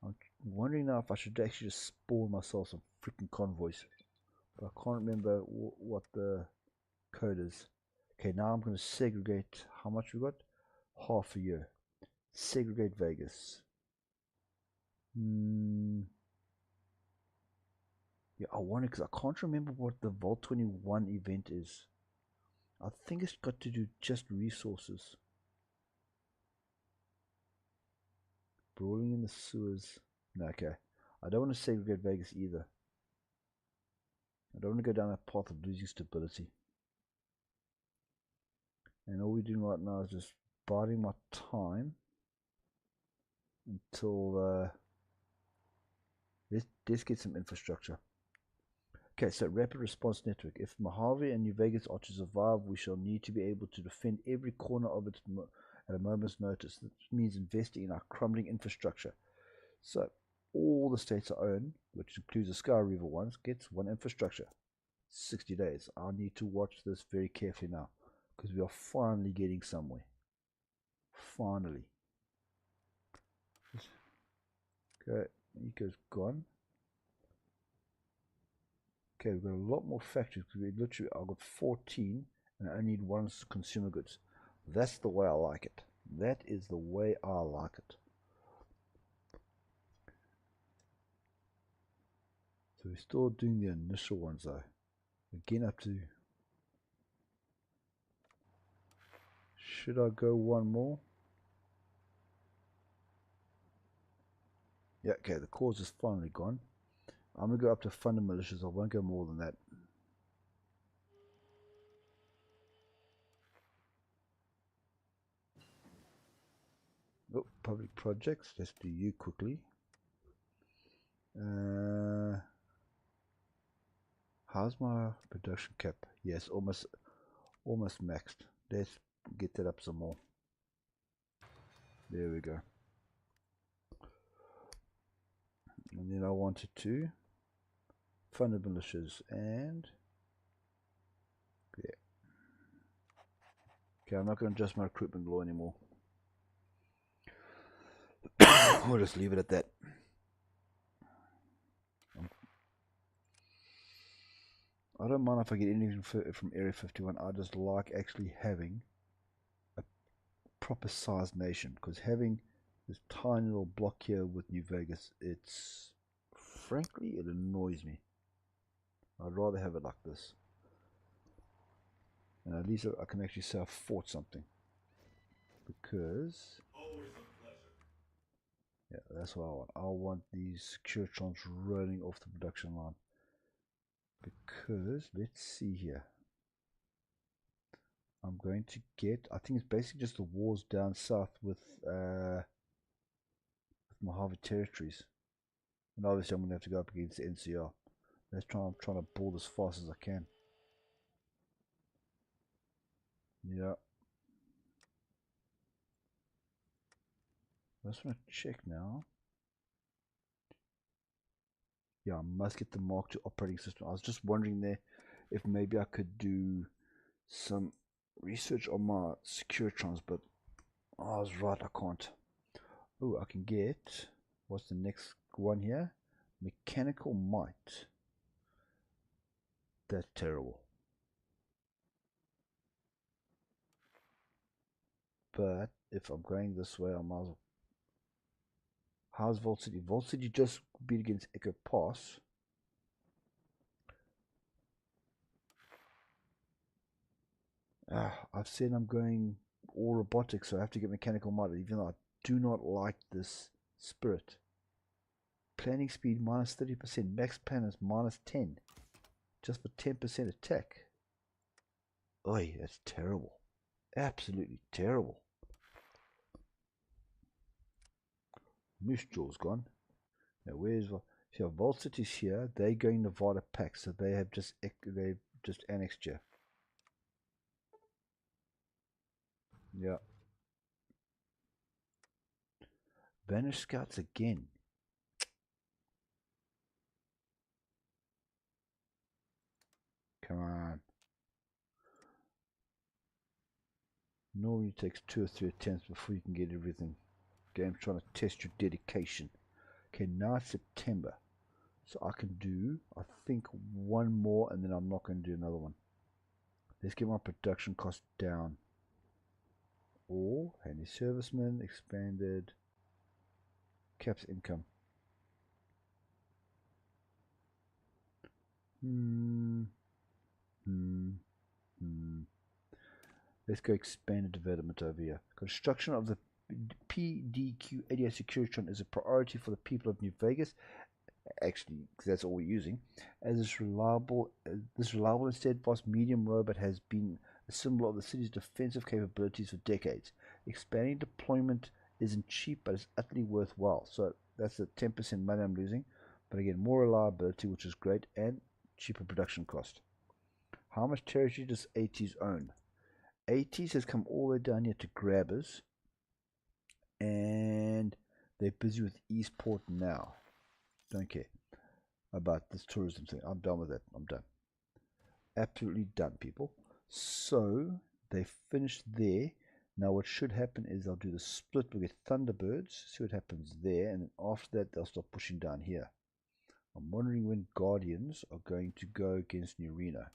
I'm wondering now if I should actually just spawn myself some freaking convoys, but I can't remember what the code is. Okay, now I'm going to segregate how much we got. Half a year. Segregate Vegas. Yeah, I wonder because I can't remember what the Vault 21 event is. I think it's got to do just resources. Brawling in the sewers. No, okay. I don't want to segregate Vegas either. I don't want to go down that path of losing stability. And all we're doing right now is just biding my time until let's get some infrastructure. Okay, so rapid response network. If Mojave and New Vegas are to survive, we shall need to be able to defend every corner of it at a moment's notice. This means investing in our crumbling infrastructure. So all the states I own, which includes the Sky River ones, gets one infrastructure. 60 days. I need to watch this very carefully now, because we are finally getting somewhere. Finally. Okay, Eco's gone. Okay, we've got a lot more factories because we literally, I've got 14 and I only need 1 consumer goods. That's the way I like it. That is the way I like it. So we're still doing the initial ones though. Again up to... Should I go one more? Yeah, okay, the cause is finally gone. I'm going to go up to Fund and Militias. I won't go more than that. Oh, public projects. Let's do you quickly. How's my production cap? Yes, almost maxed. Let's get that up some more. There we go. And then I wanted to fund the militias and yeah. Okay, I'm not going to adjust my recruitment law anymore. We'll just leave it at that. I don't mind if I get anything from Area 51. I just like actually having a proper sized nation, because having this tiny little block here with New Vegas, it's frankly, it annoys me. I'd rather have it like this, and at least I can actually say I fought something, because Always a pleasure. yeah, that's what I want. I want these Securetrons rolling off the production line, because let's see here. I'm going to get, I think it's basically just the wars down south with Mojave territories, and obviously I'm going to have to go up against the NCR. I'm trying to build as fast as I can. Yeah. I just want to check now. Yeah, I must get the Mark II operating system. I was just wondering there if maybe I could do some research on my Securetrons, but I was right, I can't. Oh, I can get, what's the next one here? Mechanical Might. That's terrible. But if I'm going this way, I might as well. How's Vault City? Vault City just beat against Echo Pass. I've said I'm going all robotics, so I have to get mechanical might, even though I do not like this spirit. Planning speed minus 30%, max planners minus 10, just for 10% attack. Oi, that's terrible. Absolutely terrible. Moose Jaw's gone. Now where's Vault City's here? They're going Nevada Pack, so they've just annexed you. Yeah. Vanished Scouts again. Come on. Normally it takes 2 or 3 attempts before you can get everything. Game's trying to test your dedication. Okay, now it's September. So I can do, I think, one more, and then I'm not going to do another one. Let's get my production cost down. Or, handy serviceman, expanded, caps income. Let's go expanded development over here. Construction of the PDQ-88 Securitron is a priority for the people of New Vegas. Actually, because that's all we're using. As this reliable and steadfast medium robot has been a symbol of the city's defensive capabilities for decades. Expanding deployment isn't cheap, but it's utterly worthwhile. So that's the 10% money I'm losing. But again, more reliability, which is great, and cheaper production cost. How much territory does 80s own? 80s has come all the way down here to Grabbers, and they're busy with Eastport now. Don't care about this tourism thing. I'm done with that. I'm done. Absolutely done, people. So they finished there. Now what should happen is I'll do the split. We'll get Thunderbirds, see what happens there, and then after that they'll start pushing down here. I'm wondering when Guardians are going to go against Nurina.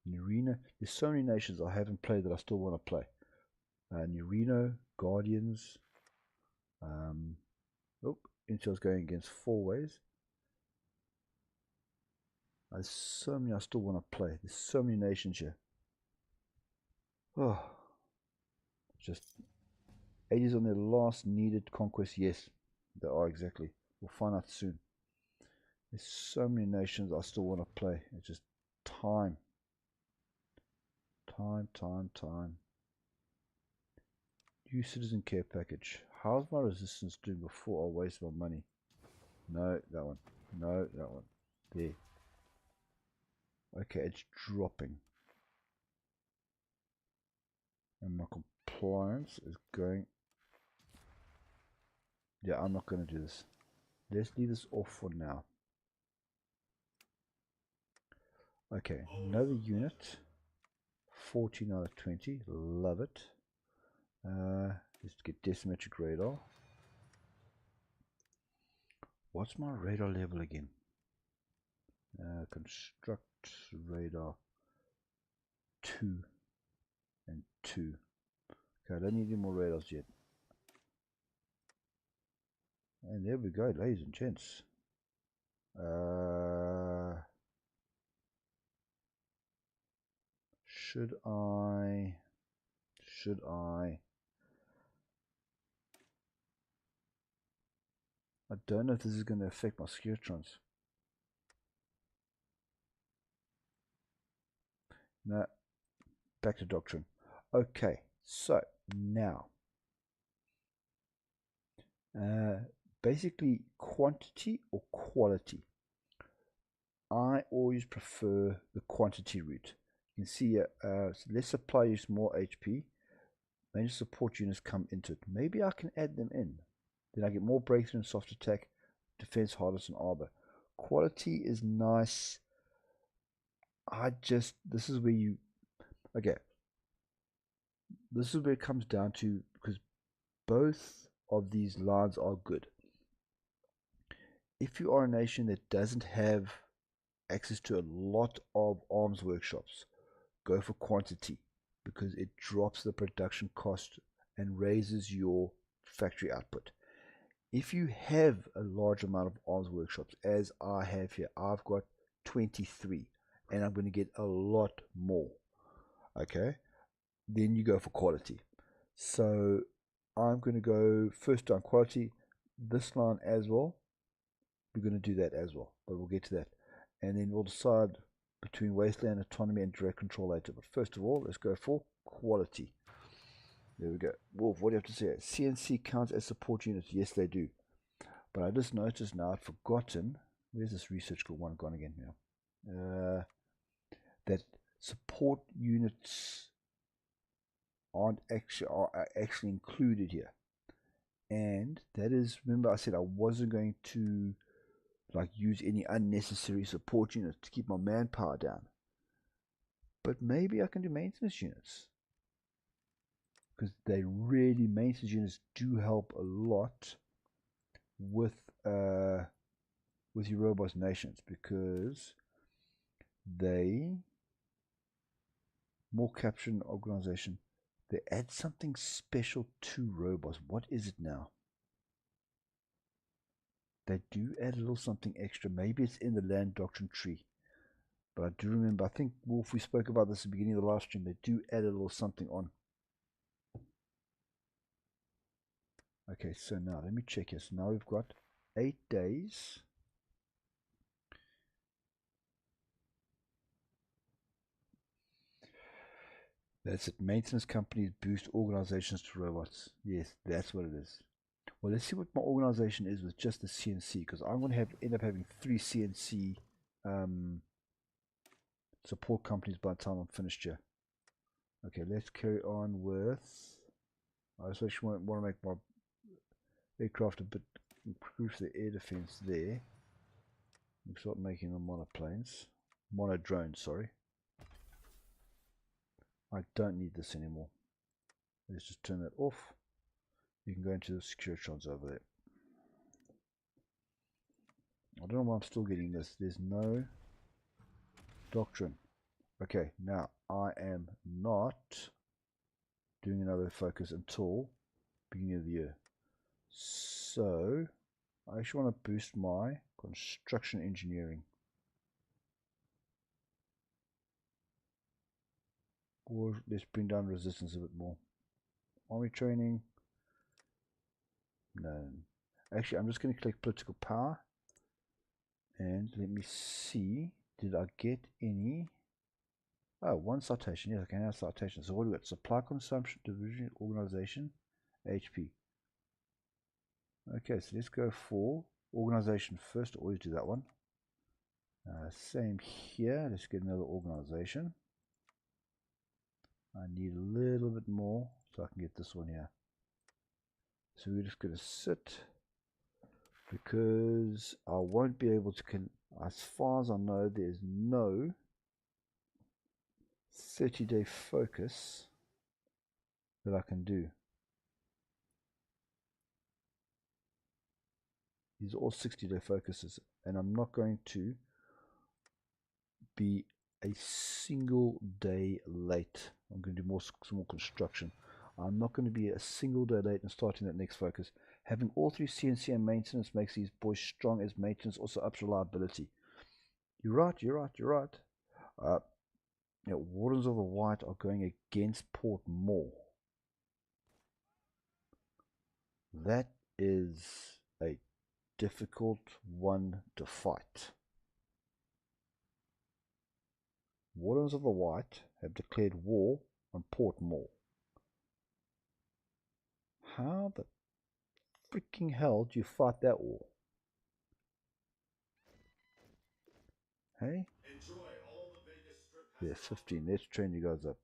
Nurina, there's so many nations I haven't played that I still want to play. Nurino, Guardians. Intel's going against Four Ways. There's so many I still want to play. There's so many nations here. Oh, just 80s on their last needed conquest. Yes, they are exactly. We'll find out soon. There's so many nations I still want to play. It's just time. Time. New citizen care package. How's my resistance doing before I waste my money? No, that one. No, that one. There. Okay, it's dropping. And my compliance is going. Yeah, I'm not going to do this. Let's leave this off for now. Okay, another unit. 14 out of 20. Love it. Let's get decimetric radar. What's my radar level again? Construct radar 2 and 2. Okay, I don't need any more radars yet. And there we go, ladies and gents. Should I don't know if this is going to affect my Skirtrons. No, back to doctrine. Okay, so now basically quantity or quality. I always prefer the quantity route. You can see so let's supply you more HP. Major support units come into it. Maybe I can add them in. Then I get more breakthrough and soft attack, defense, hardness, and arbor. Quality is nice. This is where you, okay. This is where it comes down to, because both of these lines are good. If you are a nation that doesn't have access to a lot of arms workshops, go for quantity, because it drops the production cost and raises your factory output. If you have a large amount of arms workshops, as I have here, I've got 23, and I'm going to get a lot more. Okay, then you go for quality. So I'm going to go first on quality, this line as well. We're going to do that as well, but we'll get to that. And then we'll decide between wasteland, autonomy, and direct control later. But first of all, let's go for quality. There we go. Wolf, what do you have to say? CNC counts as support units. Yes, they do. But I just noticed now, I've forgotten. Where's this research one gone again now? That support units are actually included here. And that is, remember I said I wasn't going to use any unnecessary support units to keep my manpower down. But maybe I can do maintenance units, because maintenance units do help a lot with your robust nations, because they more capturing organization. They add something special to robots. What is it now? They do add a little something extra. Maybe it's in the land doctrine tree. But I do remember, I think, Wolf, we spoke about this at the beginning of the live stream. They do add a little something on. Okay, so now let me check here. So now we've got 8 days. That's it. Maintenance companies boost organizations to robots. Yes, that's what it is. Well, let's see what my organization is with just the CNC, because I'm going to end up having 3 CNC support companies by the time I'm finished here. Okay, let's carry on with. I just actually want to make my aircraft a bit, improve the air defense there. And start making the monoplanes, mono drones. Sorry, I don't need this anymore. Let's just turn that off. You can go into the Securitrons over there. I don't know why I'm still getting this. There's no doctrine. Okay, now I am not doing another focus until beginning of the year. So I actually want to boost my construction engineering. Or let's bring down resistance a bit more. Army training. No. Actually, I'm just going to click political power. And let me see. Did I get any? Oh, 1 citation. Yes, I can have citation. So what do we got? Supply consumption, division, organization, HP. Okay, so let's go for organization first. Always do that one. Same here. Let's get another organization. I need a little bit more so I can get this one here. So we're just going to sit, because I won't be able to, as far as I know, there's no 30-day focus that I can do. These are all 60-day focuses, and I'm not going to be a single day late. I'm going to do some more construction. I'm not going to be a single day late in starting that next focus. Having all three CNC and maintenance makes these boys strong, as maintenance also ups reliability. You're right, you're right, you're right. Wardens of the White are going against Port Moore. That is a difficult one to fight. Wardens of the White have declared war on Port Moore. How the freaking hell do you fight that war? Hey? Enjoy all the Vegas Strip has Yeah, to 15. Let's train you guys up.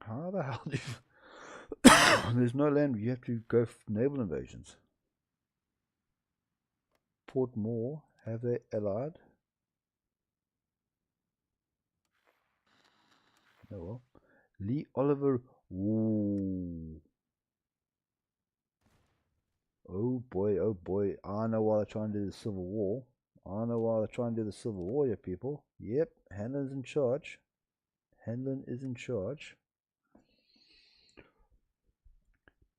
How the hell do you... There's no land. You have to go for naval invasions. Port Moore, have they allied? Oh well. Lee Oliver. Ooh. Oh boy, oh boy. I know why they're trying to do the Civil War. I know why they're trying to do the Civil War, you people. Yep, Hanlon's in charge. Hanlon is in charge.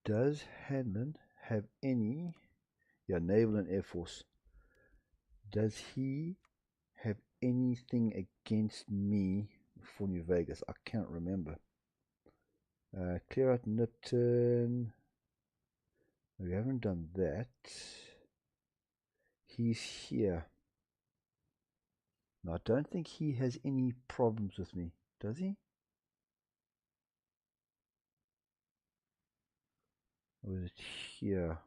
Does Hanlon have any... Yeah, Naval and Air Force. Does he have anything against me for New Vegas? I can't remember. Clear out Nipton. We haven't done that. He's here. No, I don't think he has any problems with me. Does he? Or is it here?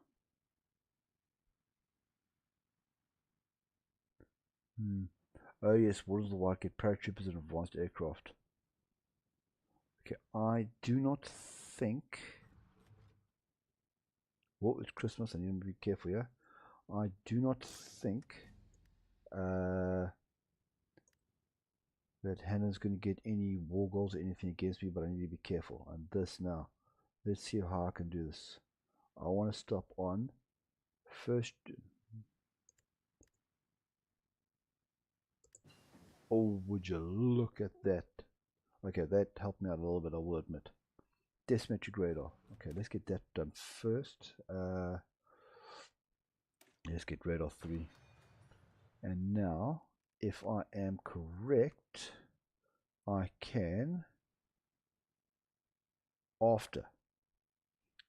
Oh yes, what is the White get paratroopers and advanced aircraft? Okay, I do not think... Well, it's Christmas, I need to be careful here. I do not think that Hannah's going to get any war goals or anything against me, but I need to be careful. And this now, let's see how I can do this. I want to stop on first. Oh, would you look at that? Okay, that helped me out a little bit, I will admit. Decimetric radar. Okay, let's get that done first. Let's get radar 3. And now, if I am correct, I can after.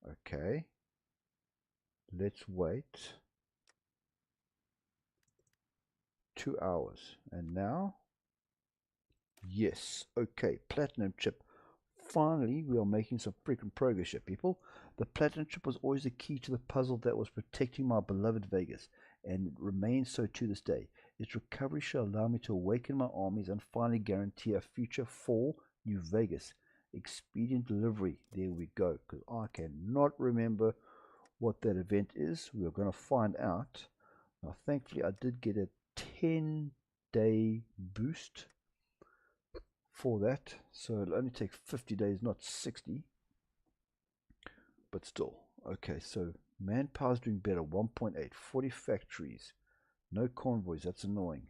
Okay, let's wait 2 hours. And now, yes, okay, platinum chip. Finally, we are making some freaking progress here, people. The platinum chip was always the key to the puzzle that was protecting my beloved Vegas, and it remains so to this day. Its recovery shall allow me to awaken my armies and finally guarantee a future for New Vegas. Expedient delivery. There we go, because I cannot remember what that event is. We are going to find out. Now, thankfully, I did get a 10-day boost for that, so it'll only take 50 days, not 60, but still. Okay, so manpower's doing better. 1.8, 40 factories, no convoys. That's annoying.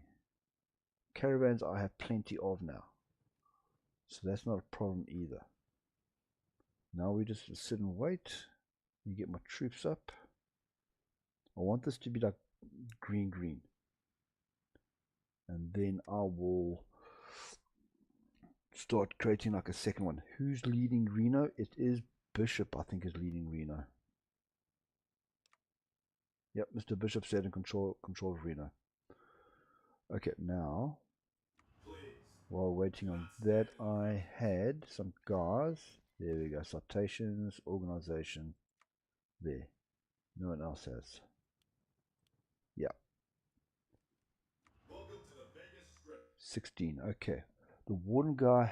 Caravans I have plenty of now, so that's not a problem either. Now we just sit and wait. You get my troops up. I want this to be like green, and then I will start creating like a second one. Who's leading Reno? It is Bishop, I think, is leading Reno. Yep, Mr. Bishop said in control of Reno. Okay, now while waiting on that, I had some guys. There we go. Citations, organization. There. No one else has. Yeah. Welcome to the Vegas Strip. 16. Okay. The Warden guy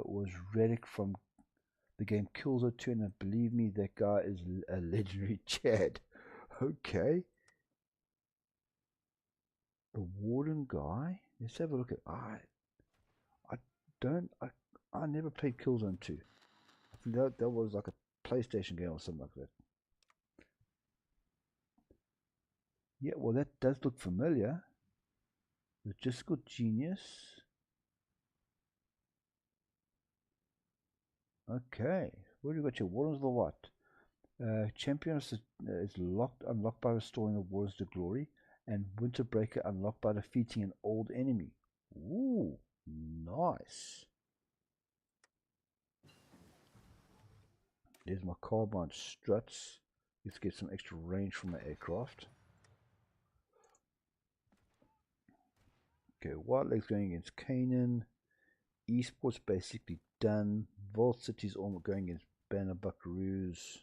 was Relic from the game Killzone 2, and believe me, that guy is a legendary Chad. Okay. The Warden guy. Let's have a look at. I never played Killzone 2. I think that was like a PlayStation game or something like that. Yeah, well, that does look familiar. Logistical Genius. Okay. Where do you got your Wardens of the what? Champion is unlocked by restoring the Wardens to glory, and Winterbreaker unlocked by defeating an old enemy. Ooh, nice. There's my carbine struts. Let's get some extra range from my aircraft. Okay, White Leg's going against Kanan. Esports basically done. Vault City's almost going against Banner Buckaroos.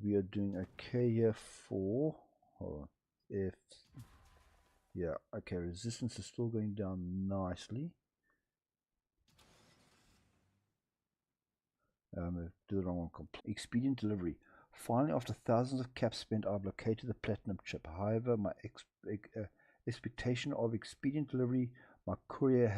We are doing okay here for. Hold on. Yeah, okay, resistance is still going down nicely. Do the wrong one. Expedient delivery. Finally, after thousands of caps spent, I've located the platinum chip. However, my expectation of expedient delivery, my courier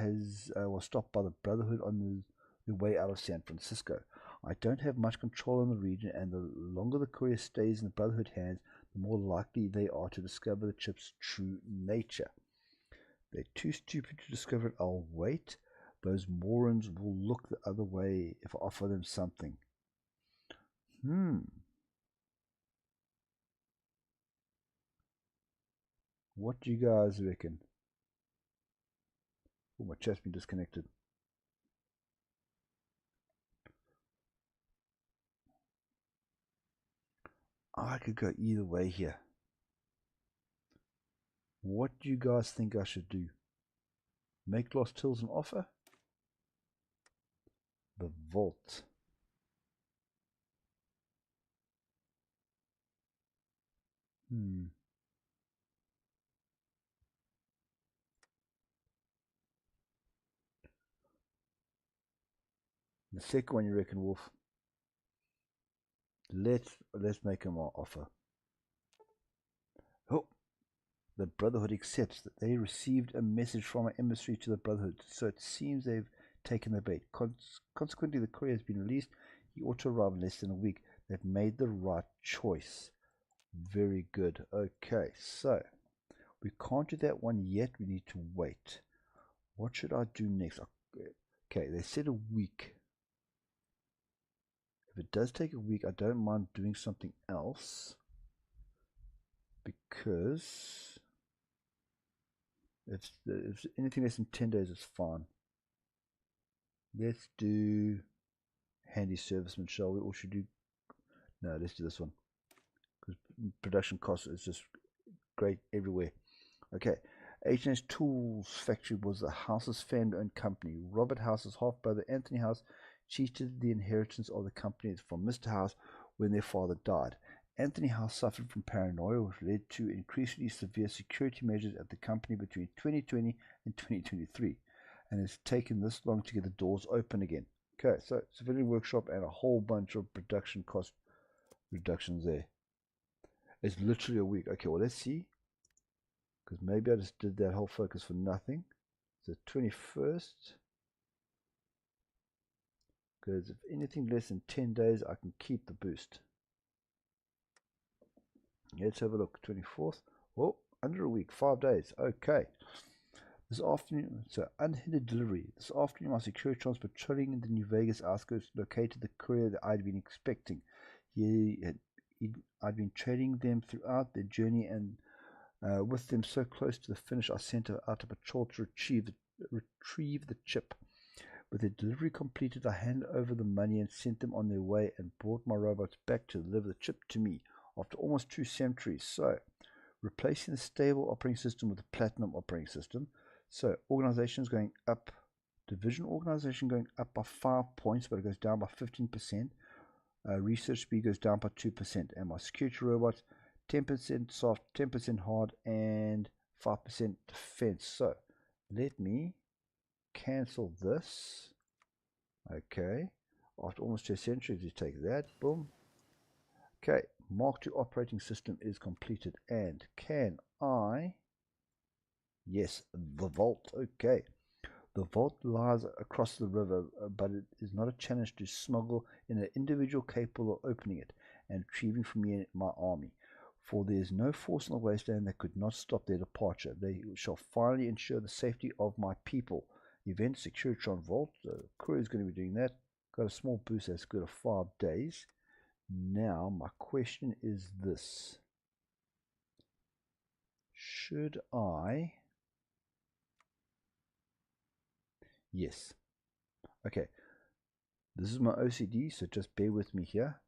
was stopped by the Brotherhood on the way out of San Francisco. I don't have much control in the region, and the longer the courier stays in the Brotherhood hands, the more likely they are to discover the chip's true nature. They're too stupid to discover it. I'll wait. Those morons will look the other way if I offer them something. What do you guys reckon? Oh, my chat's been disconnected. I could go either way here. What do you guys think I should do? Make Lost Hills an offer? The Vault. The second one, you reckon, Wolf? Let's make him an offer. Oh, the Brotherhood accepts that they received a message from an emissary to the Brotherhood, so it seems they've taken the bait. Consequently, the courier has been released. He ought to arrive in less than a week. They've made the right choice. Very good. Okay, so we can't do that one yet. We need to wait. What should I do next? Okay, they said a week. If it does take a week, I don't mind doing something else, because if anything less than 10 days, it's fine. Let's do handy serviceman, shall we? Or should do... No, let's do this one, because production cost is just great everywhere. Okay. H&H Tools Factory was the House's family-owned company. Robert House's half-brother Anthony House cheated the inheritance of the company from Mr. House when their father died. Anthony House suffered from paranoia, which led to increasingly severe security measures at the company between 2020 and 2023, and it's taken this long to get the doors open again. Okay, so civilian workshop and a whole bunch of production cost reductions there. It's literally a week. Okay, well, let's see, because maybe I just did that whole focus for nothing. It's the 21st. Because if anything less than 10 days, I can keep the boost. Let's have a look. 24th. Oh, under a week, 5 days. Okay. This afternoon, so unhindered delivery. This afternoon, my security trans patrolling in the New Vegas outskirts located the courier that I'd been expecting. I'd been trading them throughout their journey, and with them so close to the finish, I sent out a patrol to retrieve the chip. With their delivery completed, I handed over the money and sent them on their way, and brought my robots back to deliver the chip to me after almost 2 centuries. So, replacing the stable operating system with the platinum operating system. So, organization is going up, division organization going up by 5 points, but it goes down by 15%. Research speed goes down by 2%, and my security robots 10% soft, 10% hard, and 5% defense. So, let me cancel this. Okay, after almost 2 centuries, you take that, boom. Okay, Mark II operating system is completed. And can I? Yes, the vault. Okay, the vault lies across the river, but it is not a challenge to smuggle in an individual capable of opening it and retrieving for me and my army. For there is no force in the wasteland that could not stop their departure. They shall finally ensure the safety of my people. Event Securitron Vault. The crew is going to be doing that. Got a small boost that's good of 5 days. Now, my question is this. Should I... Yes. Okay. This is my OCD, so just bear with me here.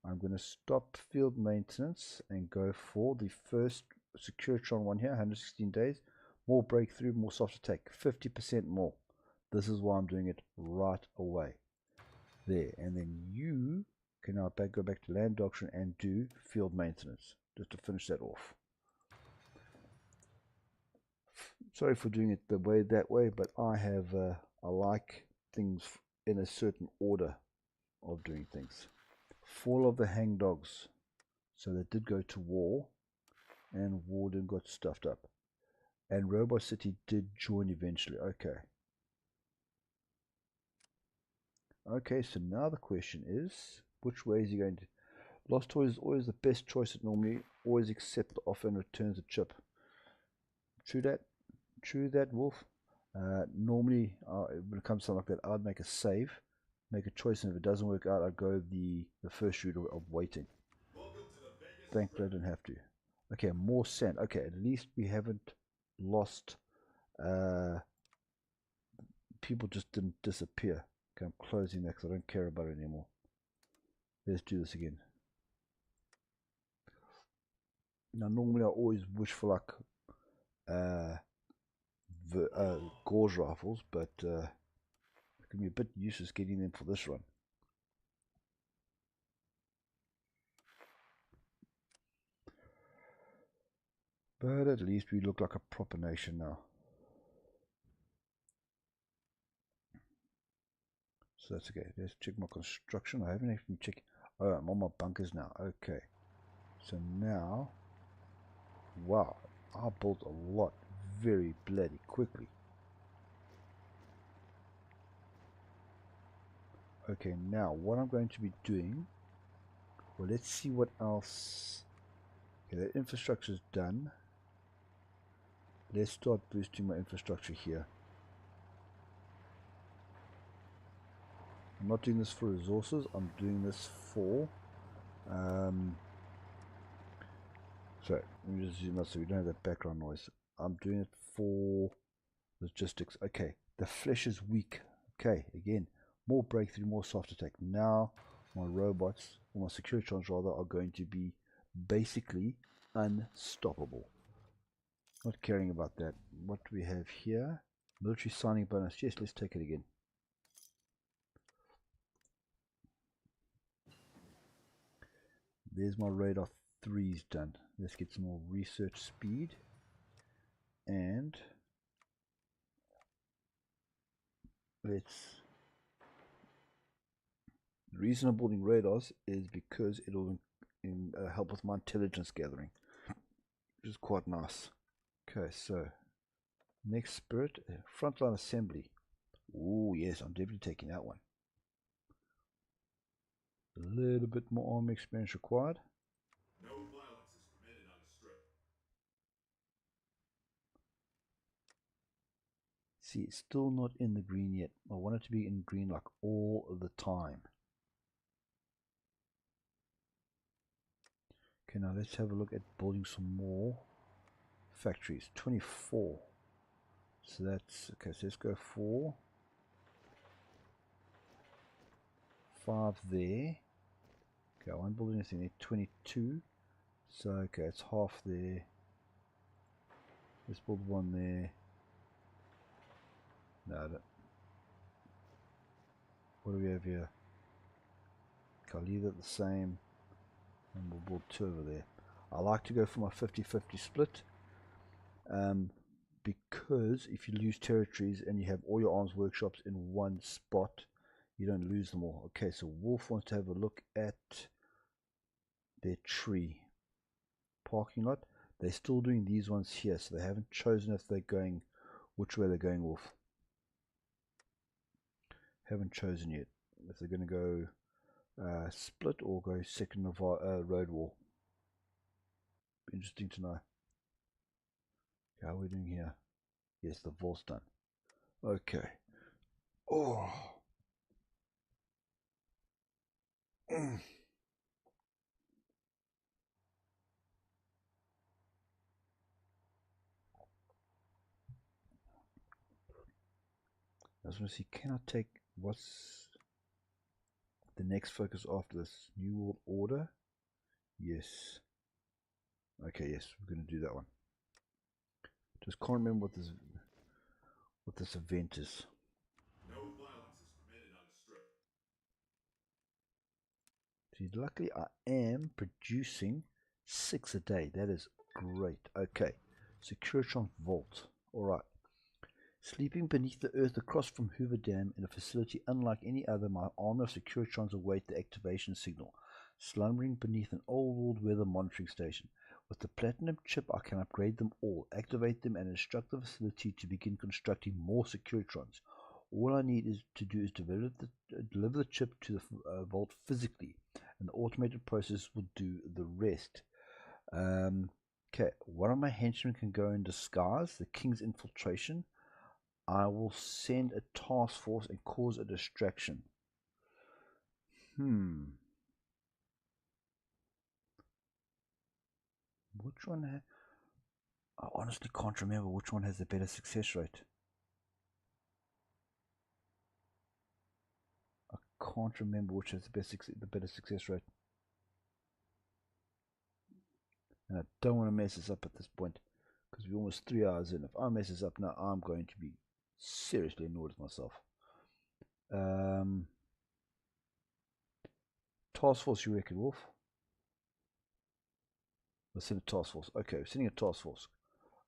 I'm going to stop field maintenance and go for the first Securitron one here, 116 days. More breakthrough, more soft attack, 50% more. This is why I'm doing it right away. There, and then you can now go back to land doctrine and do field maintenance, just to finish that off. Sorry for doing it that way, but I like things in a certain order of doing things. Fall of the hangdogs. So they did go to war, and Warden got stuffed up. And Robot City did join eventually. Okay. Okay, so now the question is, which way is he going to... Lost Toys is always the best choice. It normally always accepts the offer and returns a chip. True that? True that, Wolf? Normally, when it comes to something like that, I'd make a save, make a choice, and if it doesn't work out, I'd go the first route of waiting. Thankfully, I didn't have to. Okay, more sand. Okay, at least we haven't lost... people just didn't disappear. Okay, I'm closing that because I don't care about it anymore. Let's do this again. Now, normally I always wish for like gauge rifles, but it can be a bit useless getting them for this run. But at least we look like a proper nation now. So that's okay. Let's check my construction. I haven't actually checked. Oh, I'm on my bunkers now. Okay. So now, wow, I built a lot very bloody quickly. Okay, now what I'm going to be doing, well, let's see what else. Okay, the infrastructure is done. Let's start boosting my infrastructure here. I'm not doing this for resources, I'm doing this for sorry, let me just zoom out so we don't have that background noise. I'm doing it for logistics. Okay, the flesh is weak. Okay, again, more breakthrough, more soft attack. Now my robots, or my Securitrons rather, are going to be basically unstoppable. Not caring about that. What do we have here? Military signing bonus. Yes, let's take it again. There's my radar 3's done. Let's get some more research speed. And let's... The reason I'm building radars is because it'll help with my intelligence gathering, which is quite nice. Okay, so next spirit, frontline assembly. Oh yes, I'm definitely taking that one. A little bit more army experience required. No violence is permitted on the strip. See, it's still not in the green yet. I want it to be in green like all the time. Okay, now let's have a look at building some more factories. 24. So that's, okay, so let's go 4. 5 there. Okay, I won't build anything there. 22. So, okay, it's half there. Let's build one there. No, what do we have here? Okay, I'll leave it the same. And we'll build 2 over there. I like to go for my 50-50 split. because if you lose territories and you have all your arms workshops in one spot, you don't lose them all. Okay, so Wolf wants to have a look at their tree parking lot. They're still doing these ones here, so they haven't chosen if they're going, which way they're going, Wolf. Haven't chosen yet if they're going to go split or go second road wall. Interesting to know. How are we doing here? Yes, the vault's done. Okay. Oh. I just want to see, can I take, what's the next focus after this? New World Order? Yes. Okay, yes, we're going to do that one. Just can't remember what this event is. No violence is permitted on the strip. See, luckily I am producing 6 a day. That is great. Okay, Securitron Vault. Alright. Sleeping beneath the earth across from Hoover Dam in a facility unlike any other, my army of Securitrons await the activation signal. Slumbering beneath an old world weather monitoring station. With the platinum chip I can upgrade them all, activate them, and instruct the facility to begin constructing more Securitrons. All I need to do is deliver the chip to the vault physically, and the automated process will do the rest. Okay, one of my henchmen can go in disguise, the King's Infiltration. I will send a task force and cause a distraction. Which one? I honestly can't remember which one has the better success rate. I can't remember which has the better success rate. And I don't want to mess this up at this point, because we're almost 3 hours in. If I mess this up now, I'm going to be seriously annoyed with myself. Task force, you reckon, Wolf? Let's send a task force. Okay, we're sending a task force.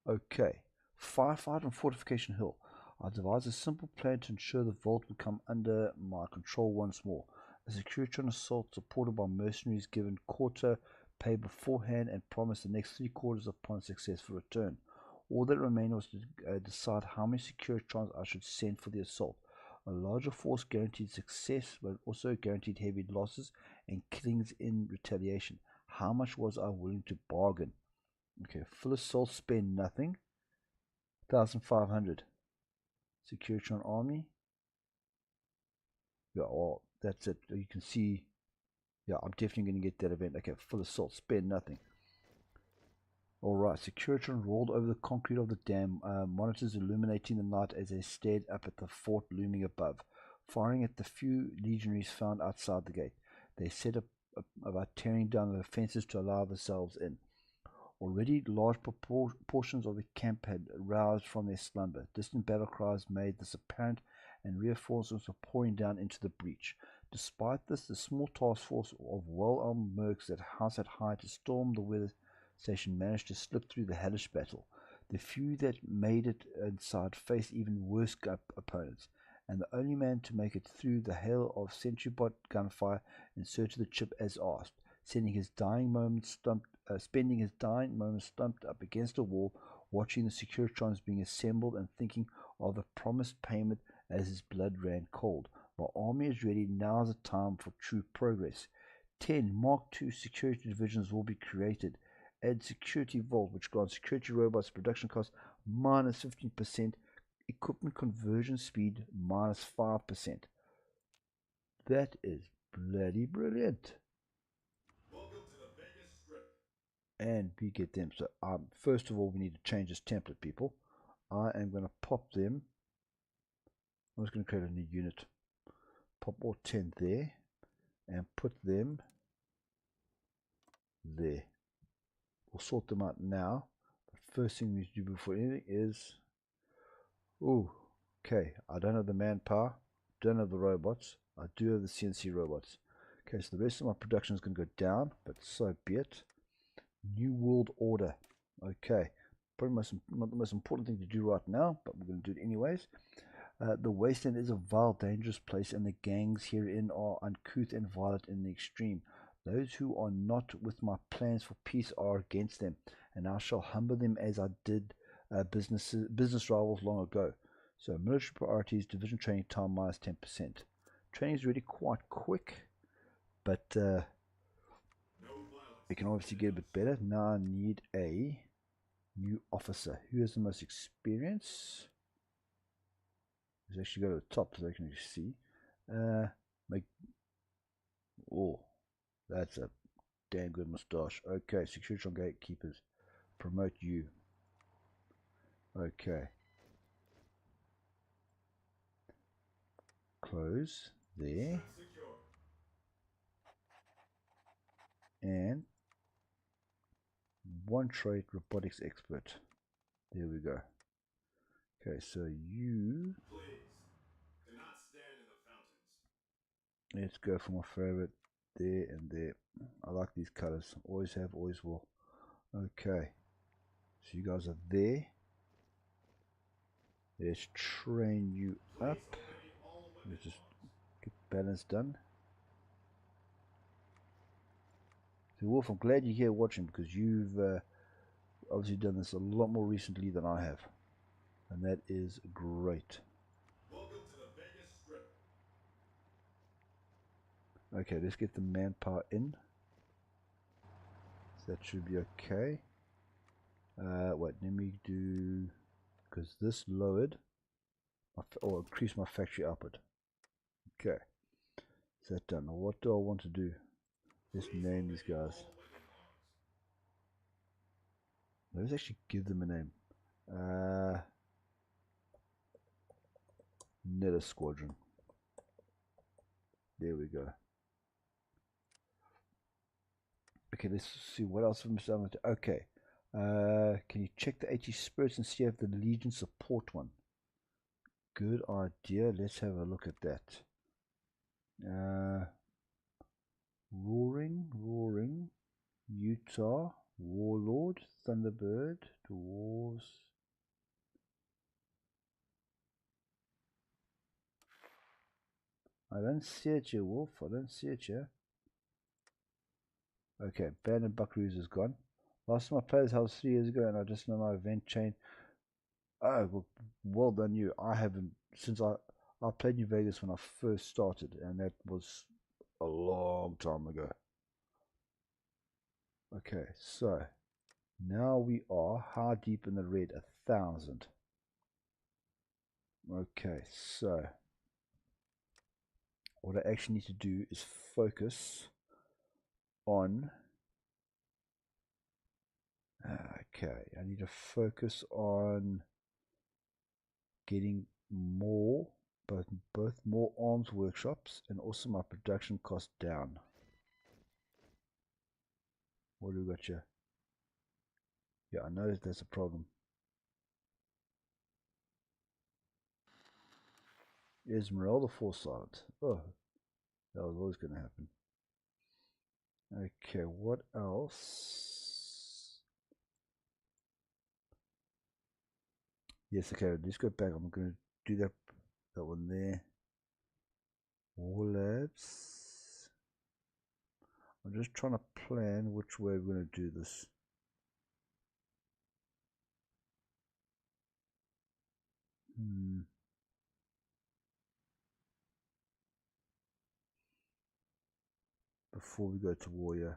Okay. Firefight on Fortification Hill. I devised a simple plan to ensure the vault would come under my control once more. A Securitron assault supported by mercenaries given quarter pay beforehand and promised the next 3 quarters upon successful return. All that remained was to decide how many Securitrons I should send for the assault. A larger force guaranteed success, but also guaranteed heavy losses and killings in retaliation. How much was I willing to bargain? Okay, full assault, spend nothing. 1,500. Securitron army. Yeah, well, that's it. You can see. Yeah, I'm definitely going to get that event. Okay, full assault, spend nothing. Alright, Securitron rolled over the concrete of the dam, monitors illuminating the night as they stared up at the fort looming above, firing at the few legionaries found outside the gate. They set up about tearing down the fences to allow themselves in. Already large portions of the camp had roused from their slumber. Distant battle cries made this apparent, and reinforcements were pouring down into the breach. Despite this, the small task force of well-armed mercs that House had hired to storm the weather station managed to slip through the hellish battle. The few that made it inside faced even worse opponents, and the only man to make it through the hail of sentry-bot gunfire in search of the chip as asked, spending his dying moments stumped up against a wall, watching the Securitrons being assembled and thinking of the promised payment as his blood ran cold. My army is ready. Now is the time for true progress. 10 Mark II security divisions will be created. Add security vault, which grants security robots production cost minus 15%, equipment conversion speed minus 5%. That is bloody brilliant. Welcome to the Vegas Strip. And we get them. So first of all, we need to change this template, people. I am going to pop them. I'm just going to create a new unit. Pop all 10 there and put them there. We'll sort them out now. The first thing we need to do before anything is, okay, I don't have the manpower, don't have the robots, I do have the CNC robots. Okay, so the rest of my production is going to go down, but so be it. New World Order. Okay, probably not the most important thing to do right now, but we're going to do it anyways. The wasteland is a vile, dangerous place, and the gangs herein are uncouth and violent in the extreme. Those who are not with my plans for peace are against them, and I shall humble them as I did business rivals long ago. So military priorities, division training time minus 10%. Training is really quite quick, but we can obviously get a bit better. Now I need a new officer. Who has the most experience? Let's actually go to the top so they can see. Oh, that's a damn good moustache. Okay, security on gatekeepers. Promote you. Okay. Close there. And one trait, robotics expert. There we go. Okay, so you... Please, do not stand in the fountains. Let's go for my favorite. There and there. I like these colors. Always have, always will. Okay. So you guys are there. Let's train you up. Let's just get balance done. So Wolf, I'm glad you're here watching, because you've obviously done this a lot more recently than I have. And that is great. Welcome to the Vegas Strip. Okay, let's get the manpower in. So that should be okay. Wait, let me do... because this lowered... or increase my factory output. Okay. Is that done? Now what do I want to do? Let's name these guys. Let's actually give them a name. Netta Squadron. There we go. Okay, let's see what else I'm starting to. Okay. Can you check the HE spirits and see if the Legion support one? Good idea. Let's have a look at that. Roaring, Utah, Warlord, Thunderbird, Dwarves. I don't see it here, Wolf. I don't see it here. Okay, Bandit Buckaroos is gone. Last time I played this house 3 years ago, and I just know my event chain. Oh, well done you. I haven't, since I played New Vegas when I first started, and that was a long time ago. Okay, so now we are how deep in the red? 1,000. Okay, so what I actually need to do is focus on... Okay, I need to focus on getting more, both more arms workshops and also my production cost down. What do we got here? Yeah, I know that's a problem. Esmeralda Foresight. Oh, that was always going to happen. Okay, what else? Yes, okay, let's go back. I'm going to do that one there. War labs. I'm just trying to plan which way we're going to do this. Before we go to war, yeah.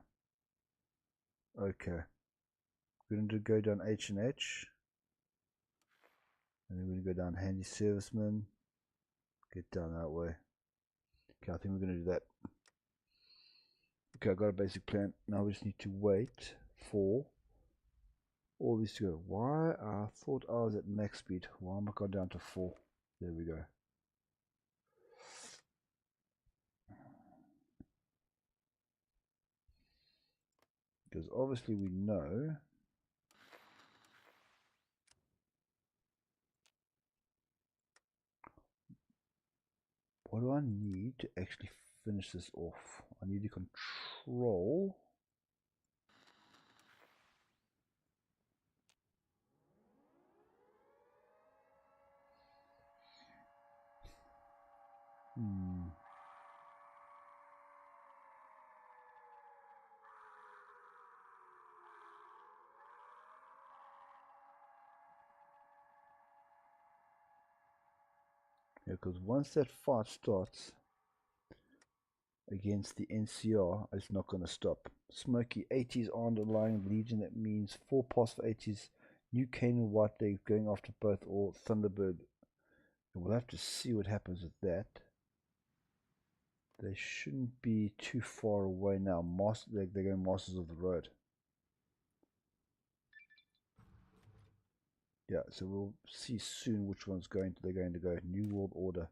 Okay. We're going to go down H&H. And then we're going to go down Handy Serviceman. Get down that way. Okay, I think we're going to do that. Okay, I've got a basic plan. Now we just need to wait for all these to go. Why? I thought I was at max speed. Why am I going down to 4? There we go. Because obviously we know what do I need to actually finish this off? I need to control Yeah, because once that fight starts against the NCR, it's not going to stop. Smoky 80s on the line Legion. That means 4 pass for 80s. New Canaan White Leg going after both or Thunderbird. And we'll have to see what happens with that. They shouldn't be too far away now. They're going Masters of the Road. Yeah, so we'll see soon which one's they're going to go. New World Order.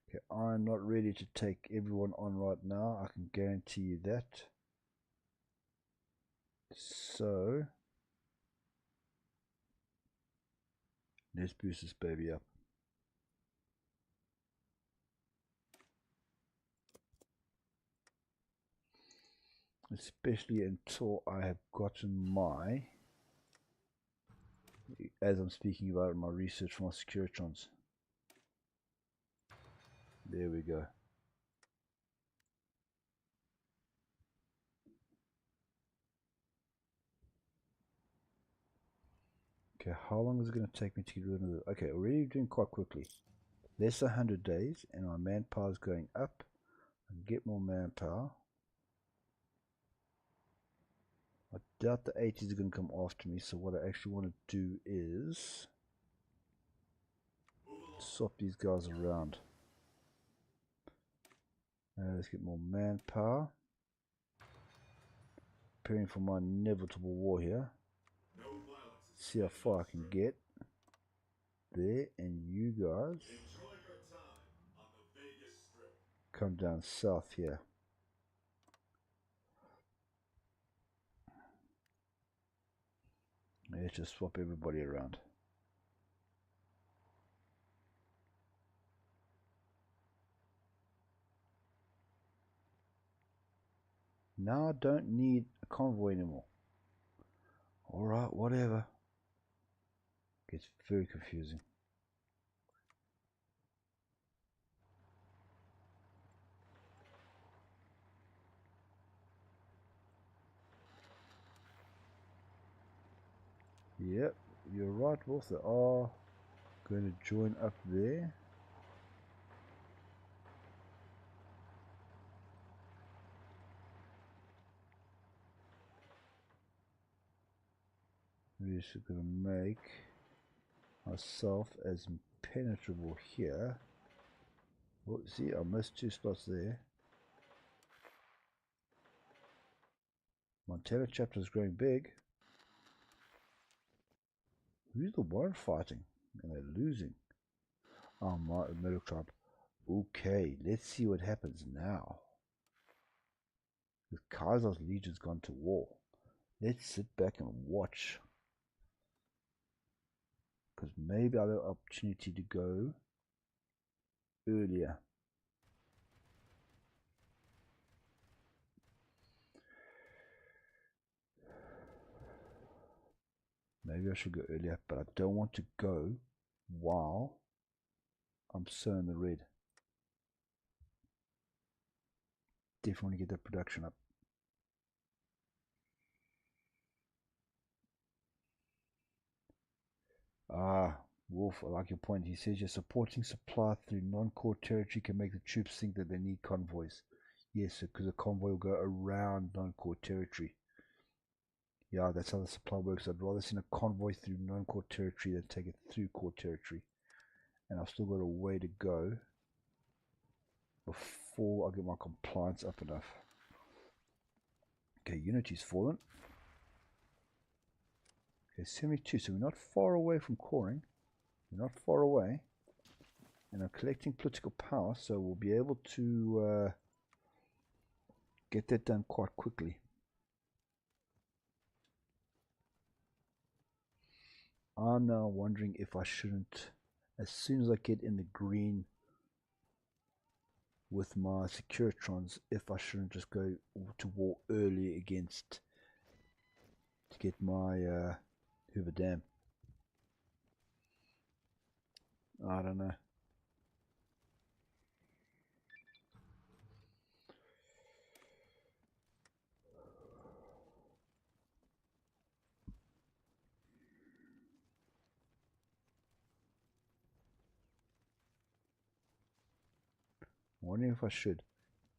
Okay, I'm not ready to take everyone on right now. I can guarantee you that. So let's boost this baby up. Especially until I have gotten my, as I'm speaking about my research for my Securitrons. There we go. Okay, how long is it going to take me to get rid of it? Okay, already doing quite quickly. Less than 100 days, and my manpower is going up. I can get more manpower. I doubt the 80s are going to come after me, so what I actually want to do is swap these guys around. Let's get more manpower. Preparing for my inevitable war here. See how far I can get. There, and you guys come down south here. Let's just swap everybody around. Now I don't need a convoy anymore. Alright, whatever. Gets very confusing. Yep, you're right, Wolf. They are going to join up there. We're just going to make ourselves as impenetrable here. Oh, see, I missed 2 spots there. Montana chapter is growing big. Who's the one fighting? And they're losing. Oh, my middle tribe. Okay, let's see what happens now. With Kaiser's legion's gone to war. Let's sit back and watch. Because maybe I have an opportunity to go earlier. Maybe I should go earlier, but I don't want to go while I'm so in the red. Definitely want to get that production up. Ah, Wolf, I like your point. He says you're supporting supply through non-core territory can make the troops think that they need convoys. Yes, because a convoy will go around non-core territory. Yeah, that's how the supply works. I'd rather send a convoy through non-core territory than take it through core territory. And I've still got a way to go before I get my compliance up enough. Okay, Unity's fallen. Okay, 72, so we're not far away from coring. We're not far away. And I'm collecting political power, so we'll be able to get that done quite quickly. I'm now wondering if I shouldn't, as soon as I get in the green with my Securitrons, if I shouldn't just go to war early against to get my Hoover Dam. I don't know. wondering if I should.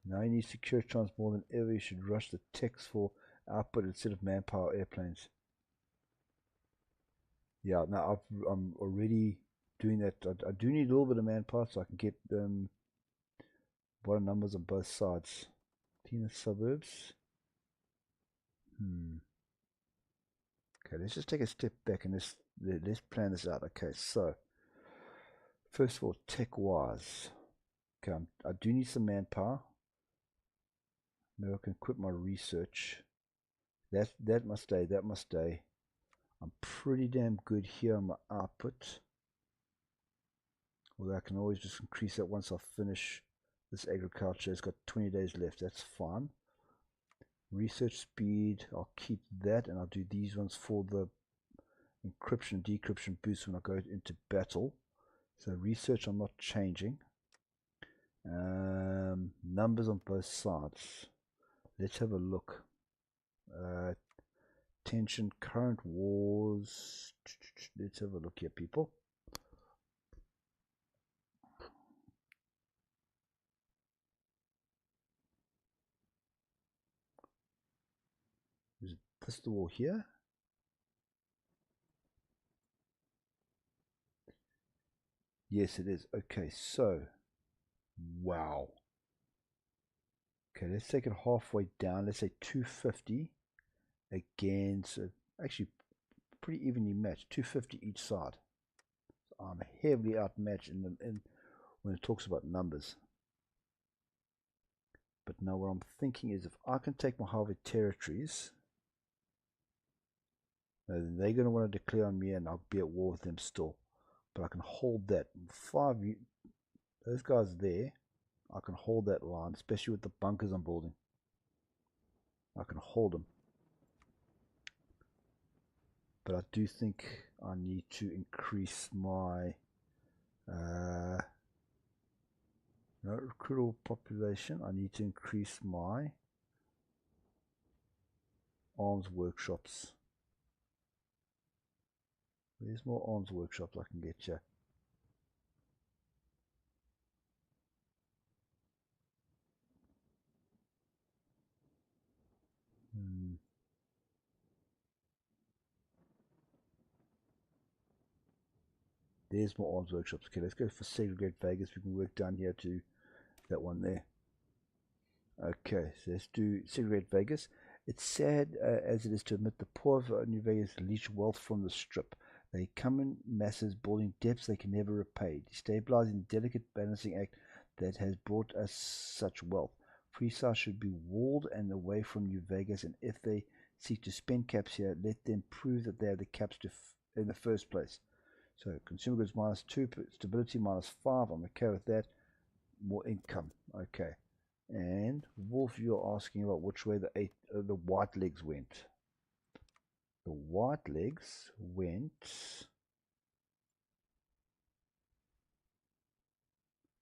Now you need secure chance more than ever. You should rush the techs for output instead of manpower airplanes. Yeah, now I'm already doing that. I do need a little bit of manpower so I can get bottom numbers on both sides. Tina suburbs. Okay, let's just take a step back and let's plan this out. Okay, so first of all, tech-wise, okay, I do need some manpower. Maybe I can quit my research. That must stay. That must stay. I'm pretty damn good here on my output. Although I can always just increase that once I finish this agriculture. It's got 20 days left. That's fine. Research speed, I'll keep that, and I'll do these ones for the encryption, decryption boost when I go into battle. So research I'm not changing. Numbers on both sides. Let's have a look. Tension, current wars. Let's have a look here, people. Is this the war here? Yes, it is. Okay, so wow. Okay, let's take it halfway down. Let's say 250 against, actually pretty evenly matched, 250 each side. So I'm heavily outmatched in when it talks about numbers. But now what I'm thinking is if I can take my Harvard territories, then they're going to want to declare on me and I'll be at war with them still. But I can hold that. Those guys there, I can hold that line, especially with the bunkers I'm building. I can hold them. But I do think I need to increase my recruitable population. I need to increase my arms workshops. There's more arms workshops I can get you. There's more arms workshops. Okay, let's go for segregate Vegas. We can work down here to that one there. Okay, so let's do segregate Vegas. It's sad as it is to admit the poor of New Vegas leech wealth from the strip. They come in masses, building debts they can never repay, destabilizing the delicate balancing act that has brought us such wealth. Free South should be walled and away from New Vegas, and if they seek to spend caps here, let them prove that they have the caps in the first place. So consumer goods -2, stability -5. I'm okay with that. More income. Okay. And Wolf, you're asking about which way the white legs went. The white legs went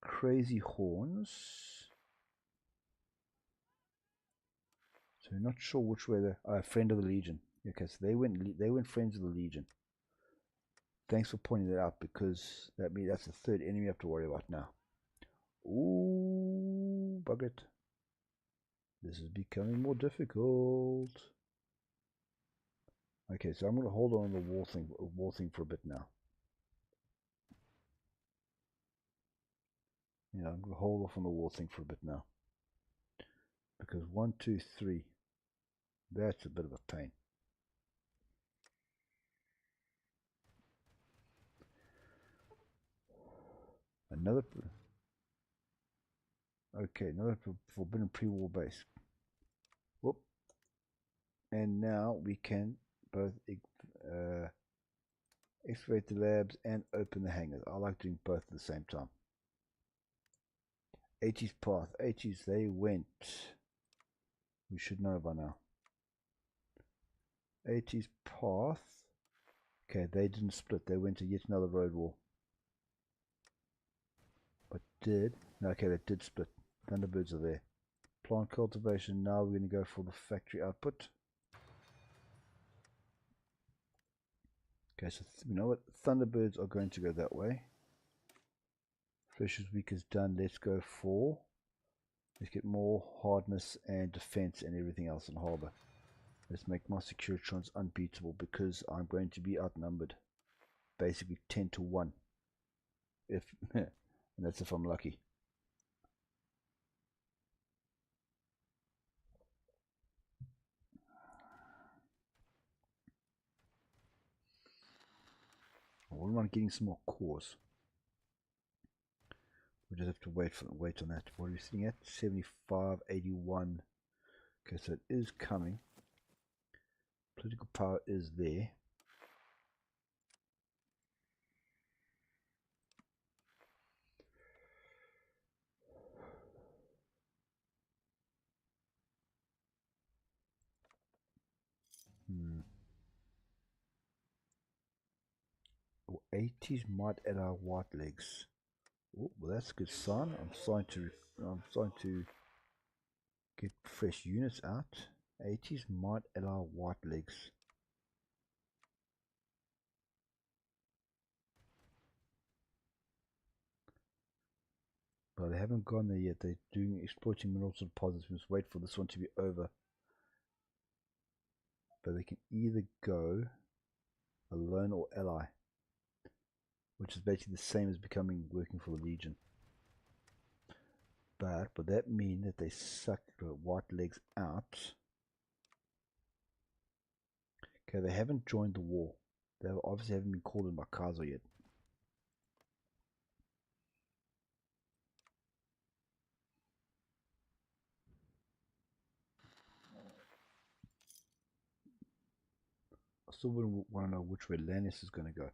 Crazy Horns. So we're not sure which way the Friend of the Legion. Okay, so they went Friends of the Legion. Thanks for pointing that out, because that's the third enemy I have to worry about now. Ooh, bug it. This is becoming more difficult. Okay, so I'm going to hold on to the war thing for a bit now. Yeah, I'm going to hold off on the war thing for a bit now. Because 1, 2, 3, that's a bit of a pain. Another forbidden pre-war base. Whoop. And now we can both excavate the labs and open the hangars. I like doing both at the same time. 80s path. 80s, they went. We should know by now. 80s path. Okay, they didn't split. They went to yet another road war. But no, okay, they did split. Thunderbirds are there. Plant cultivation. Now we're going to go for the factory output. Okay, so you know what? Thunderbirds are going to go that way. Flesh's Week is done. Let's go for Let's get more hardness and defense and everything else in harbor. Let's make my securitrons unbeatable because I'm going to be outnumbered. Basically 10 to 1. If and that's if I'm lucky. I wouldn't mind getting some more cores. We just have to wait on that. What are we sitting at? 75.81. Okay, so it is coming. Political power is there. Well, 80s might add our white legs. Oh, well, that's a good sign. I'm starting to get fresh units out. 80s might add our white legs. But they haven't gone there yet. They're doing exploiting mineral deposits. We must wait for this one to be over. But they can either go alone or ally, which is basically the same as becoming working for the Legion. But would that mean that they suck the white legs out? Okay, they haven't joined the war. They obviously haven't been called in by Kaiser yet. I still wouldn't want to know which way Lannis is going to go.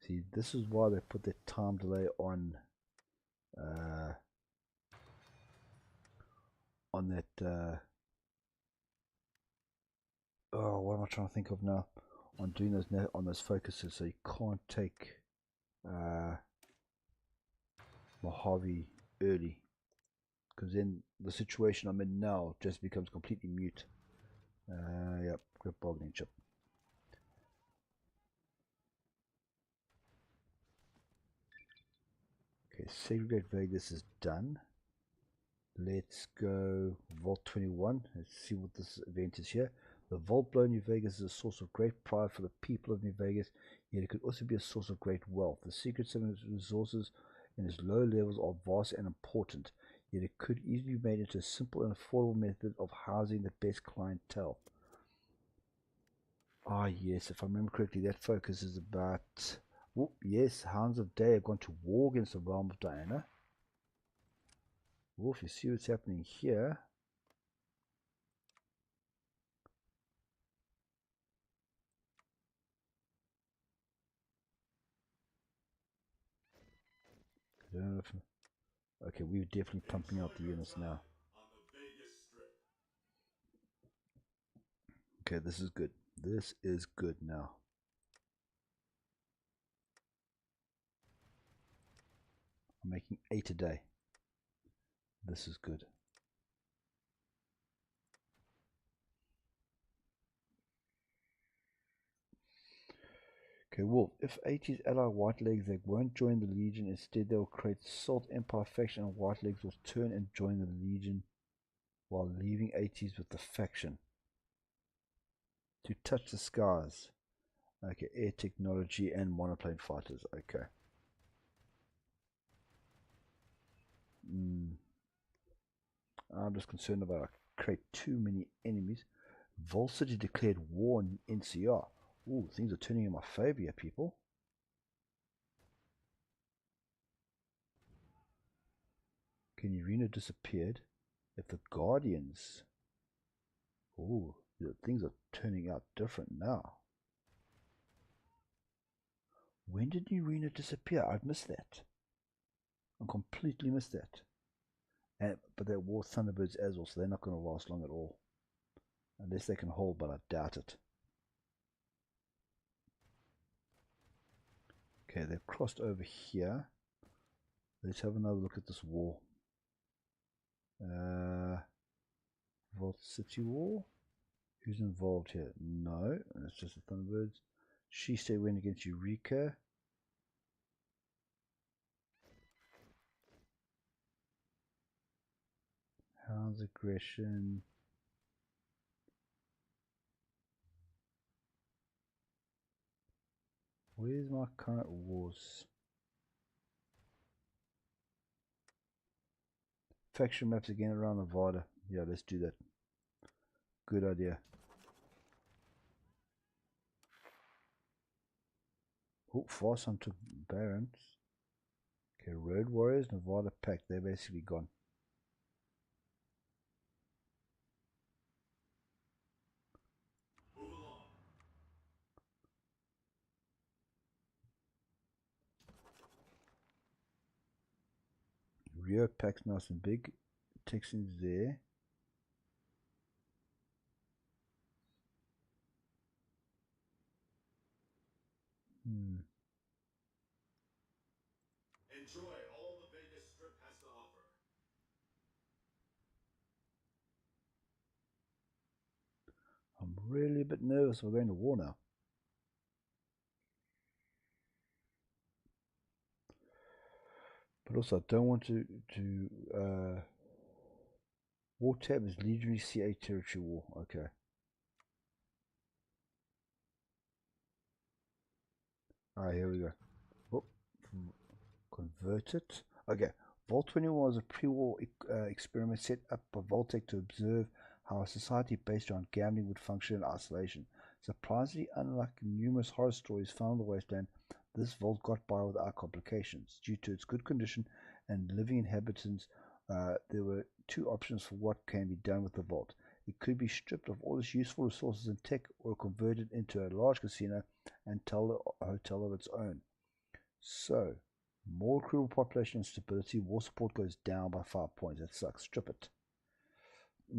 See, this is why they put that time delay on that. Oh, what am I trying to think of now? On doing those on those focuses, so you can't take Mojave early, because then the situation I'm in now just becomes completely mute. Yep, good bargaining chip. Okay, segregate Vegas is done. Let's go Vault 21. Let's see what this event is here. The Vault below New Vegas is a source of great pride for the people of New Vegas, yet it could also be a source of great wealth. The secrets of its resources in its low levels are vast and important, yet it could easily be made into a simple and affordable method of housing the best clientele. Ah, yes, if I remember correctly, that focus is about... Oh, yes, Hounds of Day have gone to war against the Realm of Diana. Well, if you see what's happening here... I don't know if... Okay, we're definitely pumping out the units now. Okay, this is good. This is good now. I'm making 8 a day. This is good. Okay, Wolf, if 80s ally Whitelegs, they won't join the Legion. Instead, they'll create Salt Empire faction, and Whitelegs will turn and join the Legion while leaving 80s with the faction. To touch the skies. Okay, air technology and monoplane fighters. Okay. I'm just concerned about I create too many enemies. Vol City declared war on NCR. Ooh, things are turning in my favor here, people. Okay, Urena disappeared. If the Guardians... Ooh, things are turning out different now. When did Urena disappear? I've missed that. I completely missed that. But they're war Thunderbirds as well, so they're not going to last long at all. Unless they can hold, but I doubt it. Okay, they've crossed over here. Let's have another look at this war. Vault City War. Who's involved here? No, it's just the Thunderbirds. She stay win against Eureka. Hound's aggression. Where's my current wars? Faction maps again around Nevada. Yeah, let's do that. Good idea. Oh, Farson took Barons. Okay, Road Warriors, Nevada Pact. They're basically gone. Move along. Rio Pact's nice and big. Texans there. Enjoy all the Vegas Strip has to offer. I'm really a bit nervous we're going to war now. But also I don't want to war tab is Legionary CA territory war. Okay. Alright, here we go. Oh, convert it. Okay. Vault 21 was a pre-war experiment set up by Vault-Tec to observe how a society based on gambling would function in isolation. Surprisingly, unlike numerous horror stories found in the wasteland, this vault got by without complications. Due to its good condition and living inhabitants, there were two options for what can be done with the vault. It could be stripped of all its useful resources and tech, or converted into a large casino and a hotel of its own. So, more crewable population and stability, war support goes down by 5 points. That sucks. Strip it. So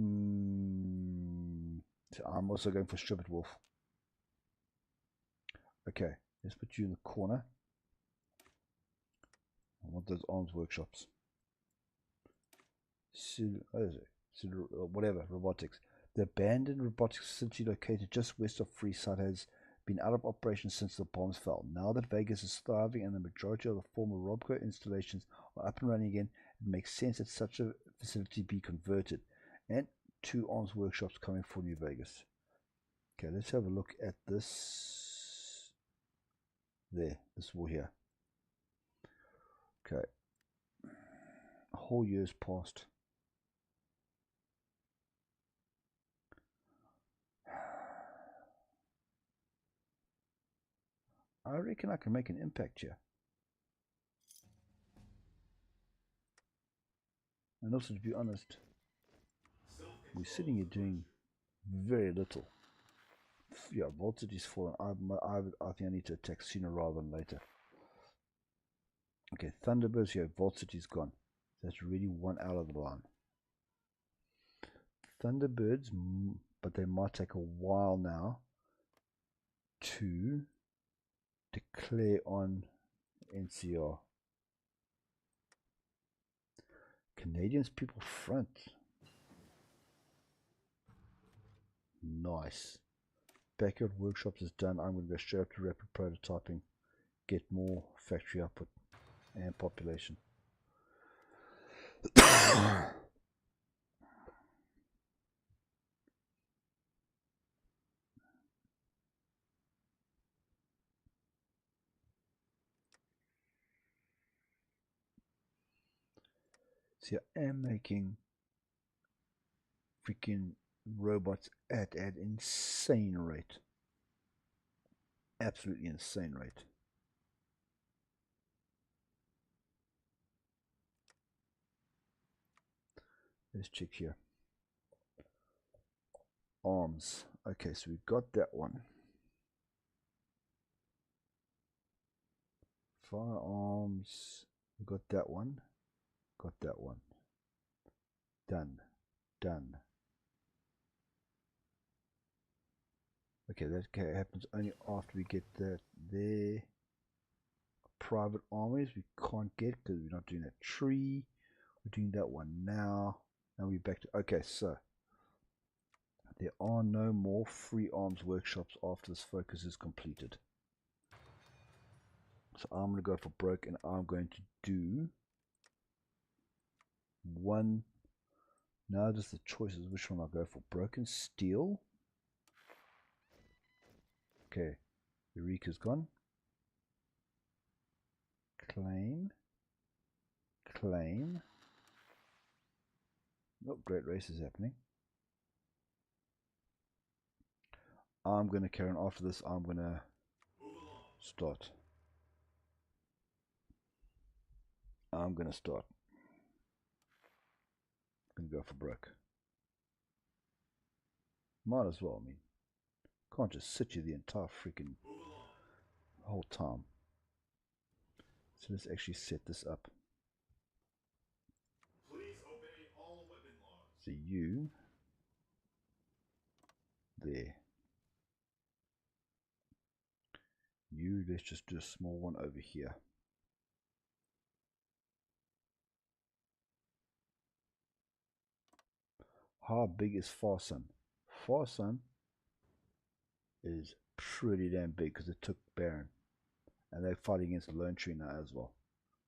I'm also going for strip it, Wolf. Okay, let's put you in the corner. I want those arms workshops. Whatever, robotics. The abandoned robotics facility located just west of Freeside has been out of operation since the bombs fell. Now that Vegas is thriving and the majority of the former Robco installations are up and running again, it makes sense that such a facility be converted. And 2 arms workshops coming for New Vegas. Okay, let's have a look at this. There, this war here. Okay. A whole year's passed. I reckon I can make an impact here. And also, to be honest, we're sitting here doing very little. Yeah, Voltage is fallen. I think I need to attack sooner rather than later. Okay, Thunderbirds here. Voltage is gone. That's really one out of the line. Thunderbirds, but they might take a while now to declare on NCR. Canadians People Front. Nice. Backyard workshops is done. I'm going to go straight up to rapid prototyping, get more factory output and population. See, I am making freaking robots at an insane rate. Absolutely insane rate. Let's check here. Arms. Okay, so we've got that one. Firearms. We've got that one. Got that one. Done. Done. Okay, that happens only after we get that there. Private armies we can't get because we're not doing that tree. We're doing that one now. and we're back to, okay, so there are no more free arms workshops after this focus is completed. So I'm going to go for broke, and I'm going to do one. Now just the choices, which one I'll go for. Broken steel. Okay, Eureka's gone. Claim. Claim. Oh, great race is happening. I'm going to carry on after this. I'm going to start. I'm going to start. I'm going to go for broke. Might as well, I mean. Can't just sit here the entire freaking whole time. So let's actually set this up. Please obey all weapon laws. So you there. You, let's just do a small one over here. How big is Farsun? Farsun is pretty damn big because it took Baron. And they're fighting against the Lone Tree now as well.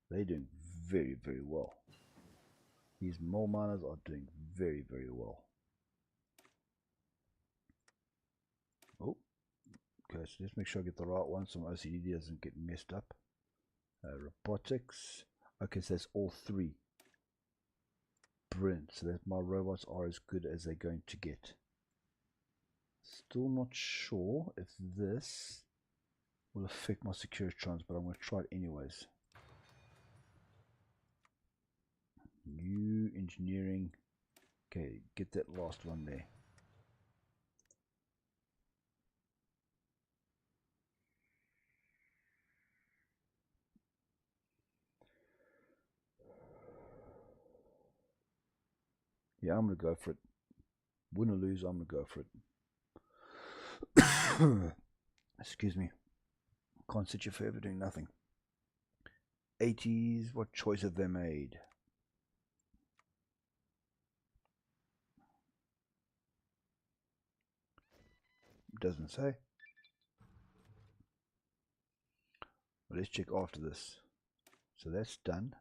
They're doing very, very well. These mole miners are doing very, very well. Oh, okay, so let's make sure I get the right one so my OCD doesn't get messed up. Robotics. Okay, so that's all three. Brilliant. So that my robots are as good as they're going to get. Still not sure if this will affect my Securitrons, but I'm going to try it anyways. New engineering. Okay, get that last one there. Yeah, I'm going to go for it. Win or lose, I'm going to go for it. Excuse me. Can't sit here forever doing nothing. 80s, what choice have they made? Doesn't say. Well, let's check after this. So that's done.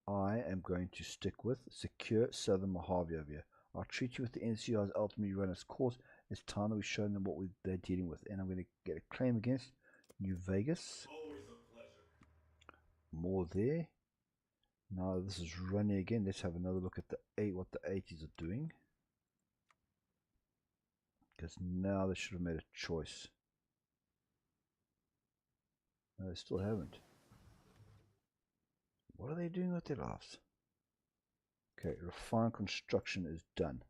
I am going to stick with secure Southern Mojave over here. I'll treat you with the NCR's ultimately run its course. It's time that we've shown them what they're dealing with. And I'm going to get a claim against New Vegas. Always a pleasure. More there. Now this is running again. Let's have another look at what the 80s are doing. Because now they should have made a choice. No, they still haven't. What are they doing with their lives? Okay, refined construction is done.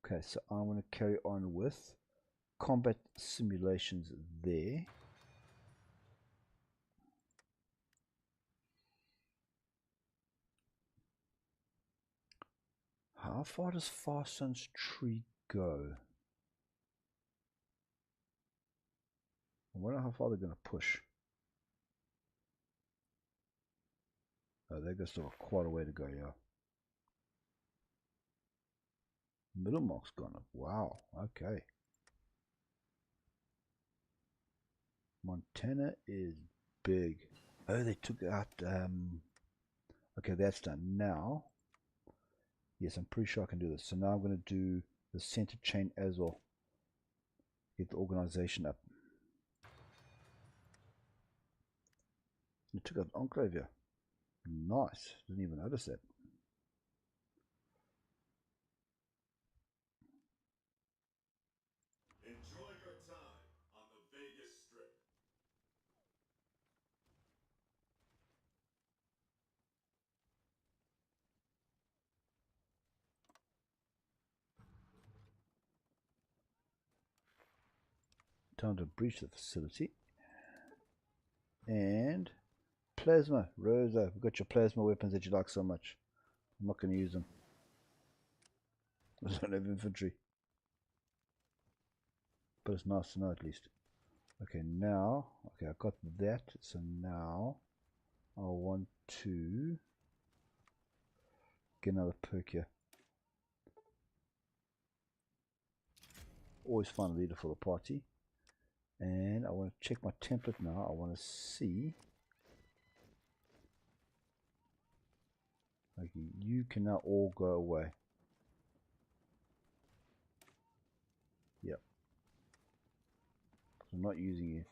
Okay, so I'm going to carry on with combat simulations there. How far does Farsun's tree go? I wonder how far they're going to push. Oh, they've got still quite a way to go, yeah. Middle mark's gone up. Wow, okay. Montana is big. Oh, they took out, okay, that's done. Now, yes, I'm pretty sure I can do this. So now I'm going to do the center chain as well. Get the organization up. They took out Enclave here. Nice. Didn't even notice that. Enjoy your time on the Vegas Strip. Time to breach the facility. And plasma, Rosa, we've got your plasma weapons that you like so much. I'm not going to use them. I don't have infantry. But it's nice to know at least. Okay, now, okay, I got that. So now I want to get another perk here. Always find a leader for the party. And I want to check my template now. I want to see. Okay, you can now all go away. Yep. I'm not using you.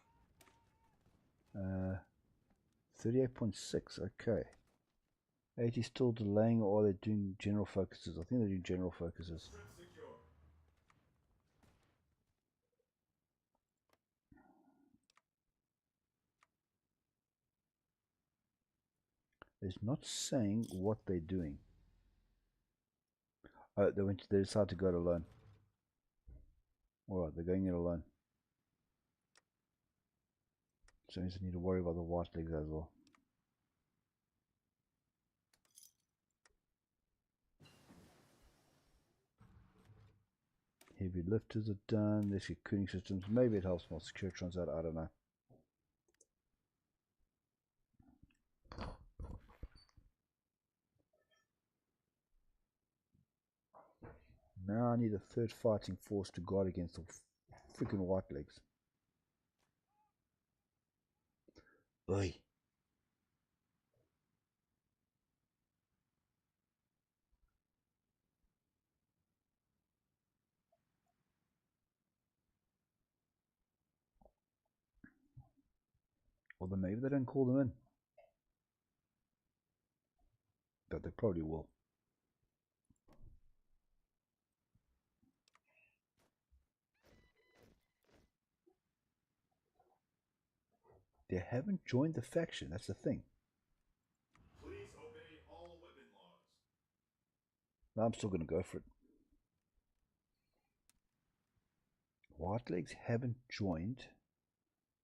38.6, okay. 80 still delaying, or are they doing general focuses? I think they're doing general focuses. It's not saying what they're doing. Oh, they decided to go it alone. Alright, they're going it alone. So means I need to worry about the white legs as well. Heavy lifters are done. Let's get cooling systems. Maybe it helps more secure out. I don't know. Now I need a third fighting force to guard against the freaking white legs. Oi. Or then maybe they don't call them in. But they probably will. They haven't joined the faction, that's the thing. Please obey all weapon laws. No, I'm still going to go for it. White legs haven't joined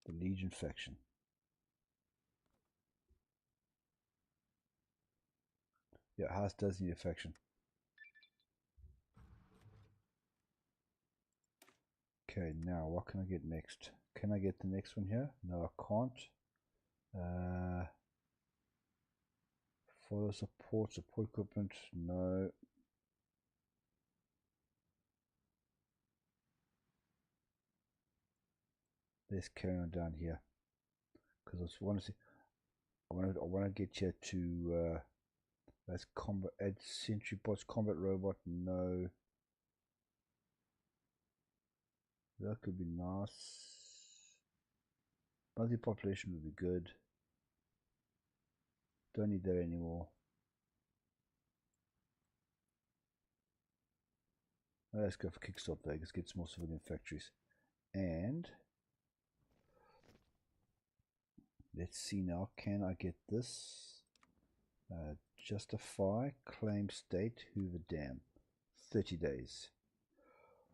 the Legion faction. Yeah, House does need a faction. Okay, now what can I get next? Can I get the next one here? No, I can't. Follow support equipment, no. Let's carry on down here. Because I just want to see, I want to get here to, that's combat, add sentry bots, combat robot, no. That could be nice. Multi-population would be good. Don't need that anymore. Let's go for kickstart Vegas, get some more civilian factories. And let's see now, can I get this? Justify, claim state, Hoover Dam. 30 days.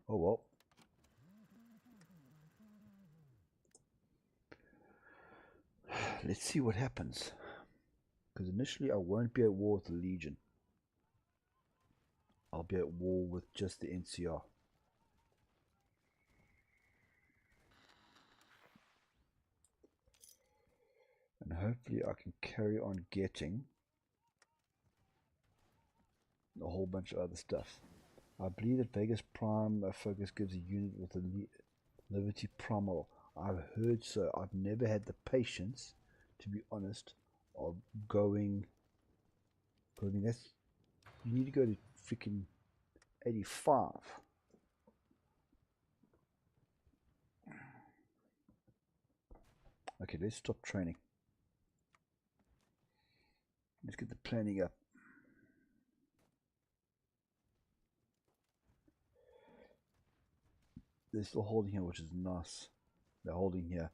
Oh well. Let's see what happens. Because initially I won't be at war with the Legion. I'll be at war with just the NCR. And hopefully I can carry on getting a whole bunch of other stuff. I believe that Vegas Prime Focus gives a unit with a Liberty Primal. I've heard so. I've never had the patience, to be honest, of going. I mean, that's, you need to go to freaking 85. Okay, let's stop training. Let's get the planning up. They're still holding here, which is nice. They're holding here.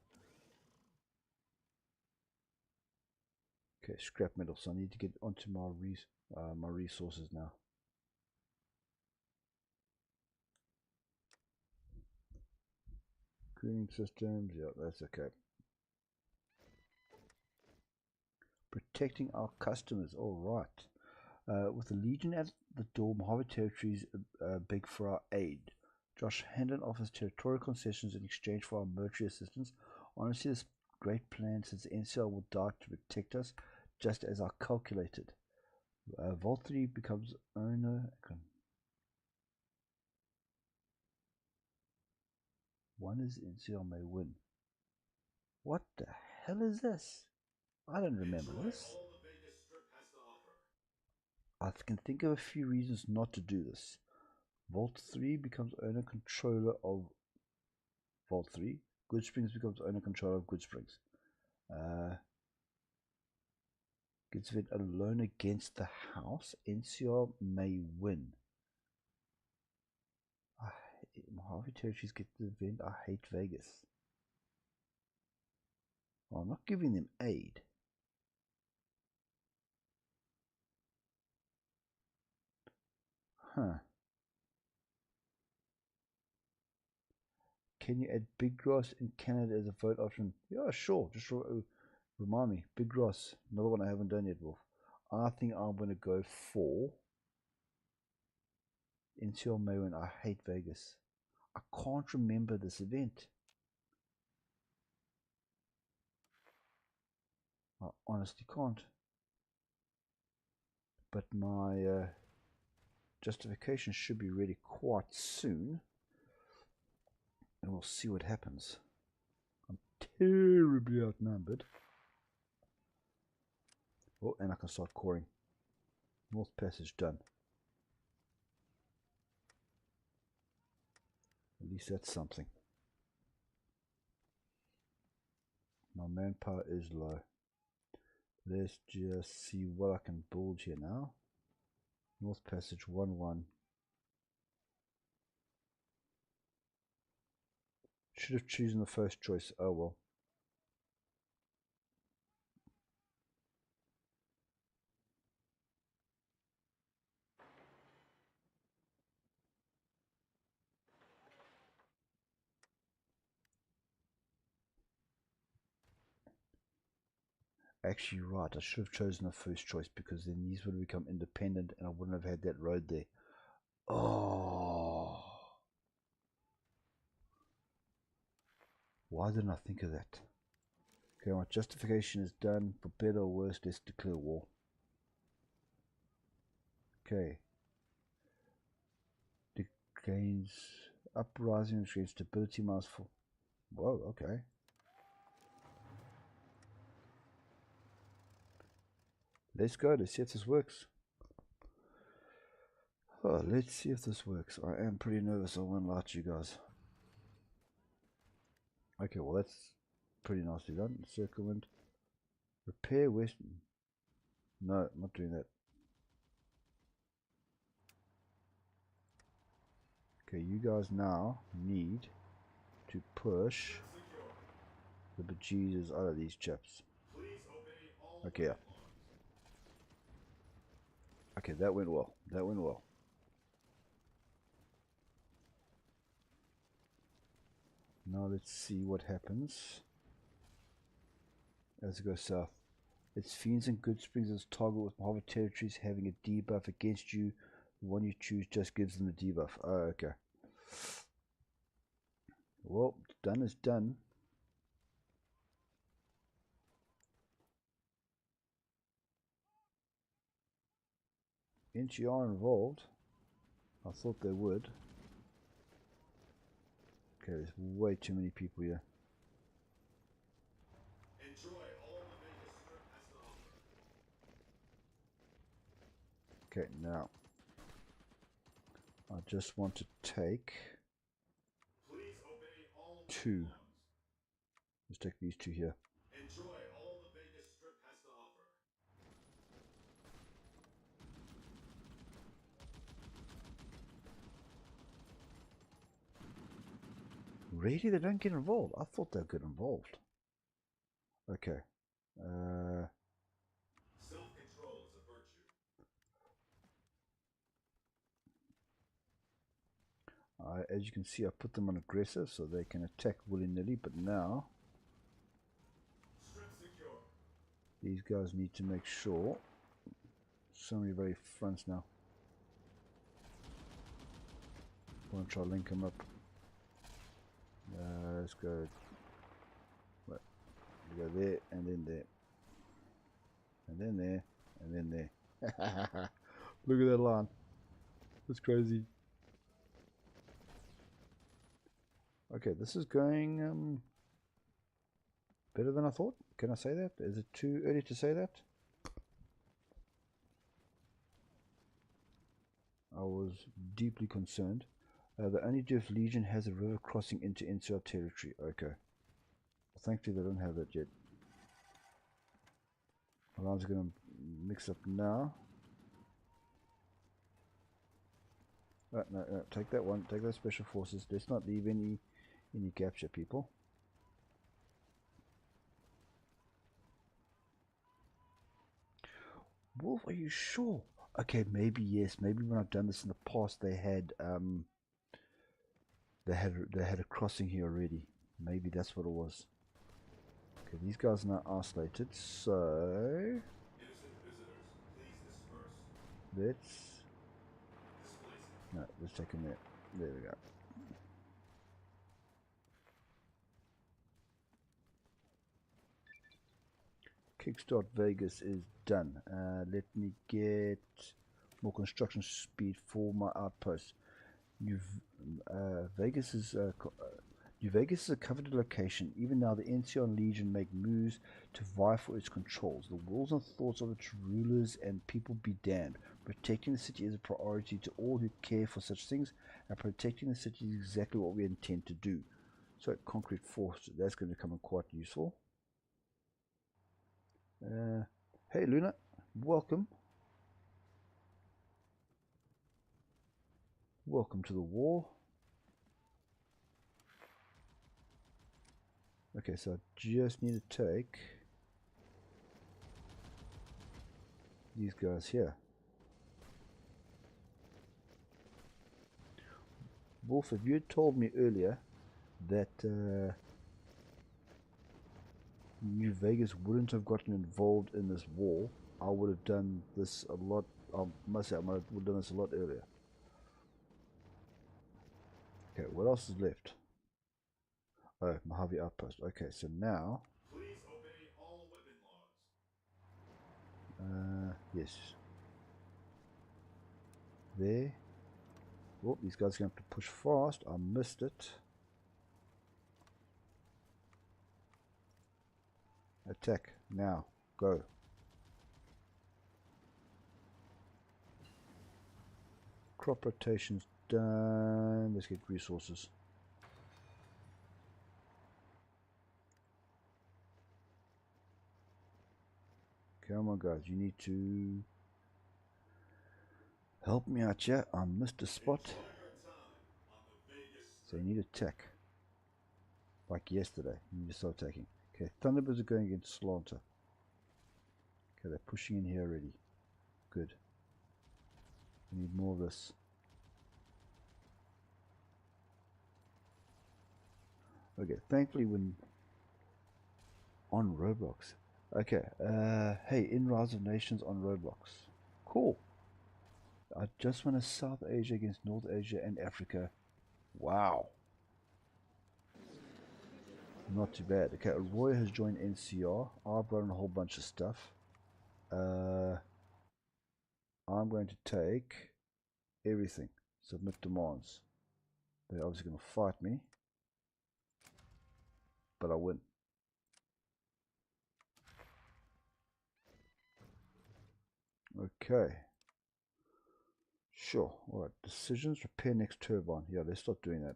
Okay, scrap metal. So I need to get onto my resources now. Cooling systems. Yeah, that's okay. Protecting our customers. All right. With the Legion at the door, Mojave territories beg for our aid. Josh Hendon offers territorial concessions in exchange for our military assistance. Honestly, this great plan, since the NCR will die to protect us, just as I calculated. Vault 3 becomes owner. One is NCR may win. What the hell is this? I don't remember this. All the Vegas Strip has to offer. I can think of a few reasons not to do this. Vault 3 becomes owner controller of Vault 3. Good Springs becomes owner controller of Good Springs. Gets event alone against the house. NCR may win. Harvey territories get the event. I hate Vegas. Well, I'm not giving them aid. Huh. Can you add big grass in Canada as a vote option? Yeah, sure. Just remind me. Big grass. Another one I haven't done yet, Wolf. I think I'm going to go for NCR may win. I hate Vegas. I can't remember this event. I honestly can't. But my justification should be ready quite soon. And we'll see what happens. I'm terribly outnumbered. Oh, and I can start coring. North Passage done. At least that's something. My manpower is low. Let's just see what I can build here now. North Passage 1-1. Should have chosen the first choice. Oh well. Actually, right. I should have chosen the first choice because then these would have become independent and I wouldn't have had that road there. Oh. Why didn't I think of that? Okay, my justification is done. For better or worse, let's declare war. Okay. Gains uprising, which gains stability minus 4. Whoa, okay. Let's go. Let's see if this works. Oh, let's see if this works. I am pretty nervous. I won't lie to you guys. Okay, well that's pretty nicely done. Circlement. Repair western. No, I'm not doing that. Okay, you guys now need to push the bejesus out of these chaps. Okay, yeah. Okay, that went well. That went well. Now let's see what happens as it goes south. It's Fiends and Good Springs as target with Mahava territories having a debuff against you. The one you choose just gives them the debuff. Oh, okay. Well, done is done. NCR involved. I thought they would. Okay, there's way too many people here. Enjoy all the Vegas Strip has to offer. Okay, now I just want to take Please obey all 2. Let's take these 2 here. Enjoy all the Vegas Strip has to offer. Really? They don't get involved? I thought they'd get involved. Okay. Self-control is a virtue. As you can see, I put them on aggressive so they can attack willy-nilly, but now Strip secure. these guys need to make sure. So many very fronts now. I want to try to link them up. Let's go. Right. We go there, and then there. And then there, and then there. Look at that line. That's crazy. Okay, this is going better than I thought. Can I say that? Is it too early to say that? I was deeply concerned. The only Jeff Legion has a river crossing into NCR territory. Okay. Well, thankfully they don't have that yet. My lines are going to mix up now. Oh, no, take that one. Take those special forces. Let's not leave any capture, people. Wolf, are you sure? Okay, maybe yes. Maybe when I've done this in the past, they had a crossing here already. Maybe that's what it was. Okay, these guys are now isolated, so Innocent visitors, please disperse. let's take them there. There we go. Kickstart Vegas is done. Let me get more construction speed for my outpost. New Vegas is a coveted location. Even now, the NCR Legion make moves to vie for its controls. The wills and thoughts of its rulers and people be damned. Protecting the city is a priority to all who care for such things, and protecting the city is exactly what we intend to do. So, concrete force, that's going to come in quite useful. Hey Luna, welcome. Welcome to the war. Okay, so I just need to take these guys here. Wolf, if you had told me earlier that New Vegas wouldn't have gotten involved in this war, I would have done this a lot. I must say, I would have done this a lot earlier. Okay, what else is left? Oh, Mojave Outpost. Okay, so now. Please obey all weapon laws. Yes. There. Oh, these guys are going to have to push fast. I missed it. Attack. Now. Go. Crop rotation's done. Let's get resources. Come on, guys. You need to help me out here. I missed a spot. So you need to attack. Like yesterday. You need to start attacking. Okay, Thunderbirds are going against Slanter. Okay, they're pushing in here already. Good. We need more of this. Okay, thankfully when on Roblox. Okay, hey, in Rise of Nations on Roblox. Cool. I just won a South Asia against North Asia and Africa. Wow. Not too bad. Okay, Roy has joined NCR. I've run a whole bunch of stuff. I'm going to take everything. Submit demands. They're obviously going to fight me. But I win. Okay. Sure. Alright. Decisions. Repair next turbine. Yeah, let's start doing that.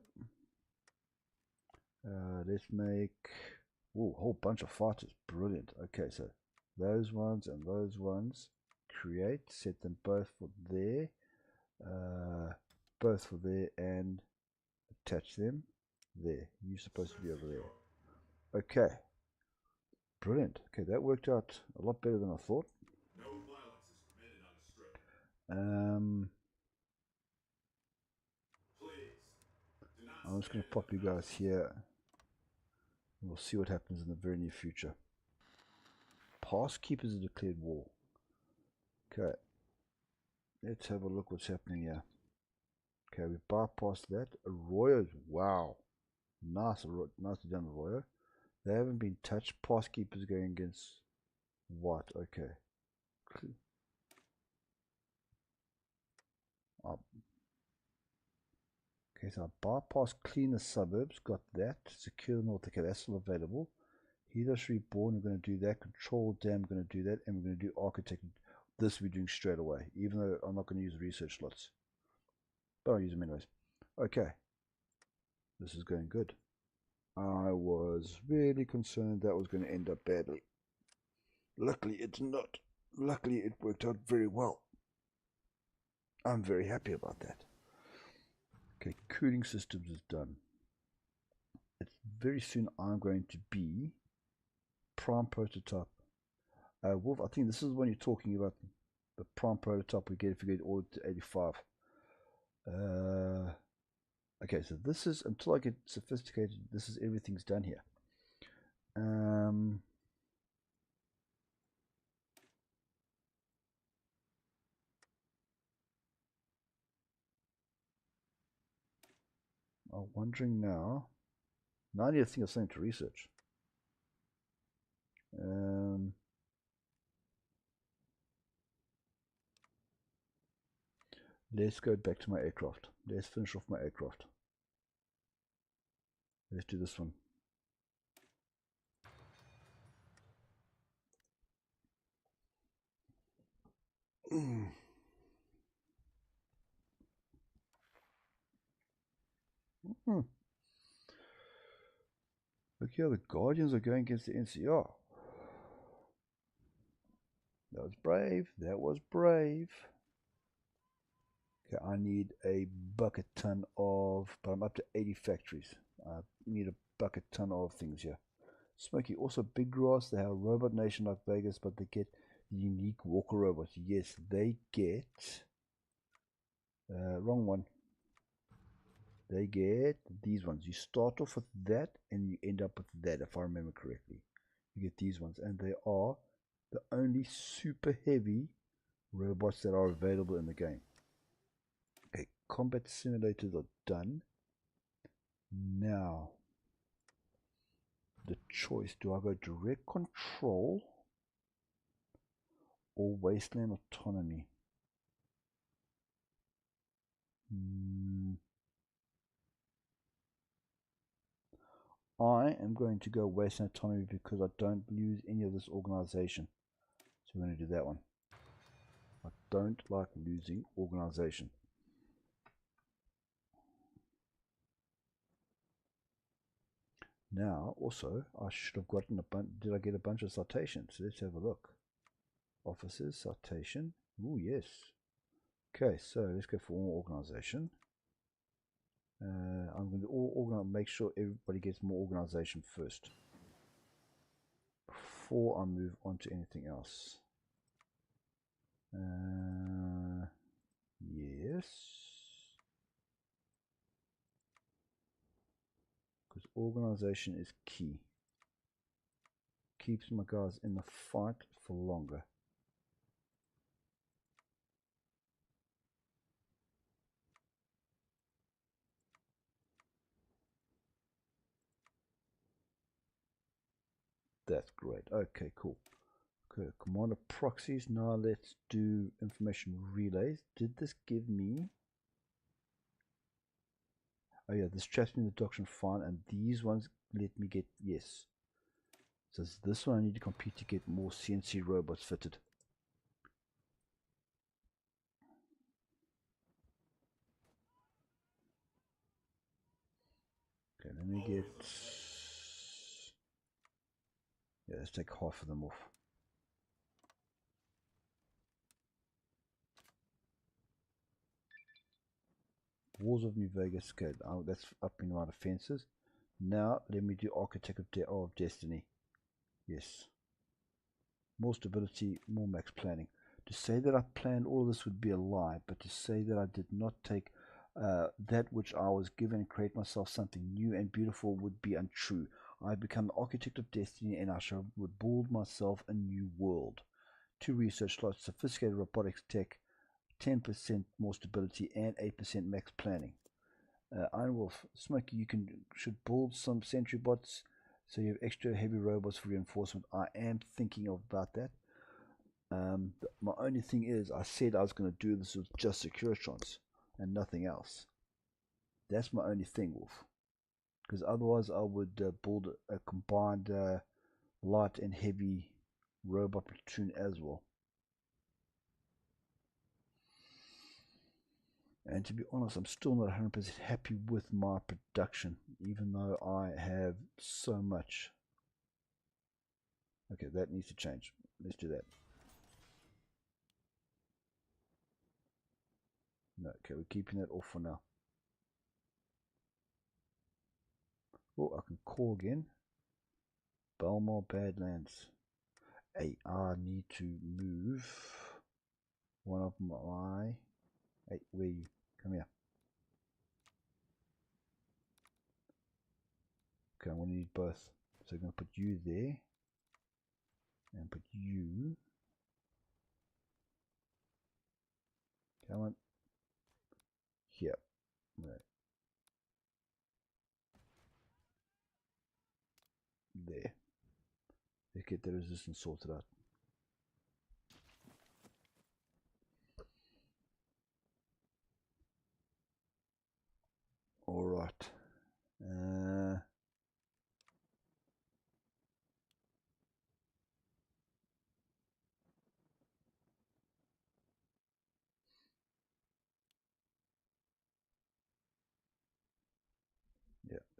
Let's make a whole bunch of fighters. Brilliant. Okay, so those ones and those ones. Create. Set them both for there. Both for there and attach them there. You're supposed to be over there. Okay. Brilliant. Okay, that worked out a lot better than I thought. No violence is permitted on the strip. Please, do not I'm just going to pop you guys here. We'll see what happens in the very near future. Pass keepers have declared war. Okay. Let's have a look what's happening here. Okay, we bypassed that. Arroyos, wow. Nicely done, Arroyo. They haven't been touched. Pass keepers going against what? Okay. Okay, so I bypass clean the suburbs, got that. Secure north, okay, that's still available. Healers reborn, we're going to do that. Control dam, we're going to do that. And we're going to do architect. This we're doing straight away, even though I'm not going to use research slots. But I'll use them anyways. Okay, this is going good. I was really concerned that was going to end up badly. Luckily it's not. Luckily it worked out very well. I'm very happy about that. Okay, cooling systems is done. It's very soon I'm going to be prime prototype. Wolf, I think this is when you're talking about the prime prototype we get if we get all to 85. Okay, so this is, until I get sophisticated, this is everything's done here. I'm wondering now I need to think of something to research. Let's go back to my aircraft. Let's finish off my aircraft. Let's do this one. Look here, the Guardians are going against the NCR. That was brave. That was brave. Okay, I need a bucket ton of, but I'm up to 80 factories. I need a bucket ton of things here. Smokey, also Big Grass, they have a robot nation like Vegas, but they get the unique walker robots. Yes, they get, wrong one. They get these ones. You start off with that and you end up with that, if I remember correctly. You get these ones, and they are the only super heavy robots that are available in the game. Okay, combat simulators are done. Now, the choice, do I go direct control or wasteland autonomy? I am going to go wasteland autonomy because I don't lose any of this organization. So we're going to do that one. I don't like losing organization. Now, also, I should have gotten a bunch. Did I get a bunch of citations? Let's have a look. Officers, citation. Oh, yes. Okay, so let's go for more organization. I'm going to make sure everybody gets more organization first before I move on to anything else. Yes. Because organization is key. Keeps my guys in the fight for longer. That's great. Okay, cool. Okay, commander proxies. Now let's do information relays. Did this give me... Oh yeah, this traps me in the doctrine fine, and these ones let me get... Yes. So this one I need to compete to get more CNC robots fitted. Okay, let me get... Yeah, let's take half of them off. Walls of New Vegas. Okay, that's upping my defenses. Now let me do Architect of Destiny. Yes. More stability, more max planning. To say that I planned all of this would be a lie, but to say that I did not take that which I was given and create myself something new and beautiful would be untrue. I become the Architect of Destiny, and I shall build myself a new world. 2 research slots, sophisticated robotics tech, 10% more stability, and 8% max planning. Iron Wolf, Smokey, you should build some sentry bots so you have extra heavy robots for reinforcement. I am thinking about that. My only thing is, I said I was going to do this with just Securitrons. and nothing else. That's my only thing, Wolf. Because otherwise I would build a combined light and heavy robot platoon as well. And to be honest, I'm still not 100% happy with my production, even though I have so much. Okay, that needs to change. Let's do that. No, okay, we're keeping that off for now. Oh, I can call again. Belmar Badlands. Hey, I need to move one of my... Hey, where are you? Come here. Okay, I'm going to need both. So I'm going to put you there. And put you... Come on. Here. Right. There. Let's get the resistance sorted out. Alright. Yeah.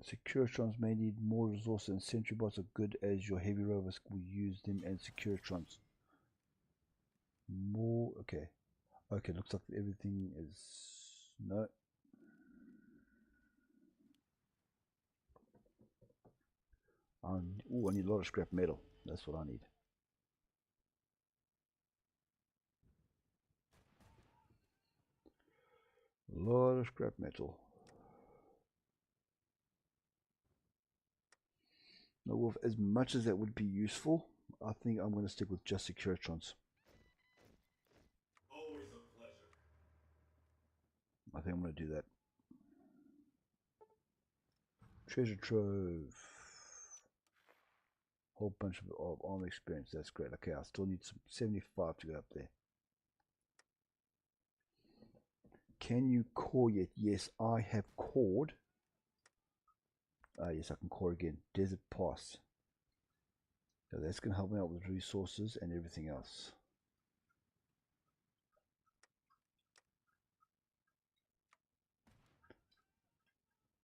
Securitrons may need more resources, and sentry bots are good as your heavy rovers will use them and Securitrons. More. Okay. Okay, looks like everything is... No. I need a lot of scrap metal. That's what I need. A lot of scrap metal. Now, Wolf, as much as that would be useful, I think I'm going to stick with just Securitrons. Always a pleasure. I think I'm going to do that. Treasure trove. Whole bunch of armor experience. That's great. Okay, I still need some 75 to go up there. Can you core yet? Yes, I have cored. Yes, I can core again. Desert Pass. So that's going to help me out with resources and everything else.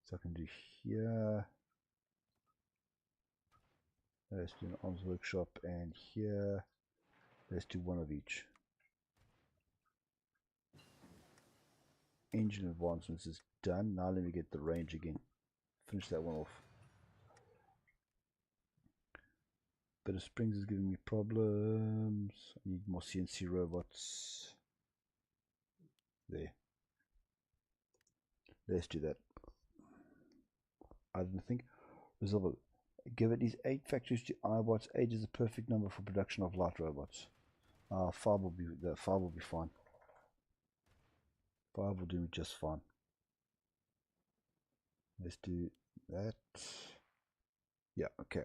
So I can do here. Let's do an arms workshop, and here. Let's do one of each. Engine advancements is done. Now let me get the range again. Finish that one off. Bit of springs is giving me problems. I need more CNC robots. There. Let's do that. I didn't think. Resolve it. Give it these 8 factories to iBots. 8 is the perfect number for production of light robots. 5 will be the 5 will be fine. 5 will do me just fine. Let's do that. Yeah, okay.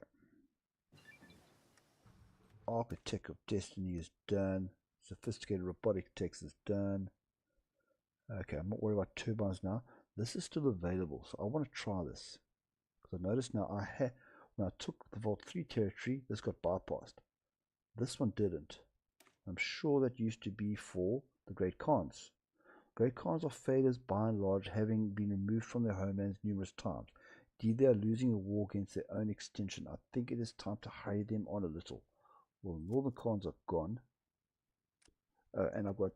Architect of Destiny is done. Sophisticated robotic techs is done. Okay, I'm not worried about turbines now. This is still available, so I want to try this. Because I noticed now when I took the Vault 3 territory, this got bypassed. This one didn't. I'm sure that used to be for the Great Khans. Great Khans are failures by and large, having been removed from their homelands numerous times. Indeed, they are losing a war against their own extinction. I think it is time to hurry them on a little. Well, Northern Khans are gone. And I've got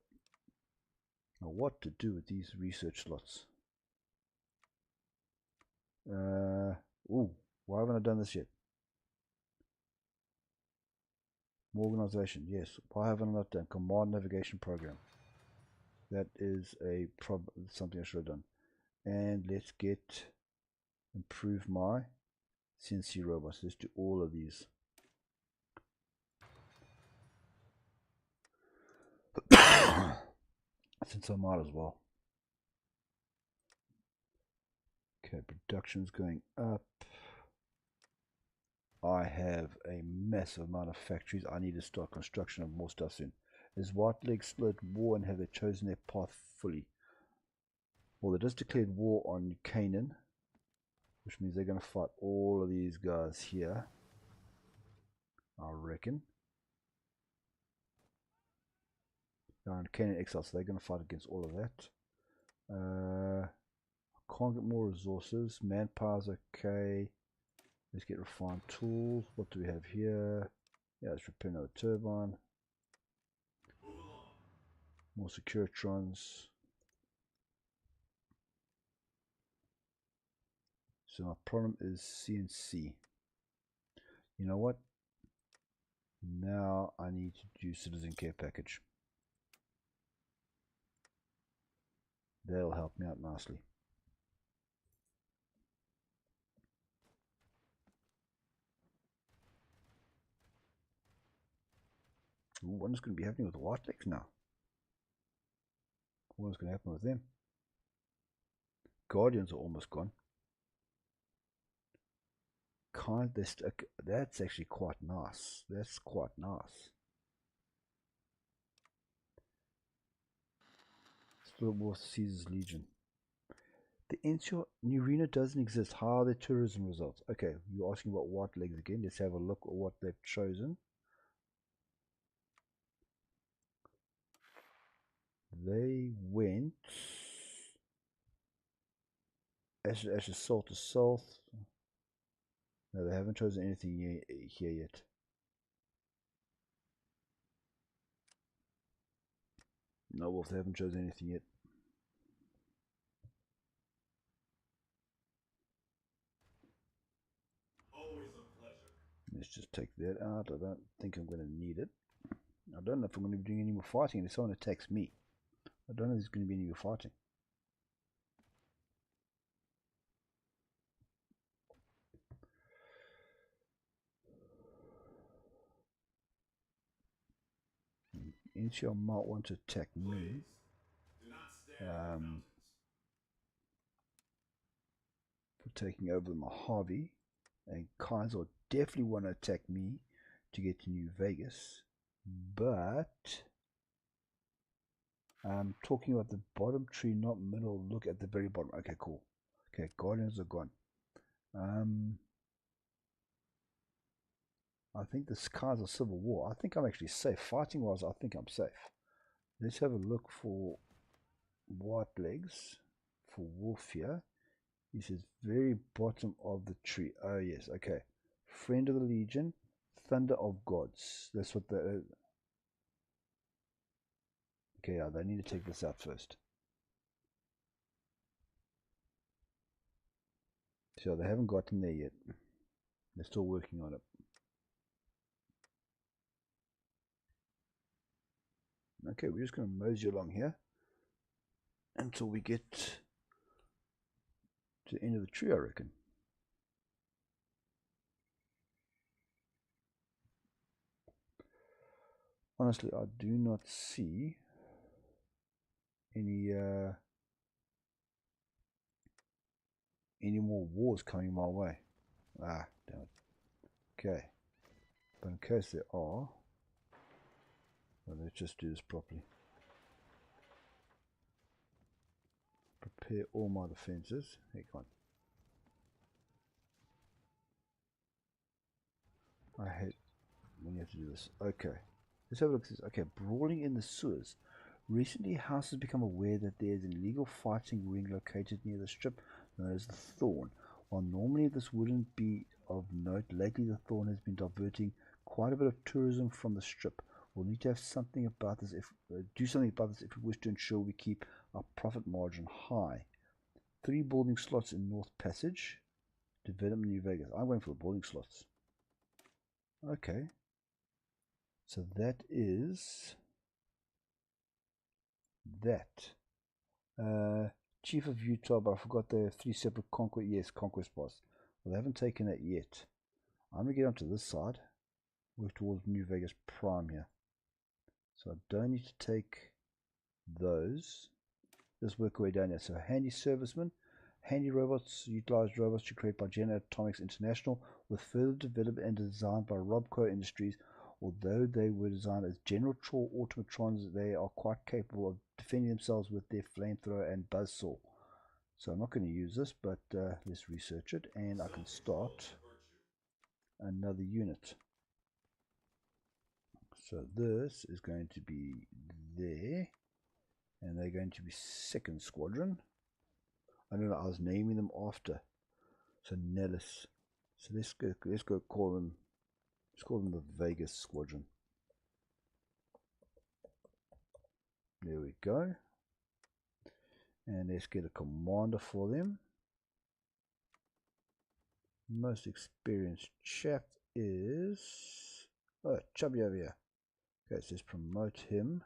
what to do with these research slots. Why haven't I done this yet? More organization, yes. Why haven't I not done command navigation program? That is a something I should have done. And let's improve my CNC robots. Let's do all of these. Since I might as well. Okay, production's going up. I have a massive amount of factories. I need to start construction of more stuff soon. Is White Leg split war and have they chosen their path fully? Well, they just declared war on Canaan, which means they're going to fight all of these guys here, I reckon. They're in Canaan exile, so they're going to fight against all of that. Can't get more resources. Manpower's okay. Let's get refined tools. What do we have here? Yeah, let's repair another turbine. More securitrons. So my problem is CNC. You know what? Now I need to do citizen care package. That'll help me out nicely. Ooh, what is going to be happening with the Whitelegs now? What is going to happen with them? Guardians are almost gone. That's actually quite nice. That's quite nice. Still more Caesar's Legion. The Ensure New Reno doesn't exist. How are the tourism results? Okay, you're asking about Whitelegs again. Let's have a look at what they've chosen. They went Ashes, Salt to Salt. No, they haven't chosen anything here yet. No, Wolf, they haven't chosen anything yet. Always a pleasure. Let's just take that out. I don't think I'm going to need it. I don't know if I'm going to be doing any more fighting. And if someone attacks me, I don't know if there's going to be any more fighting. Inshore might want to attack me. For taking over the Mojave. And Kaiser definitely want to attack me to get to New Vegas. But I'm talking about the bottom tree, not middle. Look at the very bottom. Okay, cool. Okay, Guardians are gone. I think the skies are civil war. I think I'm actually safe. Fighting wise, I think I'm safe. Let's have a look for Whitelegs, for Wolf here. He says very bottom of the tree. Oh yes, okay. Friend of the Legion, Thunder of Gods. That's what the... okay, yeah, they need to take this out first. So they haven't gotten there yet. They're still working on it. Okay, we're just going to mosey along here until we get to the end of the tree, I reckon. Honestly, I do not see any more wars coming my way. Ah, damn it. Okay. But in case there are, well, let's just do this properly. Prepare all my defenses. Hey, come on. I hate when you have to do this. Okay. Let's have a look at this. Okay, brawling in the sewers. Recently, House has become aware that there is an illegal fighting ring located near the strip known as the Thorn. While normally this wouldn't be of note, lately the Thorn has been diverting quite a bit of tourism from the strip. We'll need to have something about this do something about this if we wish to ensure we keep our profit margin high. 3 boarding slots in North Passage. Development New Vegas. I'm going for the boarding slots. Okay. So that is that. Chief of Utah, but I forgot they have 3 separate conquest. Yes, conquest boss. Well, they haven't taken that yet. I'm going to get onto this side. Work towards New Vegas Prime here. So I don't need to take those. Just work our way down here. So handy servicemen. Handy robots, utilized robots to create by General Atomics International, with further developed and designed by Robco Industries. Although they were designed as general automatrons, they are quite capable of defending themselves with their flamethrower and buzzsaw. So I'm not going to use this, but let's research it, and I can start another unit. So this is going to be there, and they're going to be 2nd Squadron. I don't know, I was naming them after. So Nellis. So let's go call them. Let's call them the Vegas Squadron. There we go. And let's get a commander for them. Most experienced chap is Chubby over here. Okay, so let's promote him.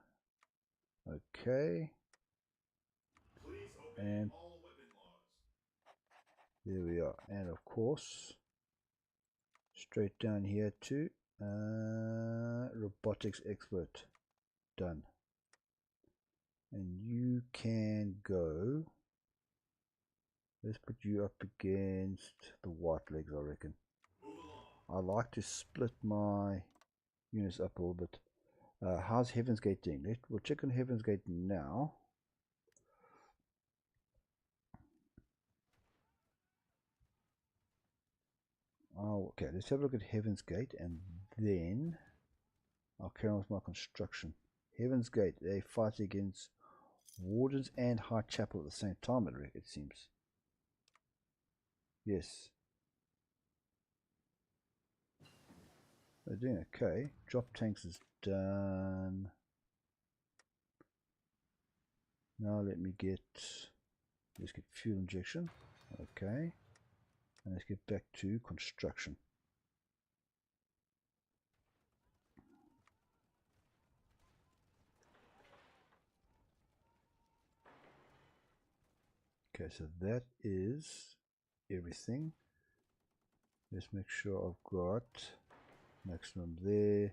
Okay. And there we are. And of course, straight down here to robotics expert. Done. And you can go. Let's put you up against the white legs, I reckon. I like to split my units up a little bit. How's Heaven's Gate doing? We'll check on Heaven's Gate now. Oh, okay, let's have a look at Heaven's Gate, and then I'll carry on with my construction. Heaven's Gate, they fight against Wardens and High Chapel at the same time, it seems. Yes. They're doing okay. Drop tanks is done. Now let's get fuel injection. Okay. And let's get back to construction. Okay, so that is everything. Let's make sure I've got maximum there,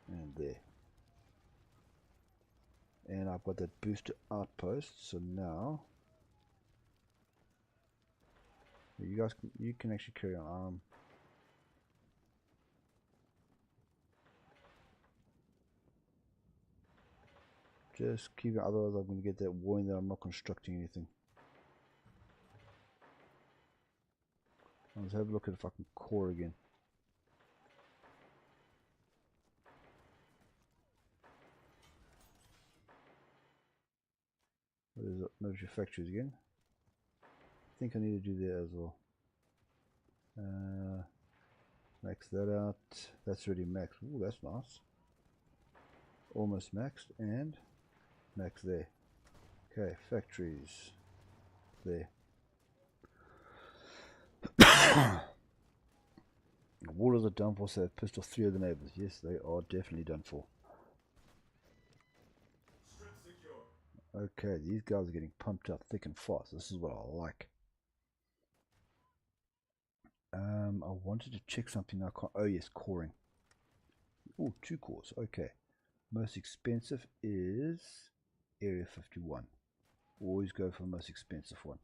and there. And I've got that booster outpost, so now you guys can actually carry on. Just keep it, otherwise I'm going to get that warning that I'm not constructing anything. Let's have a look at if I can core again. What is it? Military factories again. I think I need to do that as well. Max that out. That's already maxed. Ooh, that's nice. Almost maxed, and max there. Okay, factories there. The waters are done for, so they've pissed off 3 of the neighbors. Yes, they are definitely done for. Okay, these guys are getting pumped up thick and fast. This is what I like. I wanted to check something. I can't. Oh yes, coring. Oh, 2 cores. Okay. Most expensive is Area 51. Always go for the most expensive one.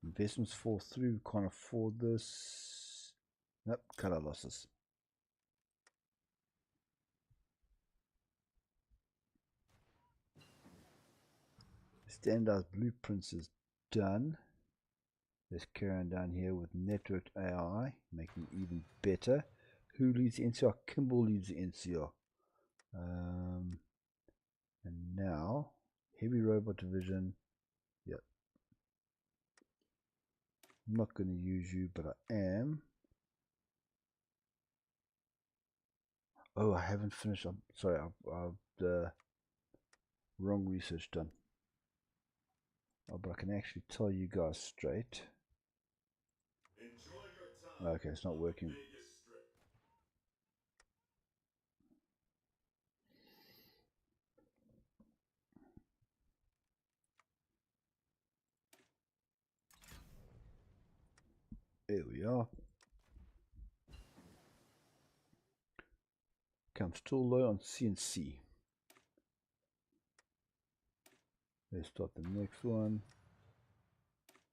Investments fall through. Can't afford this. Nope. Color losses. Standardized blueprints is done. Let's carry on down here with network AI, making it even better. Who leads the NCR? Kimball leads the NCR. And now, heavy robot division. Yep. I'm not going to use you, but I am. Oh, I haven't finished. I'm sorry, I've wrong research done. Oh, but I can actually tell you guys straight. Okay, it's not working. There we are. Okay, I'm still low on CNC. Let's start the next one.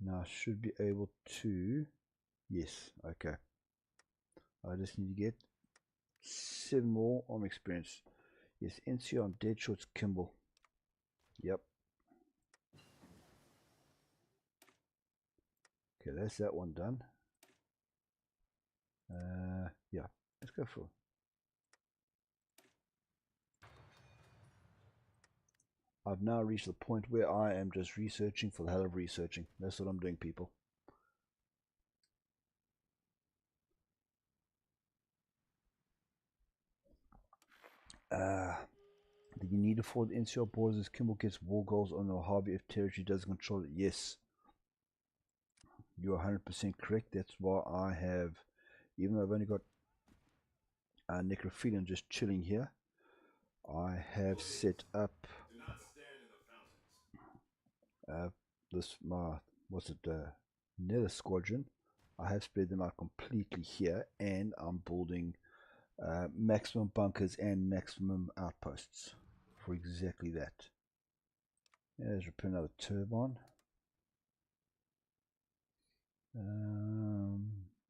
Now I should be able to. Yes, okay. I just need to get 7 more arm experience. Yes, NCR, I'm dead sure it's Kimball. Yep. Okay, that's that one done. Yeah, let's go for it. I've now reached the point where I am just researching for the hell of researching. That's what I'm doing, people. Do you need to afford NCR borders as Kimball gets war goals on the Harvey if territory doesn't control it? Yes. You're 100% correct. That's why I have, even though I've only got necrophilian just chilling here, I have set up Do not stand in the fountains. this, what's it, nether squadron. I have spread them out completely here, and I'm building maximum bunkers and maximum outposts for exactly that. Let's repair another turbine.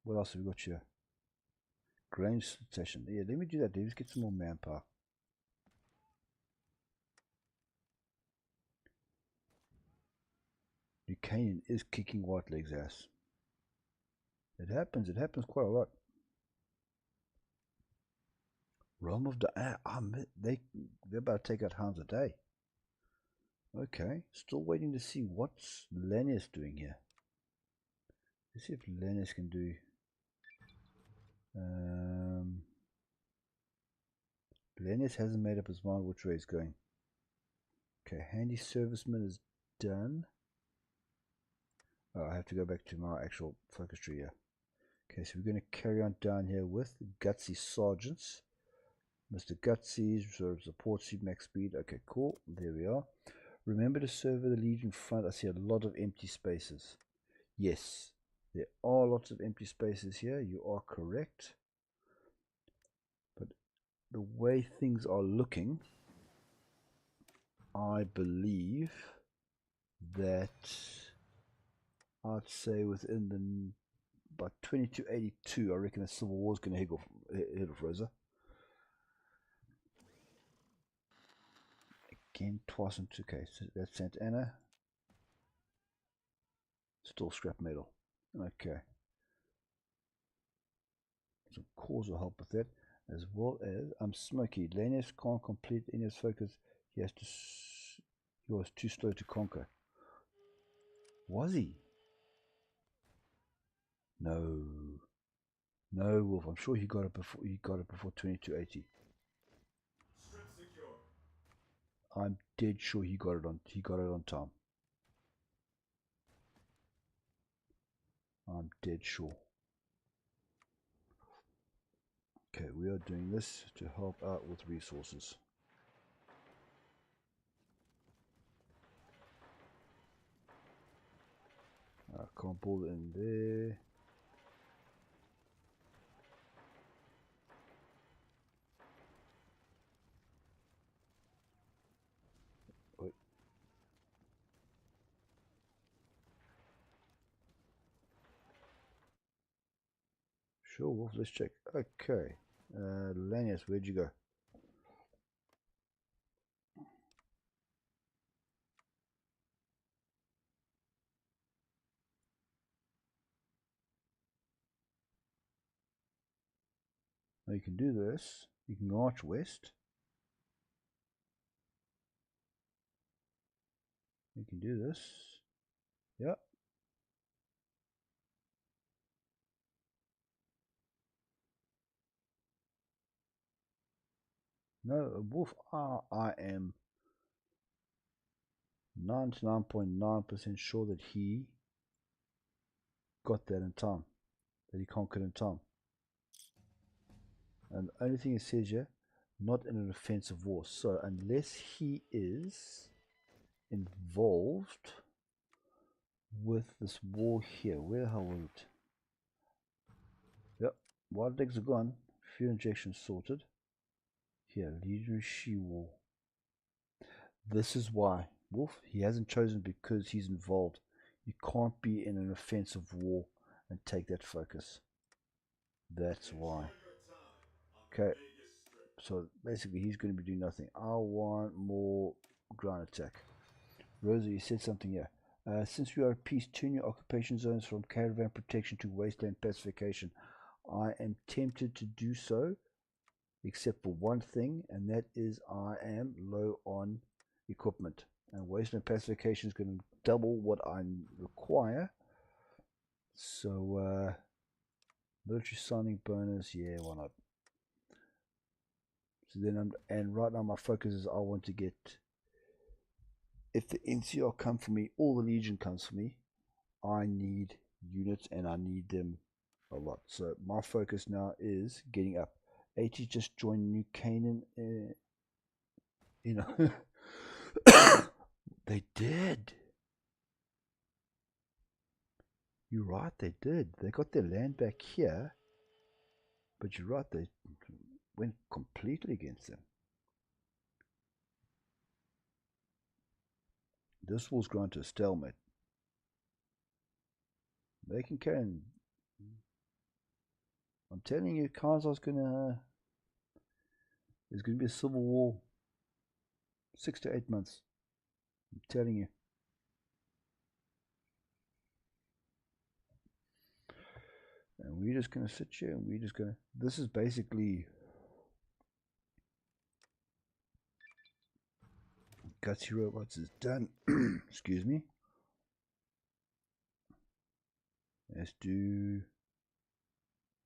What else have we got here? Grange station. Yeah, let me do that. Let's get some more manpower. Buchanan is kicking Whiteleg's ass. It happens quite a lot. Realm of the they're about to take out Hounds a day. Okay, still waiting to see what's Lannis doing here. Let's see if Lannis can do. Lannis hasn't made up his mind which way he's going. Okay, handy serviceman is done. Oh, I have to go back to my actual focus tree here. Okay, so we're going to carry on down here with Gutsy Sergeants. Mr. Gutsy's reserve support seat max speed. Okay, cool. There we are. Remember to survey the Legion front. I see a lot of empty spaces. Yes, there are lots of empty spaces here. You are correct. But the way things are looking, I believe that I'd say within the by 2282, I reckon the Civil War is going to hit off Rosa. Again, twice in 2K. So that's Santa Ana. Still scrap metal. Okay. Some cores will help with that, as well as Smoky. Lannis can't complete any of his focus. He was too slow to conquer. Was he? No. No, Wolf. I'm sure he got it before 2280. Strip secure. I'm dead sure he got it on time. I'm dead sure. Okay, we are doing this to help out with resources. I can't pull it in there. Wait. Sure, Wolf, let's check. Okay. Lanius, where'd you go? Now you can do this. You can march west. You can do this. Yep. No, Wolf, I am 99.9% sure that he got that in time. That he conquered in time. And the only thing it says here, not in an offensive war. So unless he is involved with this war here, where the hell was it? Yep, wild legs are gone. Fuel injection sorted. Here, Legionary She-War. This is why, Wolf, he hasn't chosen because he's involved. You can't be in an offensive war and take that focus. That's why. Okay, So basically he's going to be doing nothing. I want more ground attack. Rosa, you said something here. Since we are at peace, turn your occupation zones from caravan protection to wasteland pacification. I am tempted to do so, except for one thing, and that is I am low on equipment. And wasteland pacification is going to double what I require. So, military signing bonus, yeah, why not? So then and right now my focus is I want to get, if the NCR come for me, all the Legion comes for me, I need units and I need them a lot. So my focus now is getting up. 80 just joined New Canaan. You know, they did. You're right, they did. They got their land back here, but you're right, they went completely against them. This war's grown to a stalemate. They can carry on. I'm telling you, Kazar's there's gonna be a civil war. 6 to 8 months. I'm telling you. And we're just gonna sit here and we're just gonna. This is basically Gutsy Robots is done. Excuse me. Let's do.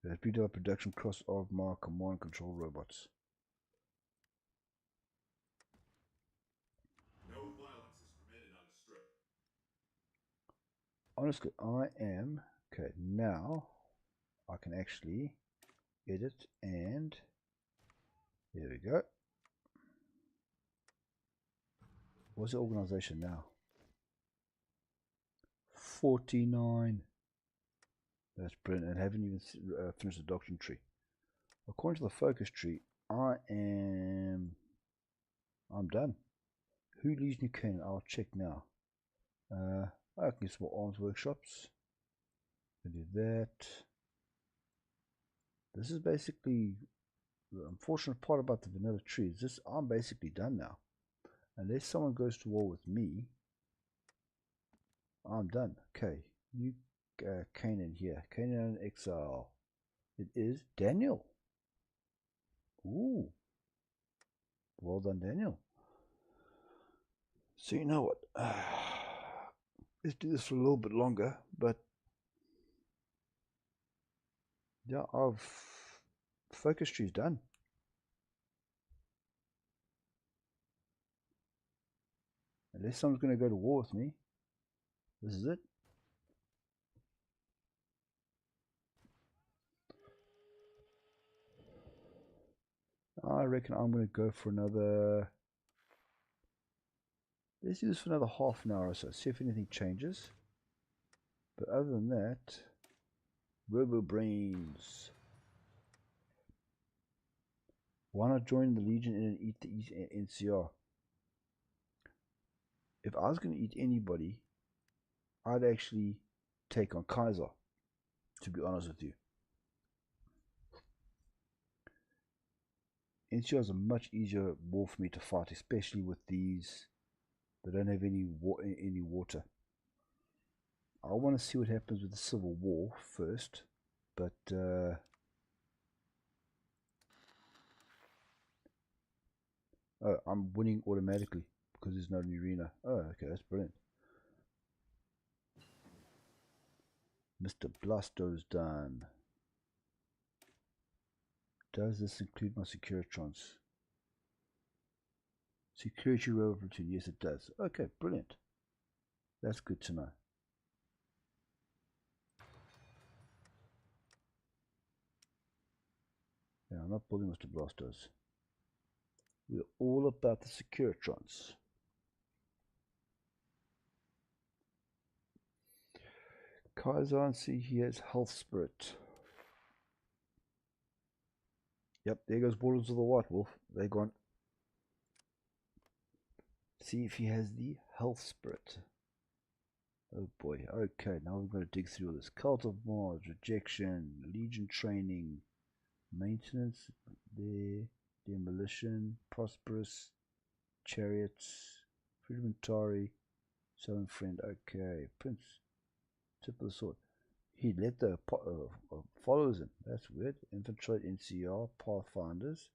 Let's build up production cross of my command and control robots. No violence is permitted on the strip. Honestly, I am okay now. I can actually edit and there we go. What's the organization now? 49. That's brilliant. And haven't even finished the doctrine tree. According to the focus tree, I'm done. Who leads New Canaan? I'll check now. I can get some more arms workshops. I can do that. This is basically the unfortunate part about the vanilla tree. Is this? I'm basically done now. Unless someone goes to war with me, I'm done. Okay, you Canaan here. Canaan in exile. It is Daniel. Ooh. Well done, Daniel. So you know what? Let's do this for a little bit longer, but yeah, focus tree's done. Unless someone's going to go to war with me, this is it. I reckon I'm going to go for another. Let's do this for another half an hour or so. See if anything changes. But other than that, Robo Brains. Why not join the Legion and eat the NCR? If I was going to eat anybody, I'd actually take on Kaiser, to be honest with you. NCR is a much easier war for me to fight, especially with these. They don't have any water. I want to see what happens with the Civil War first, but oh, I'm winning automatically because there's no new arena. Oh, okay, that's brilliant. Mr. Blasto's done. Does this include my Securitrons? Security Rover Platoon, yes it does. Okay, brilliant. That's good to know. Yeah, I'm not building Mr. Blastos. We're all about the Securitrons. Kaiser, see he has Health Spirit. Yep, there goes Warlords of the White Wolf. They're gone. See if he has the Health Spirit. Oh boy, okay, now we've got to dig through all this. Cult of Mars, Rejection, Legion Training, Maintenance, there. Demolition, Prosperous, Chariots, Rudimentary, Southern Friend. Okay, Prince, Tip of the Sword. He let the followers in. That's weird. Infiltrate NCR, Pathfinders,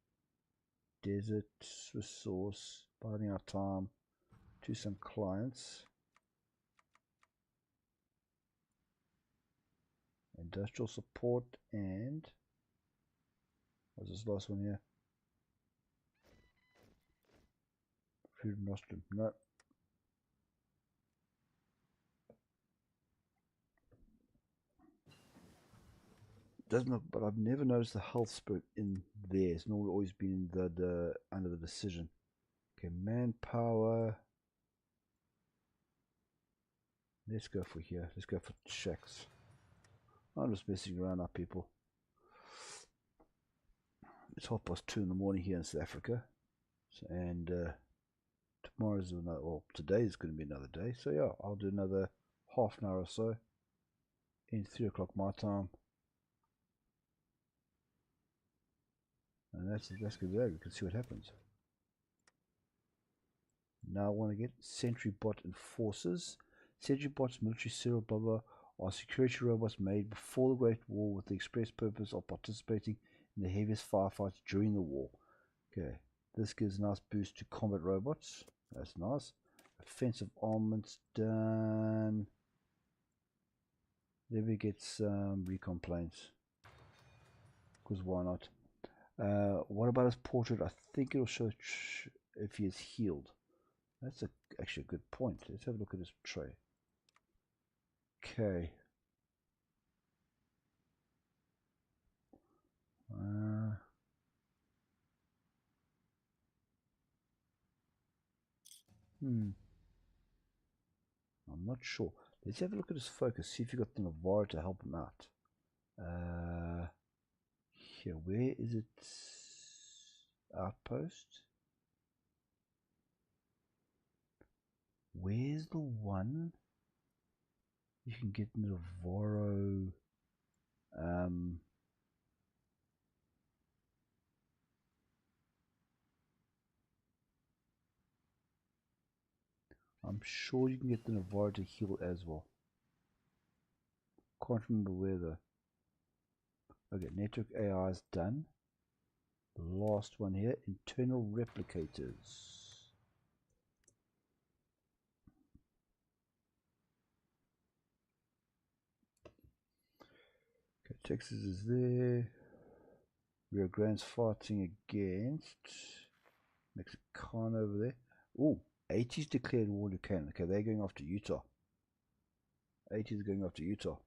Desert, Resource, biding our time to some clients. Industrial support and what's this last one here? Food Nostrum. No. Doesn't, but I've never noticed the health spirit in there. It's normally always been in the under the decision. Okay, manpower. Let's go for here. Let's go for shacks. I'm just messing around now, people. It's 2:30 in the morning here in South Africa, and tomorrow's another. Well, today is going to be another day. So yeah, I'll do another half an hour or so. In 3 o'clock my time, and that's good. We can see what happens. Now I want to get Sentry Bot Enforcers. Sentry Bots, military serial blah blah, are security robots made before the Great War with the express purpose of participating in the heaviest firefights during the war. Okay, this gives a nice boost to combat robots. That's nice. Offensive armaments done. Let me get some recon planes. Because why not? What about his portrait? I think it'll show if he is healed. That's actually a good point. Let's have a look at his tray. Okay. I'm not sure. Let's have a look at his focus. See if you got the Navarro to help him out. Here, where is it? Outpost. Where's the one you can get Navarro? I'm sure you can get the Navarro to heal as well. Can't remember where though. Okay, network AI is done. Last one here, internal replicators. Okay, Texas is there. Rio Grande's fighting against Mexican over there. Oh, 80's declared war to Canada. Okay, they're going after Utah. 80's going after Utah.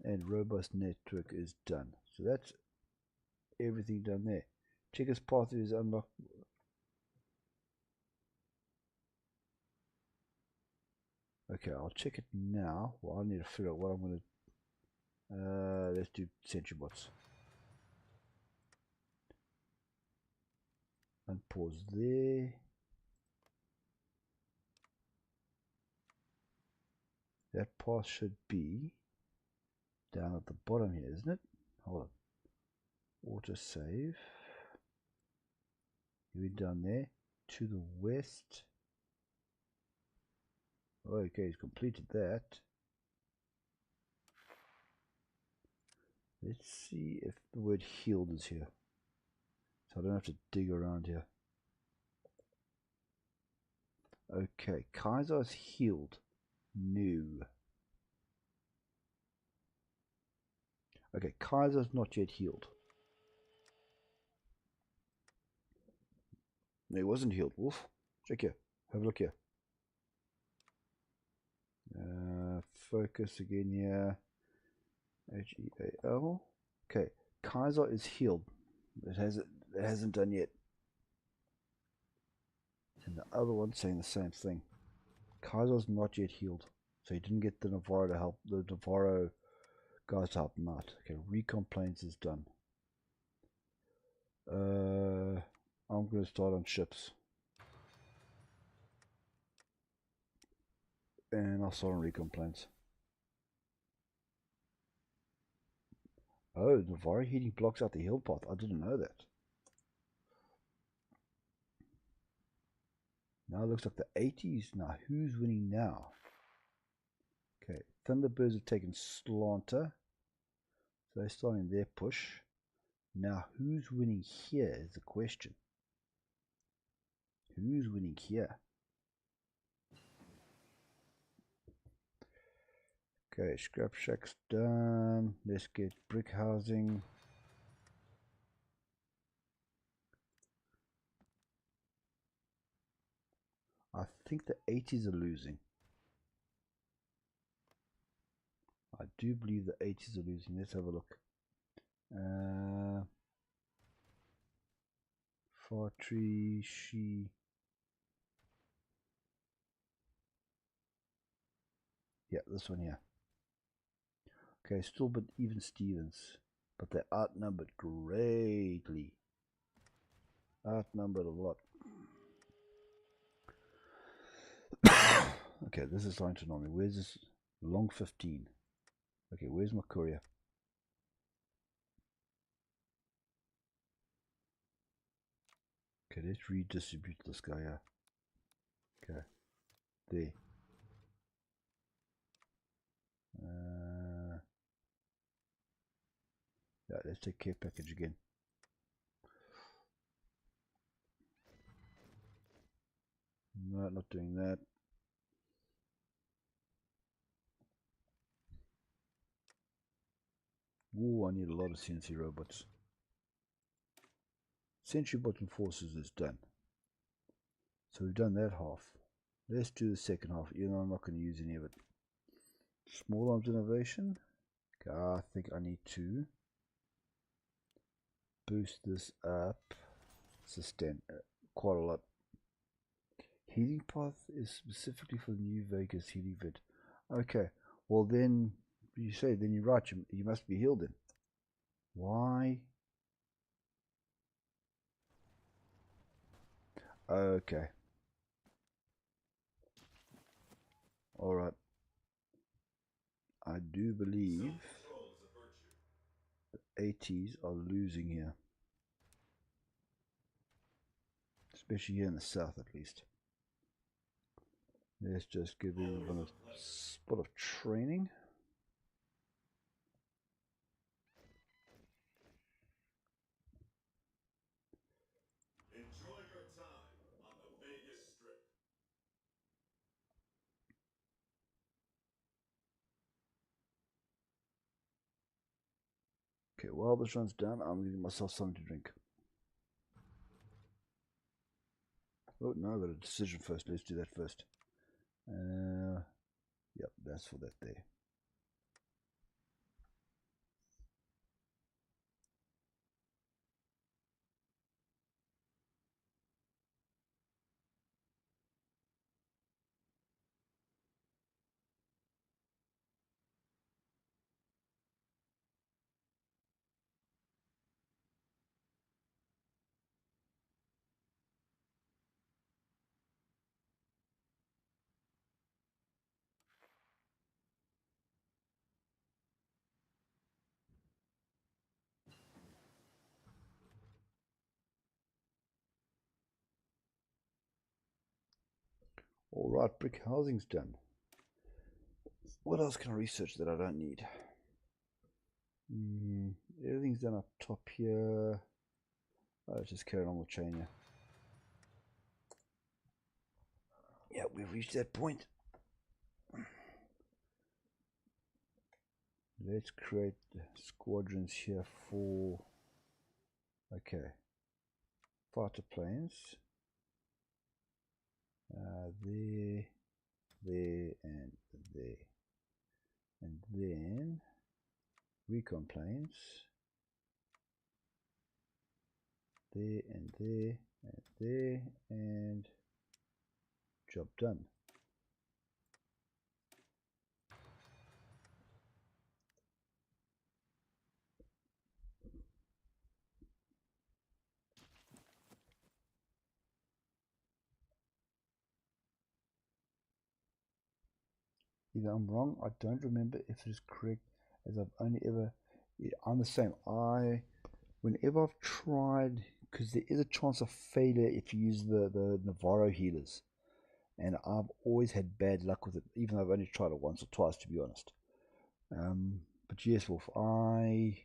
And robust network is done. So that's everything done there. Checkers path is unlocked. Okay, I'll check it now. Well, I need to figure out what I'm going to... let's do Sentry Bots. Unpause there. That path should be down at the bottom here, isn't it? Hold on. Auto save. You're down there to the west. Okay, he's completed that. Let's see if the word healed is here. So I don't have to dig around here. Okay, Kaiser is healed. New. Okay, Kaiser's not yet healed. No, he wasn't healed. Wolf, check here. Have a look here. Focus again here. HEAL. Okay, Kaiser is healed. It hasn't done yet. And the other one's saying the same thing. Kaiser's not yet healed, so he didn't get the Navarro to help the Navarro guys to help him out. Okay, recon planes is done. I'm going to start on ships. And I'll start on recon planes. Oh, Navari heating blocks out the hill path. I didn't know that. Now it looks like the 80s. Now, who's winning now? Okay, Thunderbirds have taken Slanter. So they're starting their push. Now, who's winning here is the question. Who's winning here? Okay, Scrap Shack's done. Let's get brick housing. I think the 80s are losing. I do believe the 80s are losing. Let's have a look. Fartree, she. Yeah, this one here. Okay, still but even Stevens. But they're outnumbered greatly. Outnumbered a lot. Okay, this is starting to annoy me. Where's this? Long 15. Okay, where's my courier? Okay, let's redistribute this guy here. Okay, there. Yeah, let's take care package again. No, not doing that. Ooh, I need a lot of CNC robots. Sentry bottom forces is done. So we've done that half. Let's do the second half. You know, I'm not going to use any of it. Small arms innovation. Okay, I think I need to boost this up. Sustain quite a lot. Healing path is specifically for the New Vegas healing vid. Okay, well then you say then you're right. You must be healed then. Why? Okay. All right. I do believe the 80s are losing here, especially here in the south at least. Let's just give everyone a spot of training. Enjoy your time on the Vegas Strip. Okay, while this runs down, I'm giving myself something to drink. Oh, no, I've got a decision first. Let's do that first. Yep, that's for that there. All right, brick housing's done. What else can I research that I don't need? Everything's done up top here. Let's just carry on with chain here. Yeah, we've reached that point. Let's create squadrons here for, okay, fighter planes. There, and there. And then recon planes. There, and there, and there, and job done. Either I'm wrong, I don't remember if it is correct, as I've only ever Yeah, I'm the same. Whenever I've tried, because there is a chance of failure if you use the Navarro healers, and I've always had bad luck with it, even though I've only tried it once or twice, to be honest. But yes, Wolf, I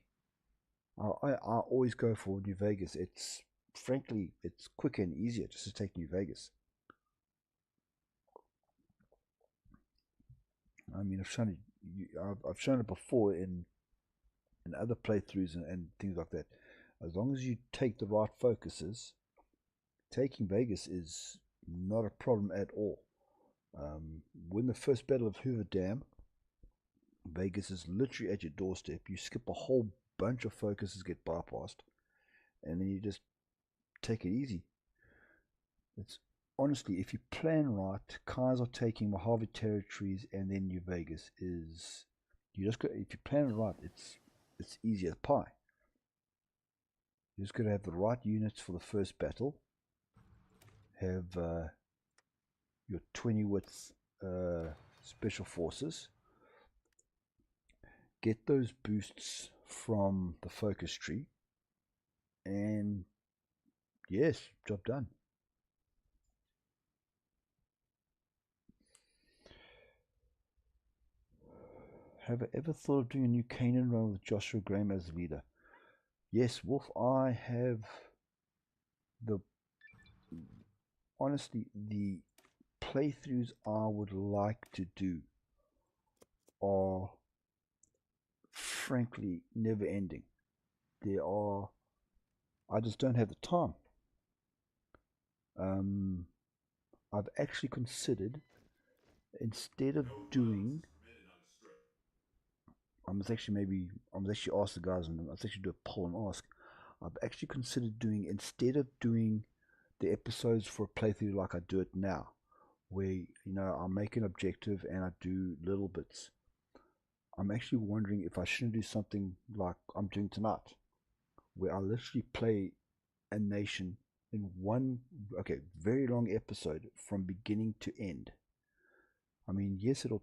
always go for New Vegas. It's frankly, it's quicker and easier just to take New Vegas. I mean, I've shown it before in other playthroughs and things like that. As long as you take the right focuses, taking Vegas is not a problem at all. Win the first battle of Hoover Dam, Vegas is literally at your doorstep. You skip a whole bunch of focuses, get bypassed, and then you just take it easy. It's honestly, if you plan right, Kaiser taking Mojave territories and then New Vegas is you just got. If you plan it right, it's easy as pie. You just got to have the right units for the first battle. Have your 20 width special forces. Get those boosts from the focus tree, and yes, job done. Have I ever thought of doing a new Canaan run with Joshua Graham as leader? Yes, Wolf, I have. Honestly, the playthroughs I would like to do are frankly never ending. I just don't have the time. I've actually considered, instead of doing, I must actually ask the guys, and let's actually do a poll and ask. I've actually considered doing, instead of doing the episodes for a playthrough like I do it now, where I make an objective and I do little bits. I'm actually wondering if I shouldn't do something like I'm doing tonight, where I literally play a nation in one very long episode from beginning to end. I mean, yes, it'll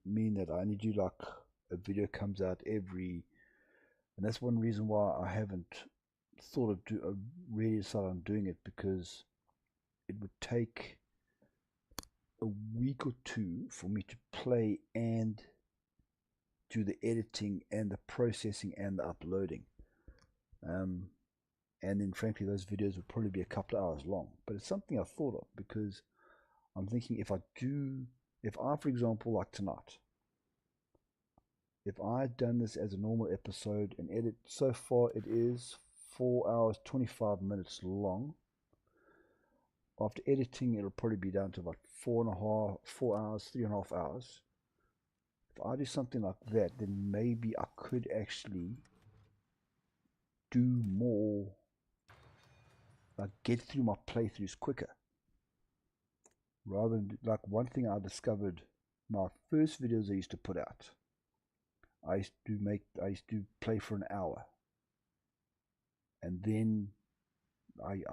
mean that I only do like a video comes out every, and that's one reason why I haven't thought of really decided on doing it, because it would take a week or two for me to play and do the editing and the processing and the uploading. And then frankly those videos would probably be a couple of hours long, but it's something I thought of, because I'm thinking if I, for example, like tonight, if I had done this as a normal episode and edit, so far it is 4 hours 25 minutes long. After editing, it'll probably be down to about 4 hours, 3.5 hours. If I do something like that, then maybe I could actually do more, like get through my playthroughs quicker. Rather than, like, one thing I discovered, my first videos I used to put out, I used to play for an hour, and then I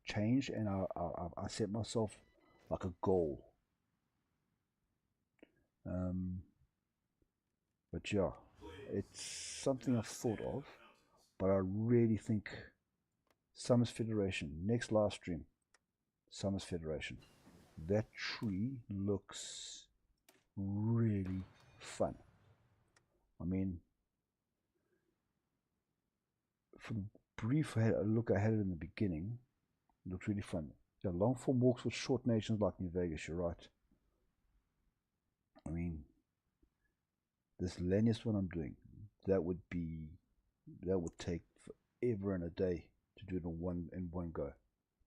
changed, and I set myself like a goal. But yeah, it's something I've thought of, but I really think Summers Federation, next live stream, Summers Federation. That tree looks really fun. I mean, from the brief look I had it in the beginning, it looked really fun. Yeah, long form walks with short nations like New Vegas, you're right. I mean, this Lanius one I'm doing, that would take forever and a day to do it in one go.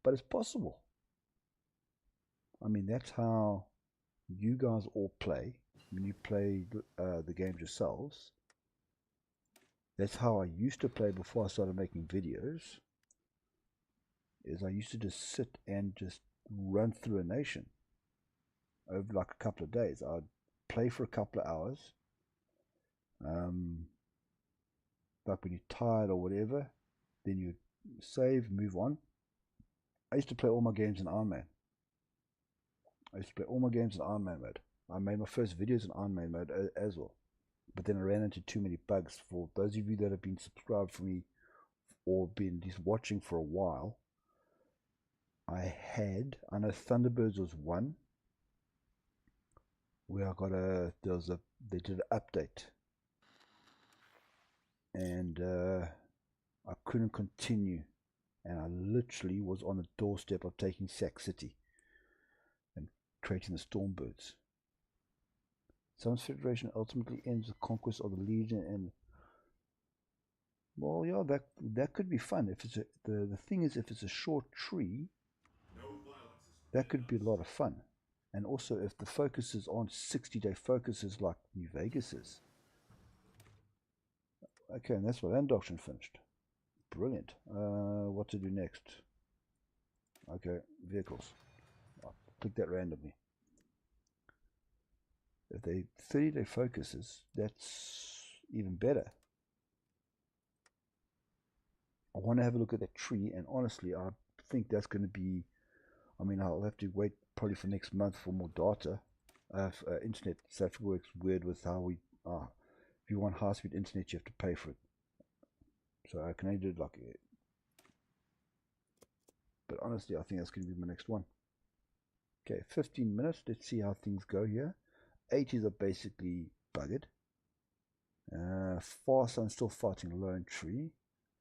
But it's possible. I mean, that's how you guys all play when you play the games yourselves. That's how I used to play before I started making videos. Is I used to just sit and just run through a nation over like a couple of days. I'd play for a couple of hours. Like when you're tired or whatever, then you save, move on. I used to play all my games in Iron Man. I made my first videos in Iron Man mode as well. but then I ran into too many bugs. For those of you that have been subscribed for me or been just watching for a while, I know Thunderbirds was one where I got they did an update, and I couldn't continue, and I literally was on the doorstep of taking Sac City and creating the Stormbirds. Suns Federation ultimately ends the conquest of the Legion, and well, yeah, that could be fun. If it's the thing is, if it's a short tree, that could be a lot of fun. And also, if the focuses aren't 60-day focuses like New Vegas is. Okay, and that's what Land Doctrine finished. Brilliant. What to do next? Okay, vehicles. I'll pick that randomly. If they 30-day focuses, that's even better. I want to have a look at that tree, and honestly, I think that's going to be, I mean, I'll have to wait probably for next month for more data. Internet stuff works weird with how we, if you want high-speed internet, you have to pay for it. So I can only do it like, but honestly, I think that's going to be my next one. Okay, 15 minutes. Let's see how things go here. 80s are basically buggered. Fast, I'm still fighting Lone Tree.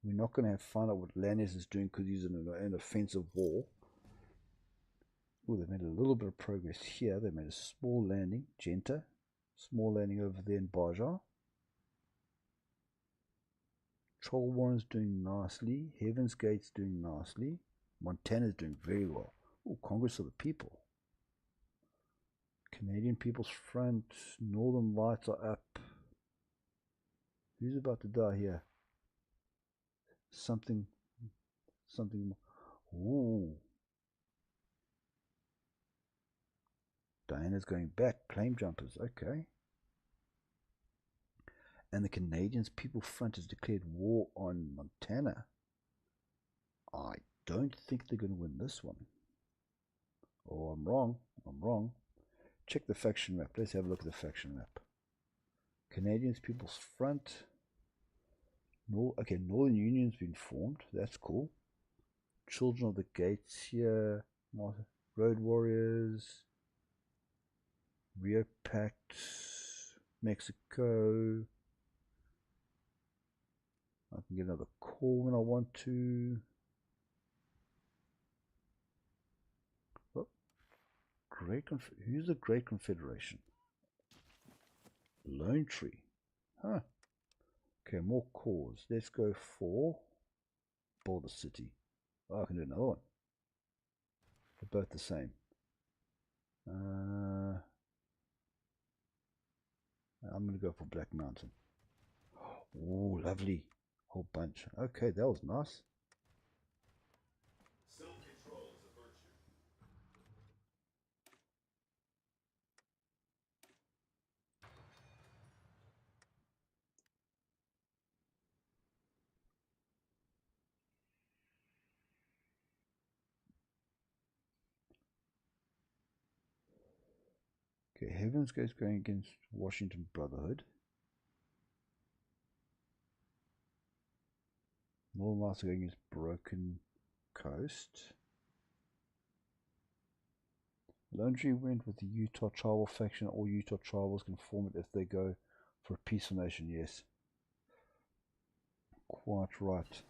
We're not going to have find out what Lannis is doing because he's in an offensive war. Oh, they made a little bit of progress here. They made a small landing. Genta. Small landing over there in Baja. Troll Warren's doing nicely. Heaven's Gate's doing nicely. Montana's doing very well. Oh, Congress of the People. Canadian People's Front. Northern Lights are up. Who's about to die here? Something. Ooh. Diana's going back. Claim jumpers. Okay. And the Canadians People Front has declared war on Montana. I don't think they're going to win this one. Oh, I'm wrong. Check the faction map. Let's have a look at the faction map. Canadians People's Front. Okay, Northern Union's been formed. That's cool. Children of the Gates here. Road Warriors. Rio Pact. Mexico. I can get another call when I want to. Oh, who's the Great Confederation? Lone Tree. Huh. Okay, more cores. Let's go for Boulder City. Oh, I can do another one. They're both the same. I'm going to go for Black Mountain. Oh, lovely. Whole bunch. Okay, that was nice. Self-control is a virtue. Okay, Heaven's Gate's going against Washington Brotherhood. Northern Lights are going against Broken Coast. Lone Tree went with the Utah Tribal faction. All Utah Tribals can form it if they go for a peaceful nation, yes. Quite right.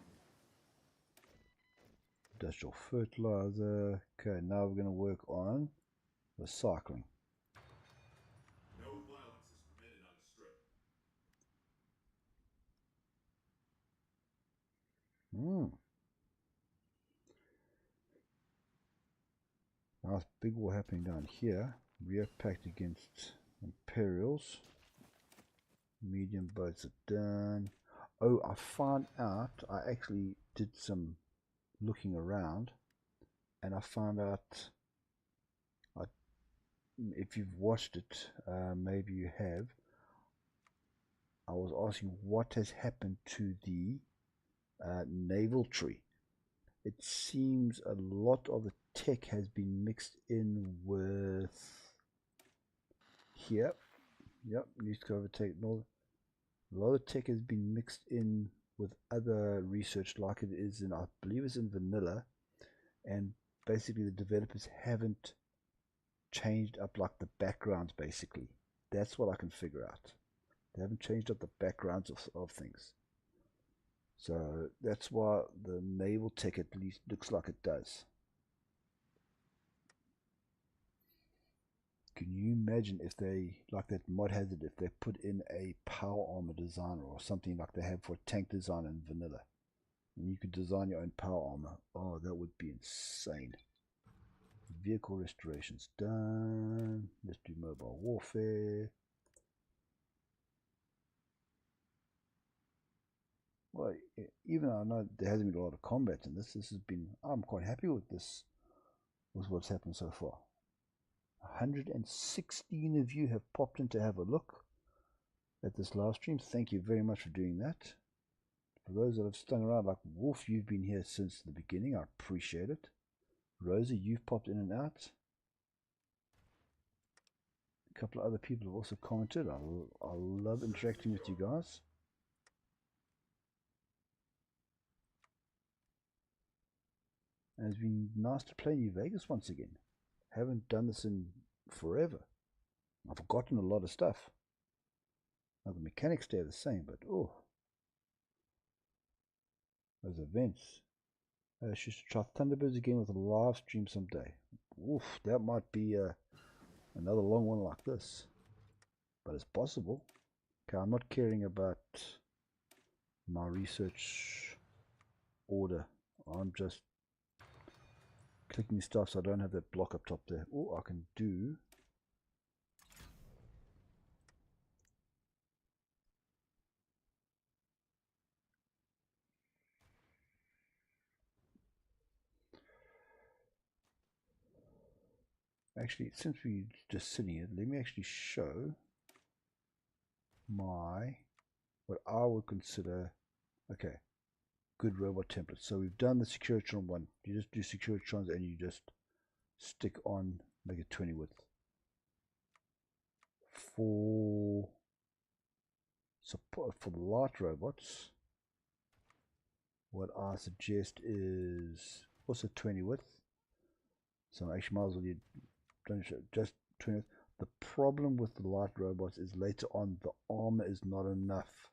Industrial fertilizer. Okay, now we're going to work on recycling. No violence is permitted on the strip. Nice big war happening down here. Rio Pact against Imperials. Medium boats are done. Oh, I found out, I actually did some looking around, and I found out, if you've watched it, maybe you have, I was asking what has happened to the naval tree. It seems a lot of the tech has been mixed in with here. Yep, needs to overtake North. A lot of tech has been mixed in with other research, like it is in, I believe it's in vanilla, and basically the developers haven't changed up like the backgrounds. Basically, that's what I can figure out. They haven't changed up the backgrounds of things. So that's why the naval tech at least looks like it does. Can you imagine if they, like that mod has it, if they put in a power armor designer or something like they have for tank design in vanilla, and you could design your own power armor? Oh, that would be insane. Vehicle restoration's done. Let's do mobile warfare. Well, even though I know there hasn't been a lot of combat in this, this has been, I'm quite happy with this, with what's happened so far. 116 of you have popped in to have a look at this live stream. Thank you very much for doing that. For those that have stung around like Wolf, you've been here since the beginning. I appreciate it. Rosa, you've popped in and out. A couple of other people have also commented. I love interacting with you guys. And it's been nice to play New Vegas once again. Haven't done this in forever. I've forgotten a lot of stuff. Now the mechanics stay the same, but oh, those events. I should try Thunderbirds again with a live stream someday. Oof, that might be another long one like this, but it's possible. Okay, I'm not caring about my research order. I'm just clicking stuff so I don't have that block up top there. Oh, I can do. Actually, since we're just sitting here, let me actually show my, what I would consider, okay, good robot template. So we've done the Securitron one. You just do Securitrons and you just stick on, make it 20 width. For support for the light robots, what I suggest is also 20 width. So actually might as well, you don't show just 20 width. The problem with the light robots is later on the armor is not enough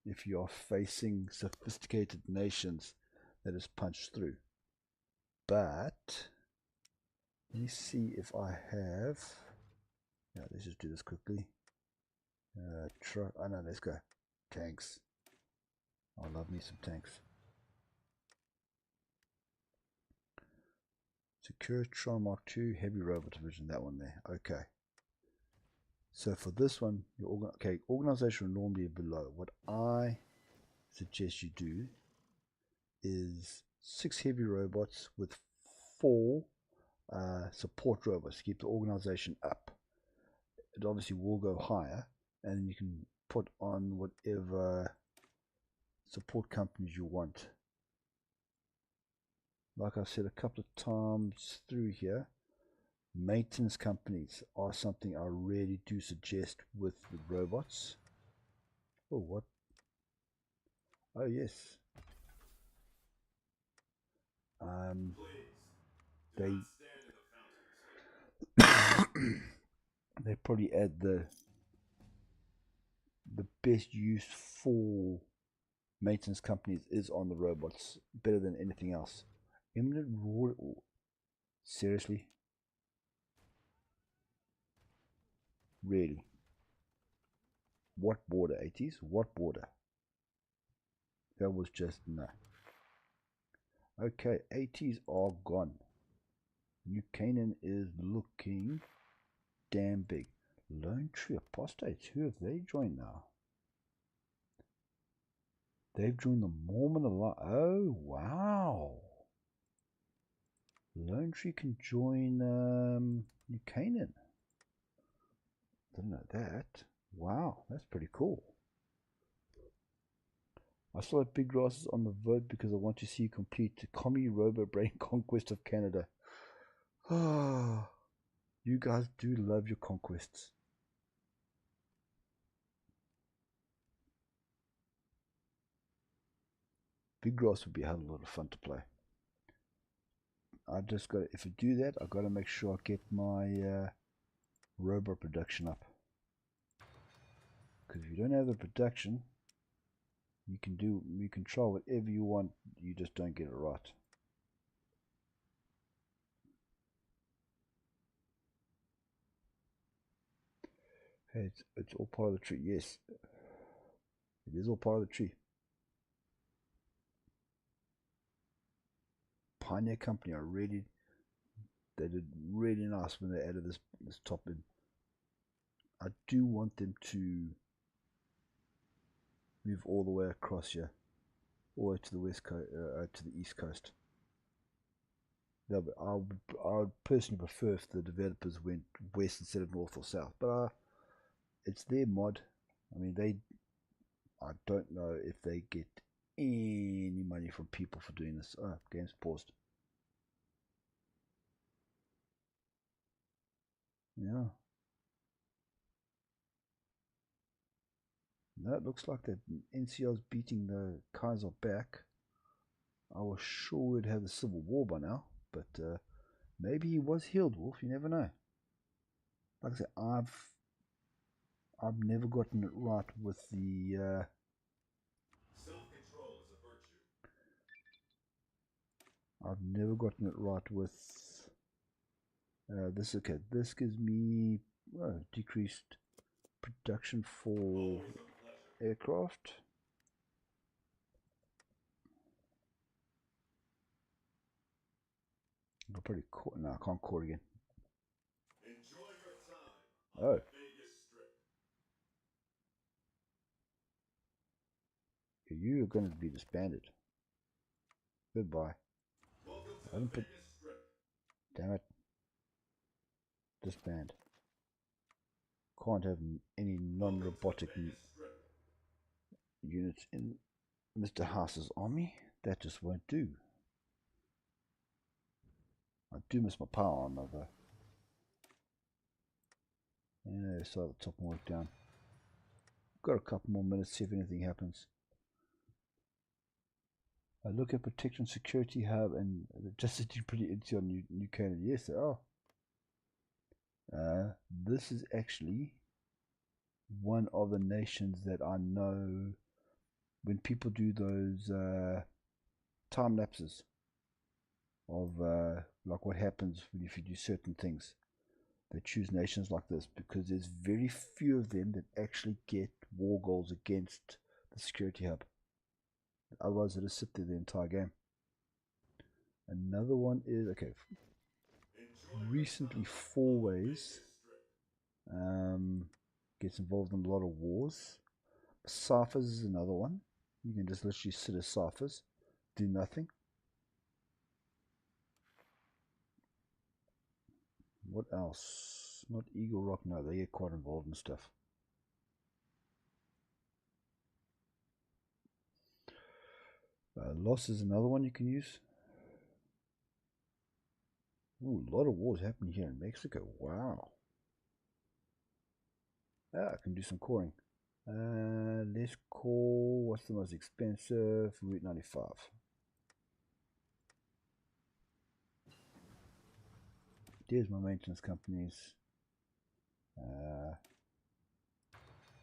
if you are facing sophisticated nations that is punched through. But let me see if I have, yeah, let's just do this quickly. Oh no, let's go tanks. I love me some tanks. Securitron Mark II Heavy Robot Division, that one there. Okay. So for this one, your organization will normally be below. What I suggest you do is 6 heavy robots with 4 support robots to keep the organization up. It obviously will go higher, and then you can put on whatever support companies you want. Like I said a couple of times through here, maintenance companies are something I really do suggest with the robots. Oh, what? Oh, yes. They probably add the best use for maintenance companies is on the robots, better than anything else. Imminent raw. Seriously? Really? What border, 80s? What border? That was just no. Okay, 80s are gone. New Canaan is looking damn big. Lone Tree Apostates, who have they joined now? They've joined the Mormon Alliance. Oh, wow. Lone Tree can join New Canaan. Didn't know that. Wow, that's pretty cool. I still have big grasses on the vote because I want to see you complete the Commie Robo Brain Conquest of Canada. Ah, you guys do love your conquests. big grass would be a hell of a lot of fun to play. I just got, if I do that, I've got to make sure I get my robot production up. Because if you don't have the production, you can try whatever you want, you just don't get it right. Hey, it's all part of the tree. Yes, it is all part of the tree. Pioneer Company are really, they did really nice when they added this top in. I do want them to move all the way across here, all the way to the west coast, to the east coast. I would personally prefer if the developers went west instead of north or south, but it's their mod. I mean, I don't know if they get any money from people for doing this. Oh, game's paused. Yeah. No, it looks like that NCR's beating the Kaiser back. I was sure we'd have the Civil War by now, but maybe he was healed, Wolf. You never know. Like I said, I've never gotten it right with the Self-control is a virtue. I've never gotten it right with this. Okay, this gives me decreased production for aircraft. I'll probably call. No, I can't call again. Enjoy your time on the Vegas Strip. You are going to be disbanded. Goodbye. Welcome to I haven't the put. Vegas Strip. Damn it. Disband. Can't have any non-robotic units in Mr. House's army. That just won't do. I do miss my power armor though. Yeah, so the top and work down. Got a couple more minutes, see if anything happens. I look at Protection Security Hub and just sitting pretty into on New Canada. Yes, they are. This is actually one of the nations that I know when people do those time lapses of like what happens if you do certain things. They choose nations like this because there's very few of them that actually get war goals against the security hub. Otherwise, it'll sit there the entire game. Another one is okay. Recently, 4Ways gets involved in a lot of wars. Ciphers is another one. You can just literally sit as ciphers, do nothing. What else? Not Eagle Rock. No, they get quite involved in stuff. Loss is another one you can use. Ooh, a lot of wars happening here in Mexico. Wow. I can do some coring. Let's call, what's the most expensive? Route 95. There's my maintenance companies.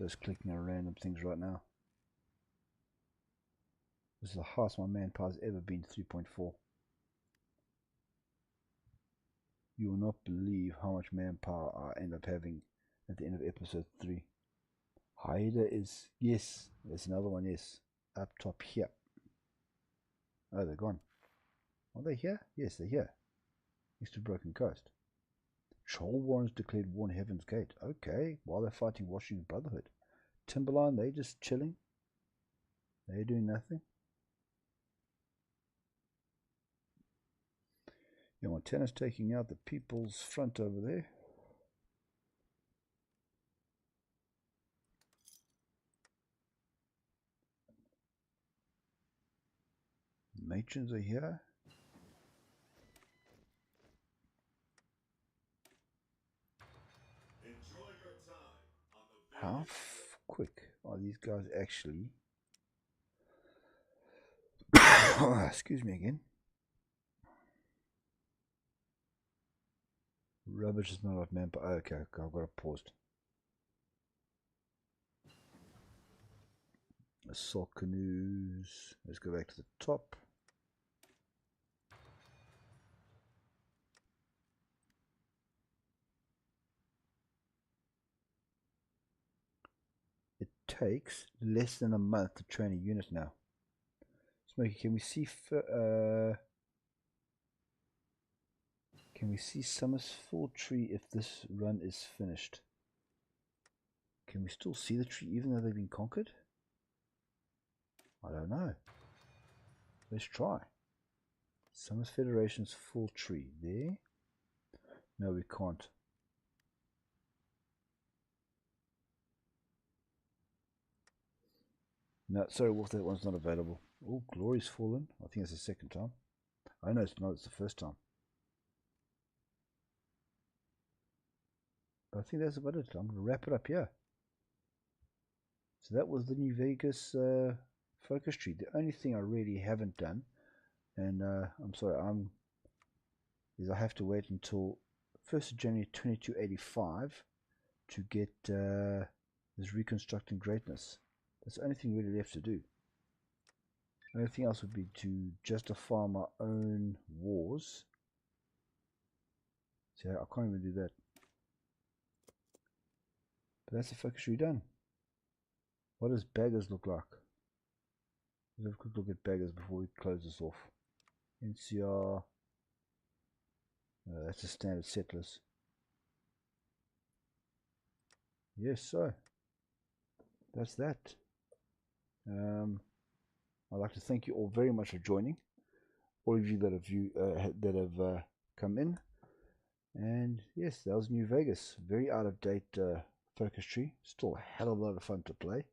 Just clicking on random things right now. This is the highest my manpower's ever been, 3.4. You will not believe how much manpower I end up having at the end of episode 3. Haida is, yes, there's another one, yes, up top here. Oh, they're gone. Are they here? Yes, they're here. Next to Broken Coast. Troll Warrens declared war on Heaven's Gate. Okay, while they're fighting Washington Brotherhood. Timberline, they just chilling. They're doing nothing. Yeah, Montana's taking out the People's Front over there. Matrons are here. Enjoy your time on the How Vegas Strip. quick are these guys actually Excuse me again. Rubbish is not man, but okay, I've got it paused. Assault canoes. Let's go back to the top. It takes less than a month to train a unit now. Smokey, can we see Summer's full tree if this run is finished? Can we still see the tree even though they've been conquered? I don't know. Let's try. Summer's Federation's full tree. There? No, we can't. No, sorry, Wolf, that one's not available. Oh, Glory's fallen. I think it's the second time. I know it's not, it's the first time. But I think that's about it. I'm going to wrap it up here. So that was the New Vegas focus tree. The only thing I really haven't done, and I'm sorry, is I have to wait until 1st of January 2285 to get this Reconstructing Greatness. That's the only thing really left to do. The only thing else would be to justify my own wars. See, I can't even do that. But that's the focus tree done. What does Baggers look like? Let's have a quick look at Baggers before we close this off. NCR. That's a standard settlers. Yes, so that's that. I'd like to thank you all very much for joining. All of you that have come in. And yes, that was New Vegas. Very out of date focus tree. Still a hell of a lot of fun to play.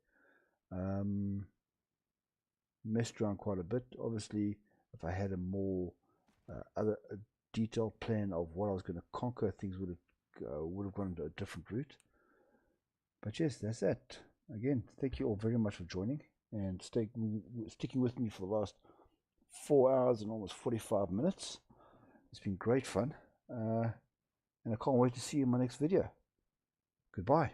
Messed around quite a bit. Obviously, if I had a more detailed plan of what I was going to conquer, things would have gone a different route. But yes, that's that. Again, thank you all very much for joining and sticking with me for the last 4 hours and almost 45 minutes. It's been great fun. And I can't wait to see you in my next video. Goodbye.